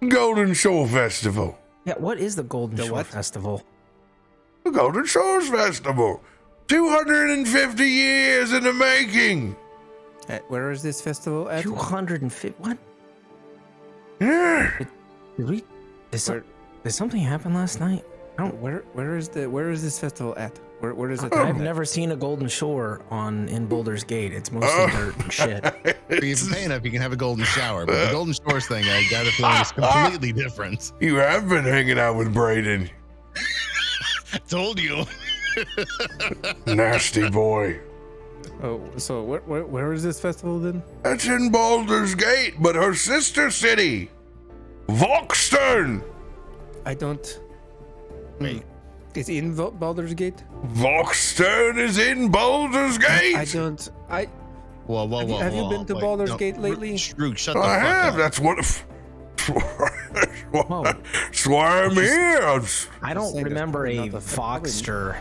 Golden Shore Festival? Yeah, what is the Golden Shore what? Festival? The Golden Shores Festival. 250 years in the making. Where is this festival at? 250. What? Yeah. Did something happen last night? I don't. Where is this festival at? Where is it? I've never seen a Golden Shore in Boulder's Gate. It's mostly dirt and shit. If you pay enough, you can have a golden shower. But the Golden Shores thing, I got a feeling, is completely different. You have been hanging out with Brayden. Told you. Nasty boy. Oh, so where is this festival then? That's in Baldur's Gate, but her sister city, Voxstern. I don't. Wait, is it in Baldur's Gate? Voxstern is in Baldur's Gate. I don't. Whoa. Have you been to Baldur's Gate lately? Rook, shut the I fuck have. up. That's what. That's why I'm here. I don't saying remember there's a probably not a Voxter.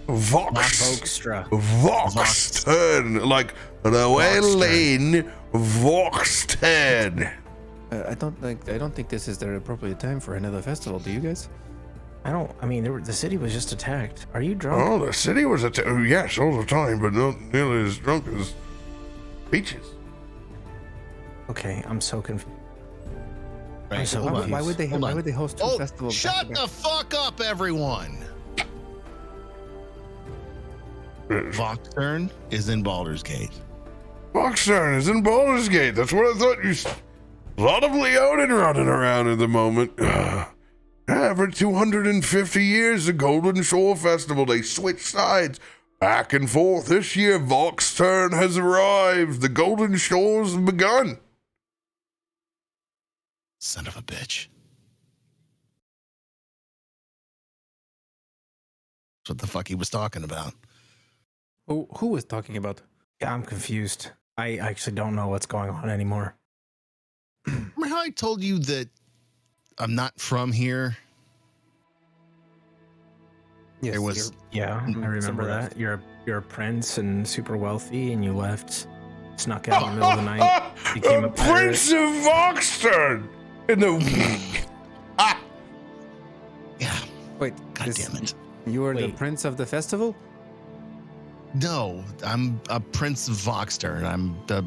Voxstern, Voxtra. like Llywelyn Voxstern. I don't think this is the appropriate time for another festival. Do you guys? I mean, the city was just attacked. Are you drunk? Oh, the city was yes, all the time, but not nearly as drunk as Peaches. Okay, I'm so confused. Right, so hold on. Why would they host two Oh, festivals? shut the fuck up, everyone. Voxstern is in Baldur's Gate. Voxstern is in Baldur's Gate. That's what I thought. A lot of Leonin running around at the moment. For 250 years, the Golden Shore Festival, they switch sides back and forth. This year, Voxstern has arrived. The Golden Shores have begun. Son of a bitch. That's what the fuck he was talking about. Who was talking about? Yeah, I'm confused. I actually don't know what's going on anymore. Remember how I told you that I'm not from here? Yes, There was Yeah, I remember somewhere that. You're a prince and super wealthy, and you left, snuck out in the middle of the night, became a pirate. Prince of Voxton in the yeah. Wait, God damn it. You are the Wait. prince of the festival? No, I'm a Prince of Voxter. I'm the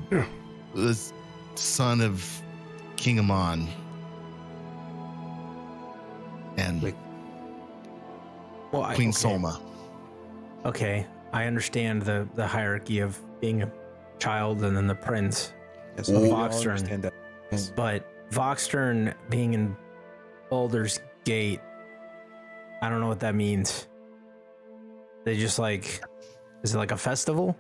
son of King Amon. And Wait. Well, Queen okay. Solma. Okay, I understand the hierarchy of being a child and then the prince, Yes, we all understand understand that. Yes. but Voxtern being in Baldur's Gate, I don't know what that means. They just like, is it like a festival?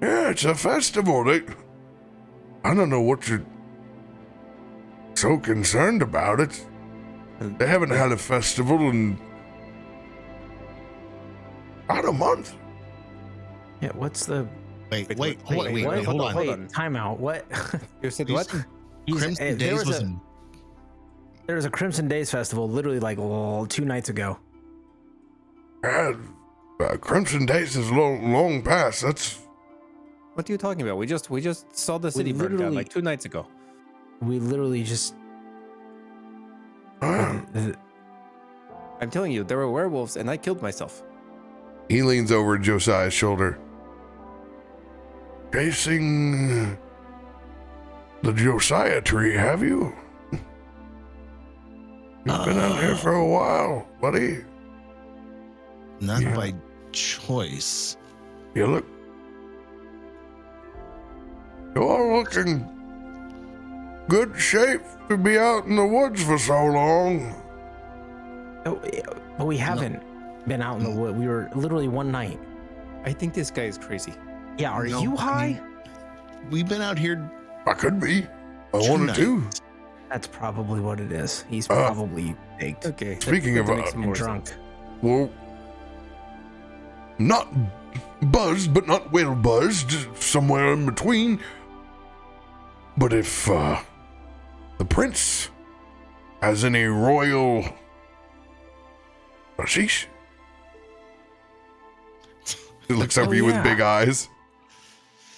Yeah, it's a festival. I don't know what you're so concerned about it. They haven't had a festival in about a month. Yeah, what's the Wait, hold on. Wait, time out. What? You said what? Crimson Days was in. There was a Crimson Days festival literally like 2 nights ago. Yeah, Crimson Days is long past. That's What are you talking about? We just saw the city burn down literally- like 2 nights ago. We literally just I'm telling you, there were werewolves and I killed myself. He leans over Josiah's shoulder. Chasing the Josiah tree, have you? You've been out here for a while, buddy. Not Yeah. by choice. You look. You're looking good shape to be out in the woods for so long. but we haven't been out in the wood. We were literally one night. I think this guy is crazy. Yeah, are No, you I high? mean, we've been out here. I could be. I 2 wanted to. nights. That's probably what it is. He's probably baked Okay. Speaking that of, makes and more drunk. sense. Well, not buzzed, but not well buzzed, somewhere in between. But if the prince has any royal sheesh. He looks over Oh, you with yeah. big eyes.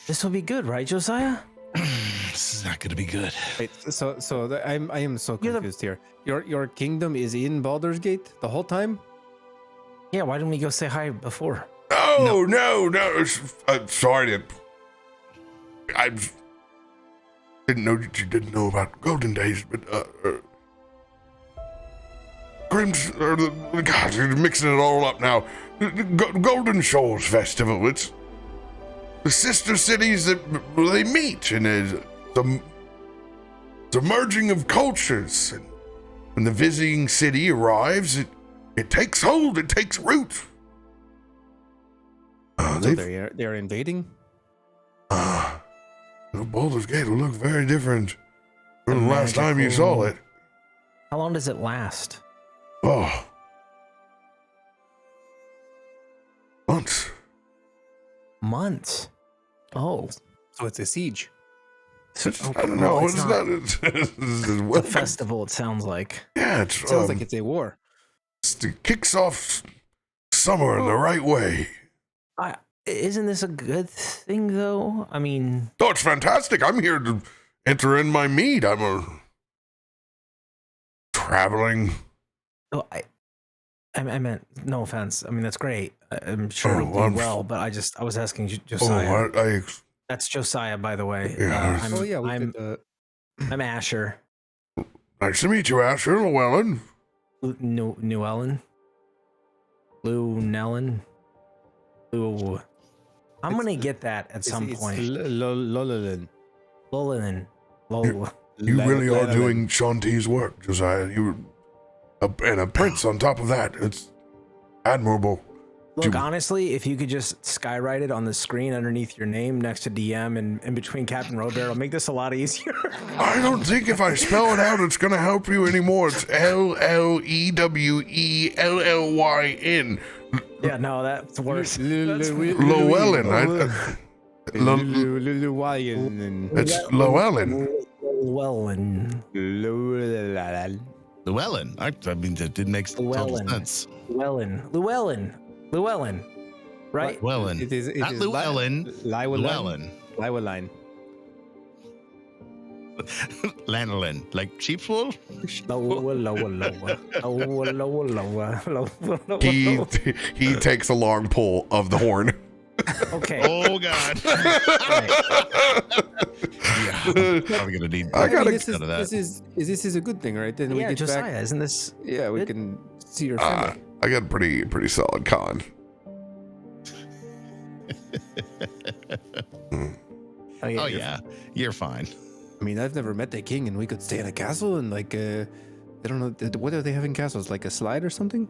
This will be good, right, Josiah? This is not going to be good. Wait, I am so You're the- confused here. Your kingdom is in Baldur's Gate the whole time? Yeah, why didn't we go say hi before? Oh, no. I'm sorry. I didn't know that you didn't know about Golden Days, but God, you're mixing it all up now. Golden Shores Festival. It's the sister cities that they meet, and it's a merging of cultures. And when the visiting city arrives, it takes hold, it takes root. So They've they're invading? Baldur's Gate will look very different from the last time you saw it. How long does it last? Oh. Months. Months. Oh. So it's a siege. I don't know. well, It's not. a festival, it sounds like. Yeah, it Sounds like it's a war. it kicks off summer in the right way. Isn't this a good thing, though? I mean, Oh, it's fantastic. I'm here to enter in my mead. I'm a traveling. oh, I meant, no offense. I mean, that's great. I'm sure it'll Oh, do well, but I was asking Josiah. I That's Josiah, by the way. Yeah. I'm Asher. nice to meet you, Asher Llywelyn. Llywelyn. Lou. I'm gonna get that at some point. Lololin. Llywelyn. Lol. You really are doing Shanti's work, Josiah. And a prince on top of that. It's admirable. Look, honestly, if you could just skywrite it on the screen underneath your name next to DM and in between CaptainRoBear, it'll make this a lot easier. I don't think if I spell it out, it's going to help you anymore. It's Lewellyn. Yeah, no, that's worse. Llewellyn. It's Llewellyn. Llewellyn. I mean, that did make total sense. Llewellyn. Right? Llewellyn. It is Not Llewellyn. Llywelyn. Llewellyn. Lanolin. Like sheep's wool? He takes a long pull of the horn. Okay. Oh, God. Yeah, I'm probably going to need This is a good thing, right? Then we Yeah, get Josiah, back. isn't this? Yeah, we good? can see your family. I got a pretty solid con. Oh, Oh, yeah. You're fine. I mean, I've never met the king, and we could stay in a castle and like, I don't know, what do they have in castles? Like a slide or something?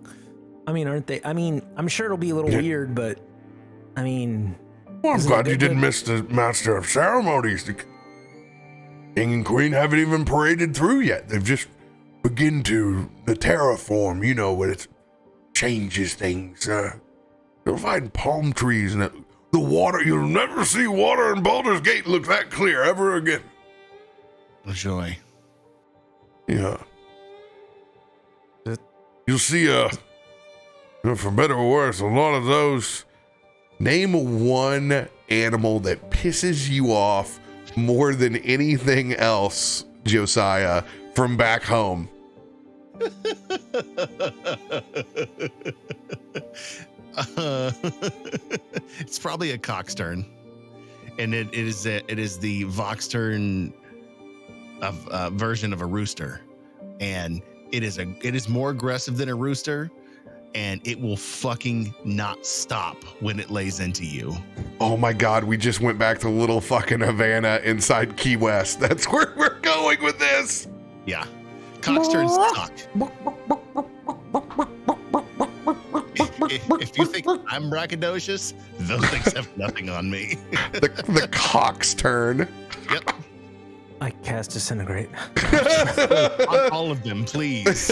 I mean, aren't they? I mean, I'm sure it'll be a little weird, but I mean, Well, I'm Isn't glad it you good didn't miss the master of ceremonies. The king and queen haven't even paraded through yet. They've just begun to the terraform, you know, when it changes things. You'll find palm trees and the water. You'll never see water in Baldur's Gate look that clear ever again. A joy. Yeah. You'll see, for better or worse, a lot of those. Name one animal that pisses you off more than anything else, Josiah, from back home. It's probably a cockstern, and it is the Voxtern version of a rooster, and it is more aggressive than a rooster. And it will fucking not stop when it lays into you. Oh my God, we just went back to little fucking Havana inside Key West. That's where we're going with this. Yeah. Cocksterns suck. If you think I'm braggadocious, those things have nothing on me. The cock's turn. Yep. I cast Disintegrate. On all of them, please.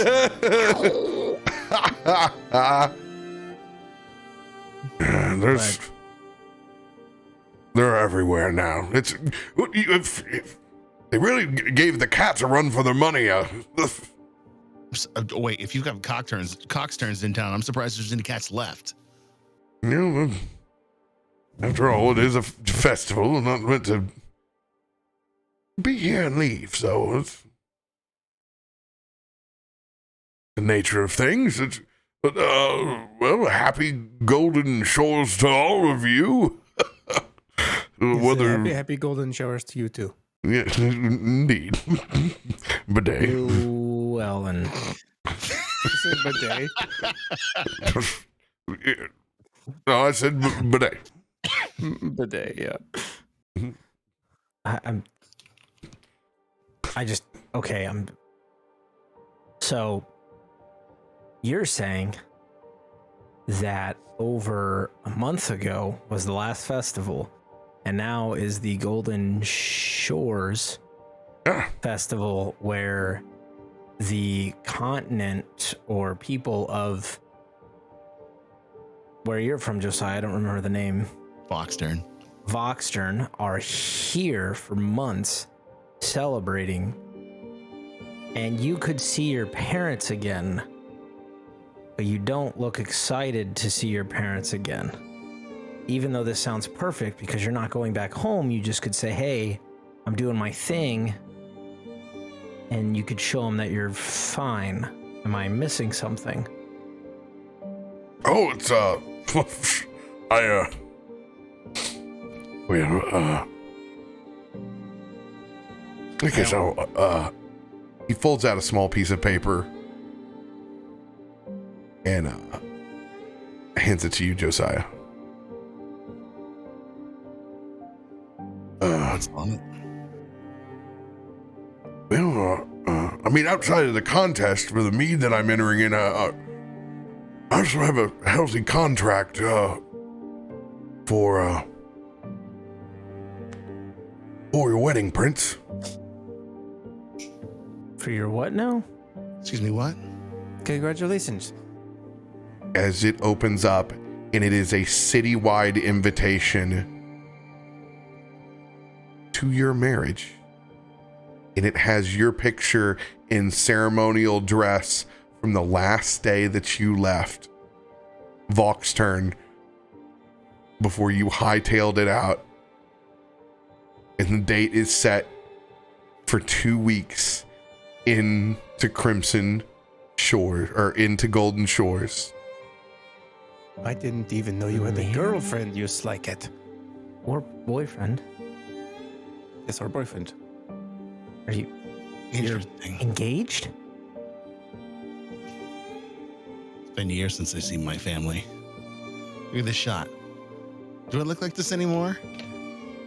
They're everywhere now. If they really gave the cats a run for their money. Wait, if you've got cocksterns in town, I'm surprised there's any cats left. After all, it is a festival and not meant to be here and leave, so it's the nature of things. Well, happy golden shores to all of you. Happy golden showers to you too. Yeah, indeed. Bidet. Llewellyn. Bidet. No, I said bidet. Bidet, yeah. So you're saying that over a month ago was the last festival, and now is the Golden Shores festival, where the continent or people of where you're from, Josiah, I don't remember the name. Voxtern are here for months celebrating, and you could see your parents again, but you don't look excited to see your parents again. Even though this sounds perfect because you're not going back home, you just could say, hey, I'm doing my thing, and you could show them that you're fine. Am I missing something? Oh, it's, okay, so, he folds out a small piece of paper and, hands it to you, Josiah. What's on it? Well, I mean, outside of the contest for the mead that I'm entering in, I also have a healthy contract for your wedding, Prince. For your what now? Excuse me, what? Congratulations. As it opens up, and it is a citywide invitation to your marriage. And it has your picture in ceremonial dress from the last day that you left Voxturn before you hightailed it out. And the date is set for 2 weeks into Crimson Shore, or into Golden Shores. I didn't even know you had a girlfriend, you slycat. Or boyfriend? Yes, our boyfriend. Are you Interesting. engaged? It's been years since I've seen my family. Look at this shot. Do I look like this anymore?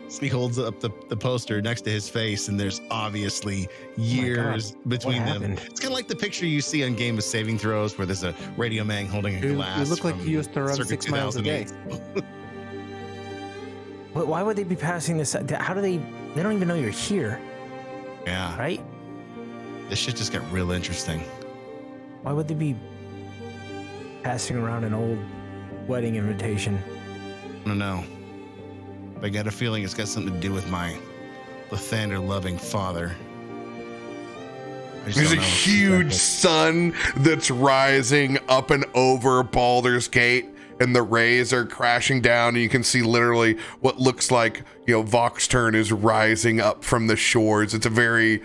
So he holds up the poster next to his face, and there's obviously years between What them. happened? It's kind of like the picture you see on Game of Saving Throws, where there's a RadioMang holding a glass. You look like from you used to run circa 6 miles a day. 2008. Why would they be passing this? How do they don't even know you're here, Yeah, right? this shit just got real interesting. Why would they be passing around an old wedding invitation? I don't know. But I got a feeling it's got something to do with my Lathander-loving father. I just There's a don't know. huge sun that's rising up and over Baldur's Gate, and the rays are crashing down, and you can see literally what looks like, Voxturn is rising up from the shores. It's a very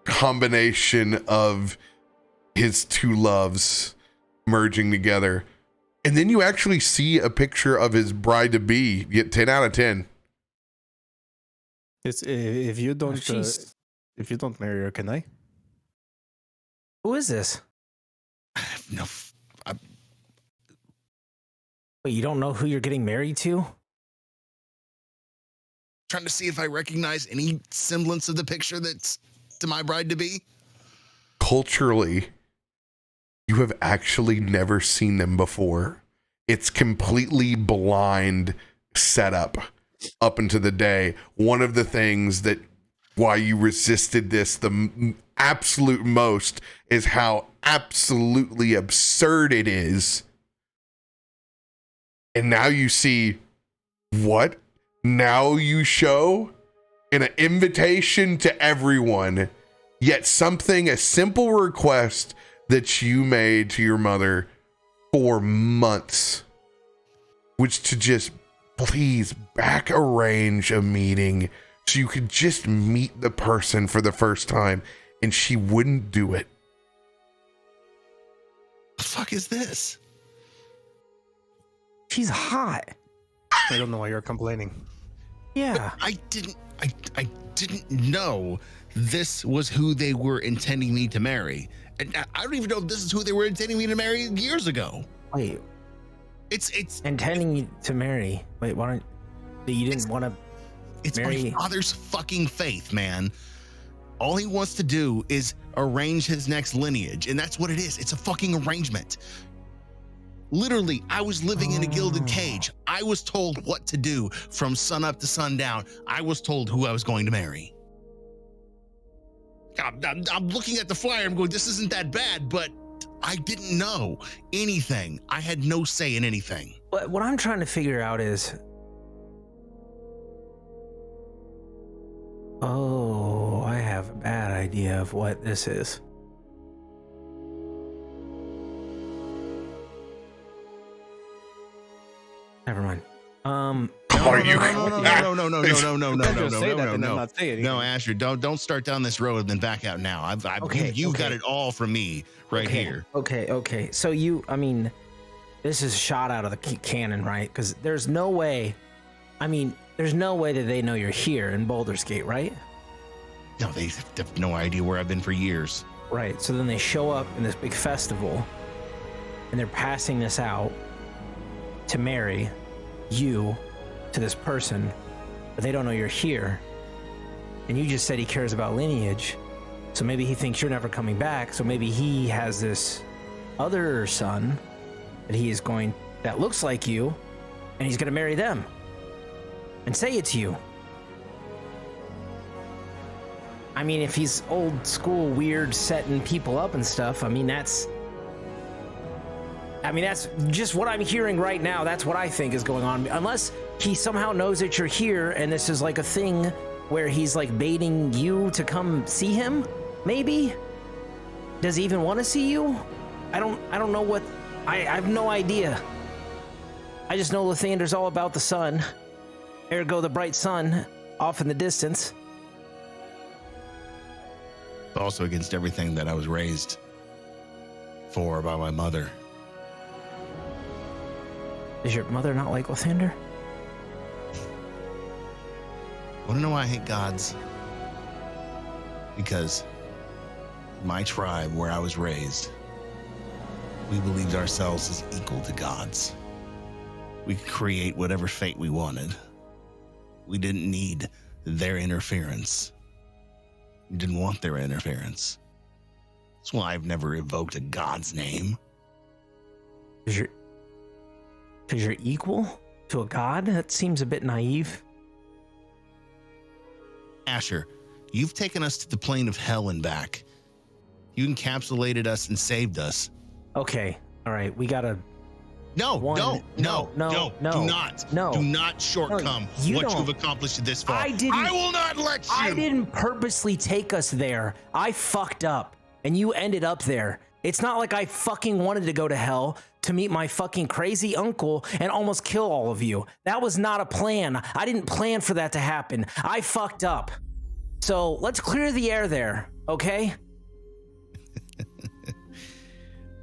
combination of his two loves merging together. And then you actually see a picture of his bride-to-be. Get 10 out of 10. It's, if you don't she's- if you don't marry her, can I? Who is this? No, Wait, you don't know who you're getting married to? trying to see if I recognize any semblance of the picture that's to my bride-to-be. Culturally, you have actually never seen them before. It's completely blind setup up into the day. One of the things that why you resisted this the absolute most is how absolutely absurd it is. And now you see what? Now you show in an invitation to everyone, yet something, a simple request that you made to your mother for months, which to just please back arrange a meeting so you could just meet the person for the first time, and she wouldn't do it. The fuck is this? She's hot. I don't know why you're complaining. Yeah. I didn't know this was who they were intending me to marry. And I don't even know if this is who they were intending me to marry years ago. Wait, It's intending you to marry. Wait, why don't you didn't want to? it's Mary- my father's fucking faith, man. All he wants to do is arrange his next lineage, and that's what it is. It's a fucking arrangement. Literally, I was living in a gilded cage. I was told what to do from sun up to sundown. I was told who I was going to marry. I'm looking at the flyer. I'm going, this isn't that bad, but I didn't know anything. I had no say in anything. What I'm trying to figure out is, oh, I have a bad idea of what this is. Never mind. Are you? No, Say that and then not say anything. No, Asher, don't start down this road and then back out now. Okay, you got okay. it all from me right here. Okay. So this is shot out of the cannon, right? Because there's no way that they know you're here in Baldur's Gate, right? No, they have no idea where I've been for years. Right. So then they show up in this big festival, and they're passing this out to marry you to this person, but they don't know you're here. And you just said he cares about lineage, so maybe he thinks you're never coming back. So maybe he has this other son that looks like you, and he's gonna marry them and say it's you. I mean, if he's old school, weird, setting people up and stuff, I mean, that's just what I'm hearing right now. That's what I think is going on. Unless he somehow knows that you're here and this is like a thing where he's like baiting you to come see him, maybe? Does he even want to see you? I don't know what, I have no idea. I just know Lathander's all about the sun. Ergo the bright sun off in the distance. Also against everything that I was raised for by my mother. Is your mother not like Lathander? Want to know why I hate gods? Because my tribe, where I was raised, we believed ourselves as equal to gods. We could create whatever fate we wanted. We didn't need their interference. We didn't want their interference. That's why I've never evoked a god's name. Because you're equal to a god? That seems a bit naive. Asher, you've taken us to the plane of hell and back. You encapsulated us and saved us. Okay, all right, we gotta... No, No. do not shortcome what you've accomplished this far. I will not let you. I didn't purposely take us there. I fucked up, and you ended up there. It's not like I fucking wanted to go to hell to meet my fucking crazy uncle and almost kill all of you. That was not a plan. I didn't plan for that to happen. I fucked up. So let's clear the air there, okay?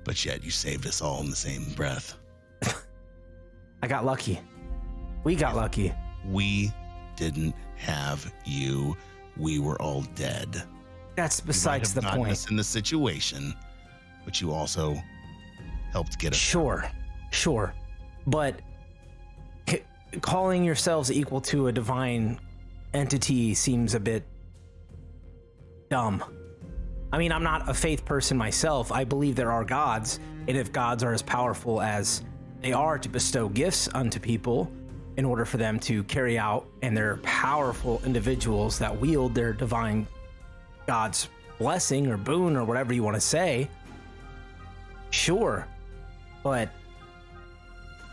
But yet you saved us all in the same breath. I got lucky. We got lucky. We didn't have you. We were all dead. That's besides the point. Us in the situation, but you also helped get us. Sure. But calling yourselves equal to a divine entity seems a bit dumb. I mean, I'm not a faith person myself. I believe there are gods, and if gods are as powerful as they are to bestow gifts unto people in order for them to carry out, and they're powerful individuals that wield their divine God's blessing or boon or whatever you want to say, sure. But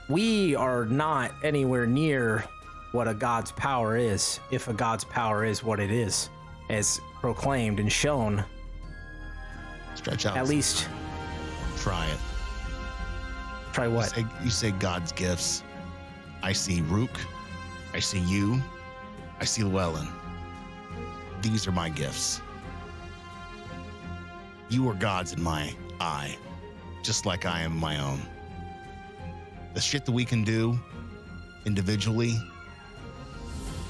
we are not anywhere near what a god's power is, if a god's power is what it is, as proclaimed and shown. Stretch out. At least. Try it. Try what? You say God's gifts. I see Rook. I see you. I see Llywelyn. These are my gifts. You are gods in my eye, just like I am my own. The shit that we can do individually,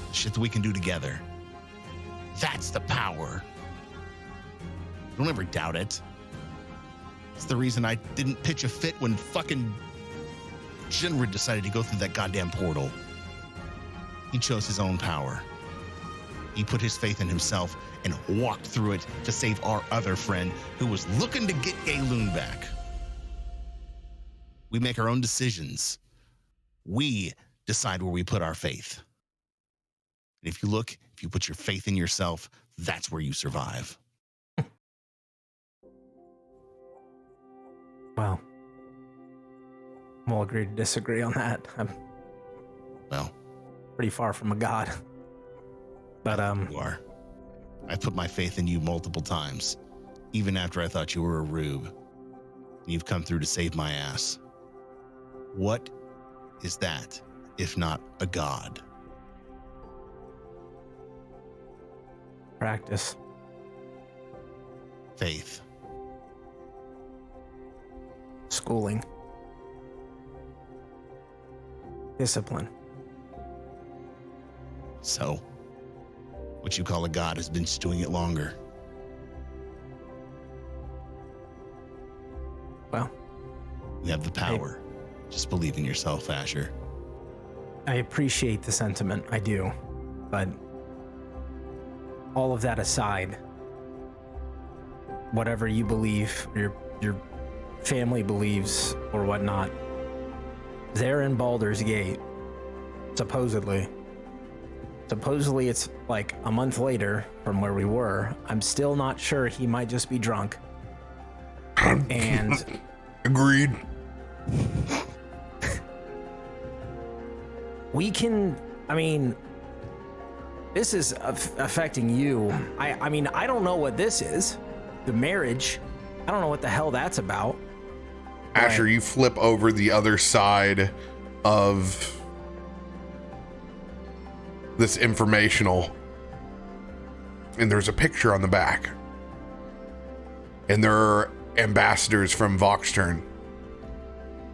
the shit that we can do together, that's the power. Don't ever doubt it. It's the reason I didn't pitch a fit when fucking Shinrid decided to go through that goddamn portal. He chose his own power. He put his faith in himself and walked through it to save our other friend who was looking to get Llywelyn back. We make our own decisions. We decide where we put our faith. And if you put your faith in yourself, that's where you survive. Well, we'll agree to disagree on that. I'm pretty far from a god. But you are. I put my faith in you multiple times, even after I thought you were a rube. You've come through to save my ass. What is that, if not a god? Practice. Faith. Schooling. Discipline. So, what you call a god has been just doing it longer. Well, you have the power. Just believe in yourself, Asher. I appreciate the sentiment, I do. But all of that aside, whatever you believe, your family believes or whatnot, they're in Baldur's Gate, supposedly. Supposedly it's like a month later from where we were. I'm still not sure. He might just be drunk. And Agreed. we can, I mean, this is affecting you. I mean, I don't know what this is. The marriage, I don't know what the hell that's about. Asher, you flip over the other side of this informational, and there's a picture on the back. And there are ambassadors from Voxturn.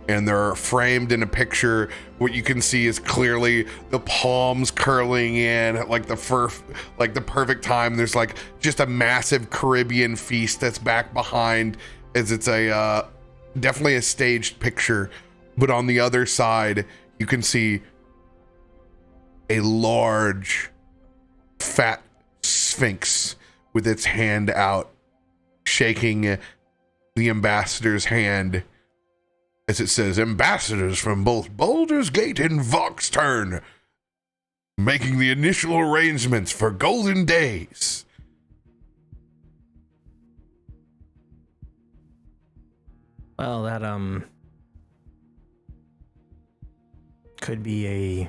And they're framed in a picture. What you can see is clearly the palms curling in like the perfect time. There's like just a massive Caribbean feast that's back behind, as it's a definitely a staged picture. But on the other side, you can see a large, fat sphinx with its hand out, shaking the ambassador's hand, as it says, ambassadors from both Baldur's Gate and Voxturn, making the initial arrangements for golden days. Well, that could be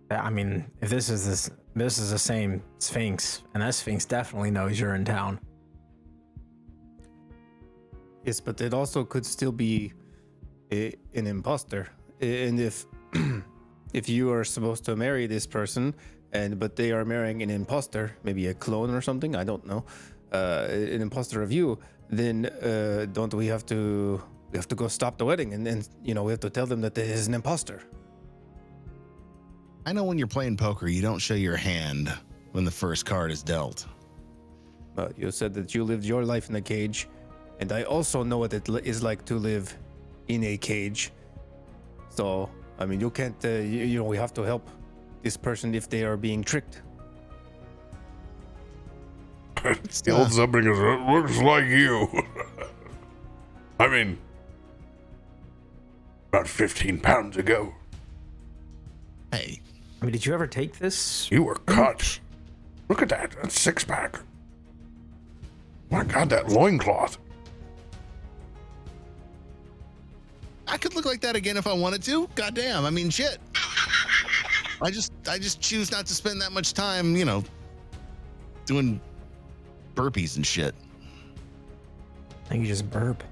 I mean, if this is the same Sphinx, and that Sphinx definitely knows you're in town. Yes, but it also could still be an imposter. And if if you are supposed to marry this person, but they are marrying an imposter, maybe a clone or something, I don't know, an imposter of you, then don't we have to go stop the wedding, and then we have to tell them that it is an imposter. I know when you're playing poker, you don't show your hand when the first card is dealt. You said that you lived your life in a cage, and I also know what it is like to live in a cage. So, I mean, you can't, we have to help this person if they are being tricked. Still something that looks like you. I mean, about 15 pounds ago. Hey. I mean, did you ever take this? You were cut. Look at that. That's six pack. My God, that loincloth. I could look like that again if I wanted to. Goddamn. I mean, shit. I just choose not to spend that much time, doing burpees and shit. I think you just burp.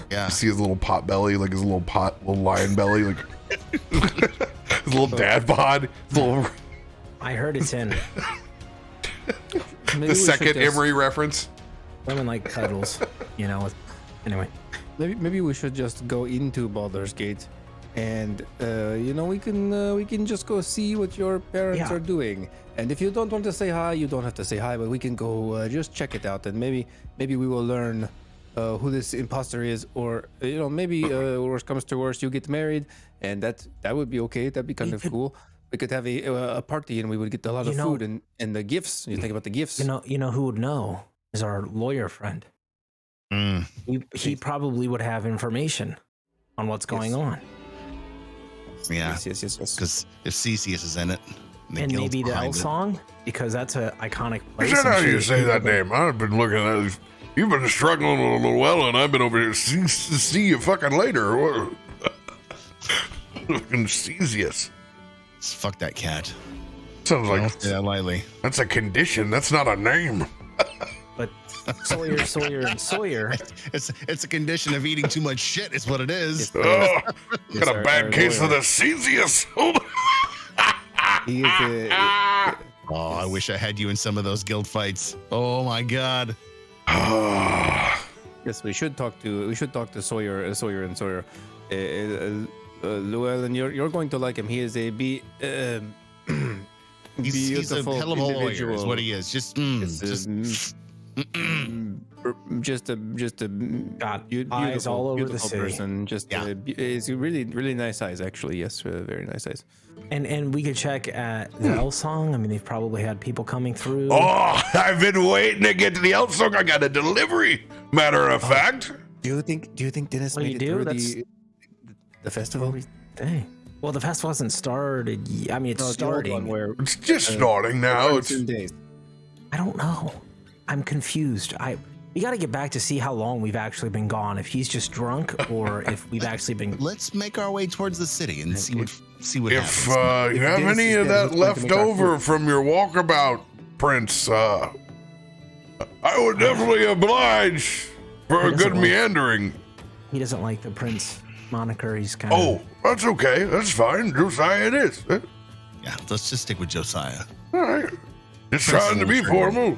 Yeah. You see his little pot belly, like his little lion belly, like his little dad bod. I heard it's in. The second Emery reference. Women like cuddles, anyway. Maybe we should just go into Baldur's Gate, and we can just go see what your parents are doing. And if you don't want to say hi, you don't have to say hi, but we can go just check it out, and maybe we will learn who this imposter is, or maybe worst comes to worst, you get married, and that would be okay. That'd be kind of cool. We could have a party, and we would get a lot of food and the gifts. You think about the gifts. You know who would know is our lawyer friend. He probably would have information on what's going on. Yeah. Yes. Because if Cesius is in it, and maybe the L song, because that's an iconic place. Is that how you say that name? I've been looking at it. You've been struggling with Llywelyn. I've been over here to see you fucking later. Fucking Cesius. Fuck that cat. Sounds like Don't say that lightly. That's a condition. That's not a name. But Sawyer, and Sawyer. It's a condition of eating too much shit. Is what it is. Got a bad case of the Cesius. He is Oh, I wish I had you in some of those guild fights. Oh my God. Yes, we should talk to Sawyer and Sawyer. Llywelyn, you're going to like him. He is a He's a beautiful hell of a lawyer, individual. is what he is. just a Got beautiful, eyes all over the beautiful city. person. Just it's really really nice eyes actually. Yes, very nice eyes. And we could check at the Elsong. I mean, they've probably had people coming through. Oh, I've been waiting to get to the Elsong. I got a delivery. Matter of fact. Do you think Dennis What do made you it do? through the festival? Dang. Well, the festival hasn't started. I mean, it's No, the old one starting. where It's just starting now. It's 10 days. I don't know. I'm confused. We got to get back to see how long we've actually been gone. If he's just drunk, or if we've actually been. Let's make our way towards the city and see what if happens. you have Dennis any is of dead, that who's going to left make our over from your walkabout, Prince, I would definitely oblige for a good meandering. He doesn't like the Prince moniker. He's kind of. Oh, that's okay. That's fine. Josiah it is. Yeah, let's just stick with Josiah. All right. Just trying to be formal.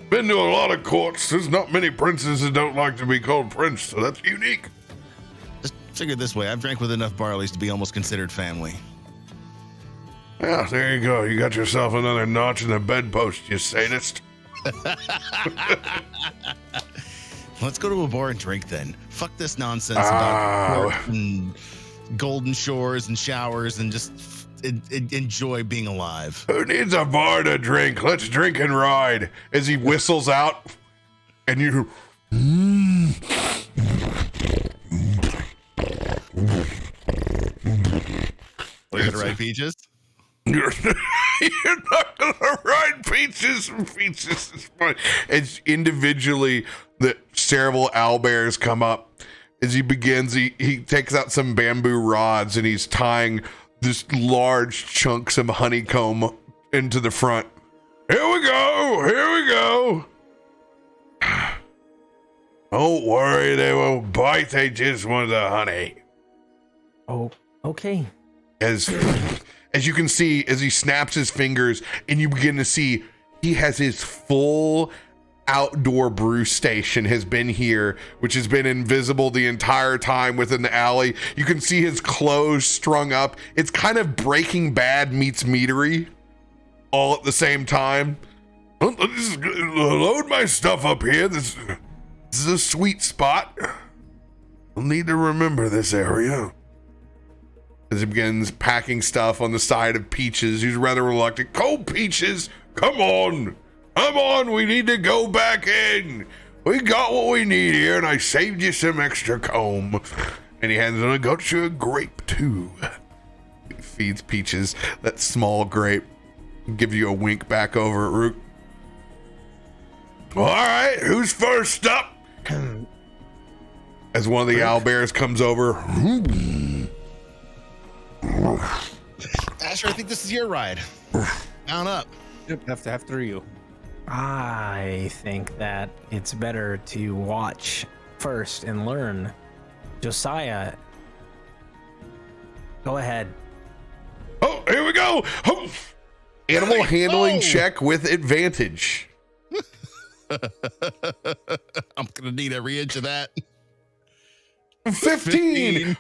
Been to a lot of courts. There's not many princes that don't like to be called prince, so that's unique. Just figure this way. I've drank with enough Barleys to be almost considered family. Yeah, there you go. You got yourself another notch in the bedpost, you sadist. Let's go to a bar and drink then. Fuck this nonsense about court and golden shores and showers and just enjoy being alive. Who needs a bar to drink? Let's drink and ride. As he whistles out, and you. We're gonna ride peaches. You're not gonna ride peaches. Peaches is fine. As individually the several owlbears come up. As he begins, he takes out some bamboo rods and he's tying this large chunks of honeycomb into the front. Here we go. Don't worry, they won't bite. They just want the honey. Oh, okay. As you can see, as he snaps his fingers and you begin to see he has his full outdoor brew station has been here, which has been invisible the entire time within the alley. You can see his clothes strung up. It's kind of Breaking Bad meets Meadery all at the same time. Let's load my stuff up here. This is a sweet spot. I'll need to remember this area. As he begins packing stuff on the side of Peaches, who's rather reluctant. Cold Peaches, come on, we need to go back in. We got what we need here, and I saved you some extra comb. And he hands him, I got you a grape too. He feeds Peaches that small grape. Give you a wink back over at Rook. All right, who's first up? As one of the owlbears comes over. Asher, I think this is your ride. Down up. Yep, after you. I think that it's better to watch first and learn. Josiah, go ahead. Oh, here we go. Oh. Animal handling check with advantage. I'm gonna need every inch of that. 15.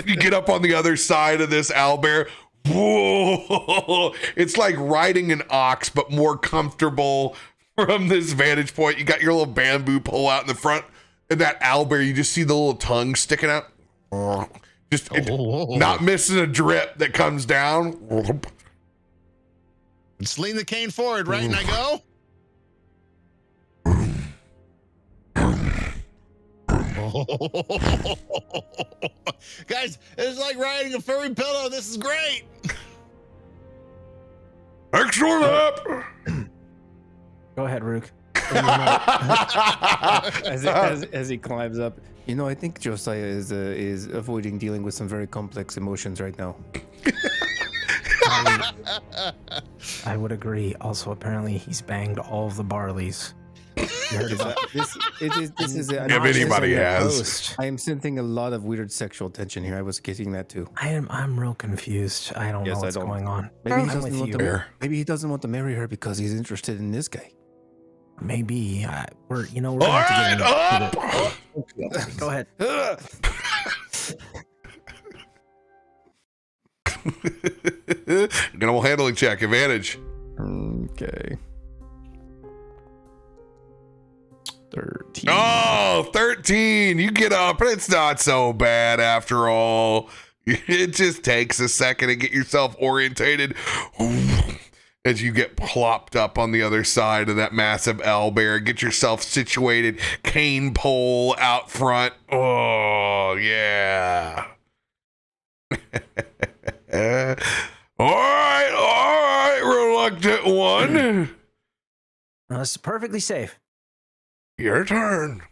You get up on the other side of this owlbear. Whoa. It's like riding an ox, but more comfortable from this vantage point. You got your little bamboo pole out in the front, and that owlbear, you just see the little tongue sticking out. Not missing a drip that comes down. Just lean the cane forward, right? And I go. Guys, it's like riding a furry pillow. This is great. Excellent up. Go ahead, Rook. as he climbs up, I think Josiah is avoiding dealing with some very complex emotions right now. I would agree. Also, apparently, he's banged all of the Barleys. You heard about This is If anybody has. Post. I am sensing a lot of weird sexual tension here. I was getting that too. I'm real confused. I don't know what's going on. Maybe he I'm doesn't with want you. to. Maybe he doesn't want to marry her because he's interested in this guy. Maybe we're gonna All have right, to get up. Go ahead. Animal handling check, advantage. Okay. 13. Oh, 13. You get up, and it's not so bad after all. It just takes a second to get yourself orientated as you get plopped up on the other side of that massive owlbear. Get yourself situated, cane pole out front. Oh, yeah. All right, reluctant one. This is perfectly safe. Your turn. Do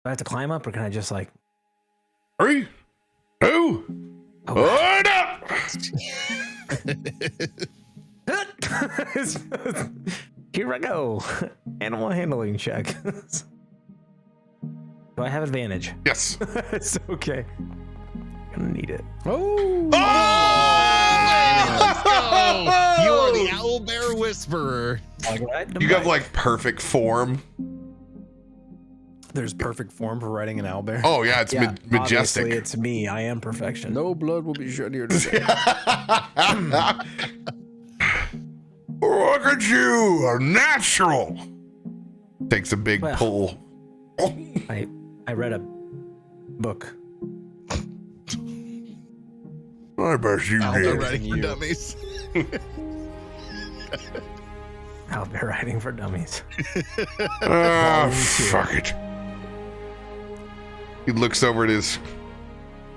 I have to climb up, or can I just like? 3, 2, one up. Here I go. Animal handling check. Do I have advantage? Yes. It's okay. Gonna need it. Oh! You are the owlbear whisperer. You have like perfect form. There's perfect form for riding an owlbear. Oh yeah, it's majestic. Obviously, it's me. I am perfection. No blood will be shed here today. Look at you, a natural. Takes a big pull. I read a book. I bet you Owlbear did. riding for dummies. Owlbear riding for dummies. Fuck it. He looks over at his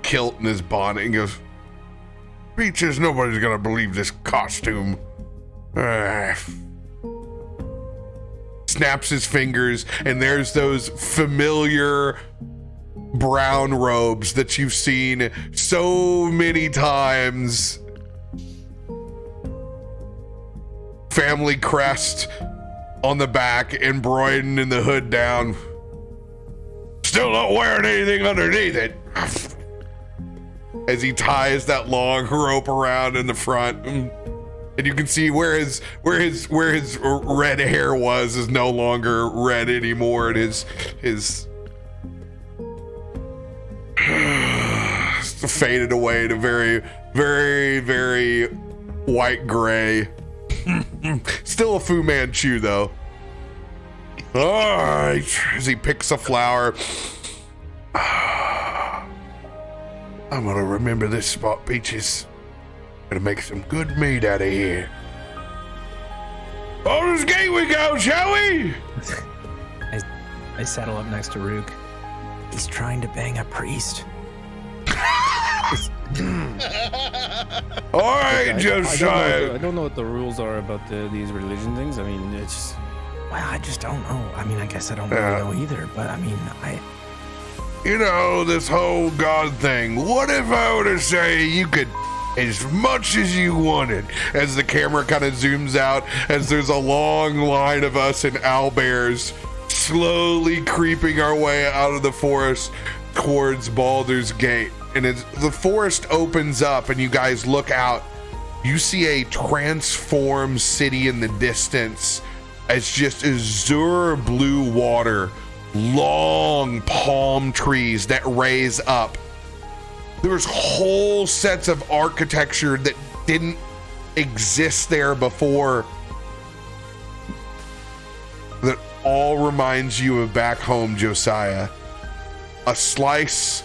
kilt and his bonnet and goes, Peaches, nobody's gonna believe this costume. Snaps his fingers, and there's those familiar brown robes that you've seen so many times. Family crest on the back, embroidered in the hood down. Still not wearing anything underneath it. As he ties that long rope around in the front, and you can see where his red hair was is no longer red anymore, and his faded away to very, very, very white gray. Still a Fu Manchu though. All right, as he picks a flower. I'm gonna remember this spot, Peaches. Gonna make some good meat out of here. Baldur's Gate we go, shall we? I saddle up next to Rook. He's trying to bang a priest. All right, Josiah. I don't know what the rules are about these religion things. I mean, it's. Well, I just don't know. I mean, I guess I don't really know either. But I mean, You know, this whole God thing. What if I were to say you could as much as you wanted? As the camera kind of zooms out, as there's a long line of us in owlbears slowly creeping our way out of the forest towards Baldur's Gate. And as the forest opens up and you guys look out, you see a transformed city in the distance as just azure blue water, long palm trees that raise up. There's whole sets of architecture that didn't exist there before that all reminds you of back home, Josiah. A slice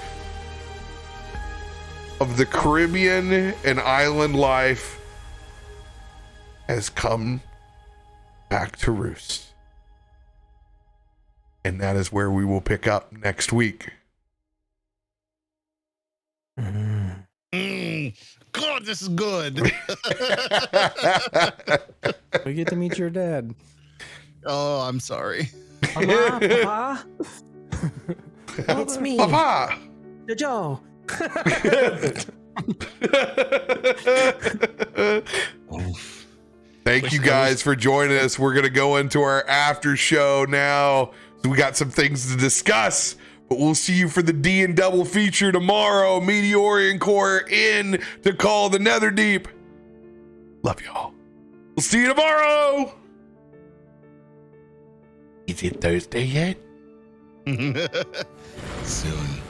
of the Caribbean and island life has come back to roost. And that is where we will pick up next week. God, this is good. We get to meet your dad. Oh, I'm sorry. Papa? It's me, Papa! Joe. Thank you guys for joining us. We're going to go into our after show now. So we got some things to discuss, but we'll see you for the D and double feature tomorrow. Meteorian Core in to call the Netherdeep. Love y'all. We'll see you tomorrow. Is it Thursday yet? Soon.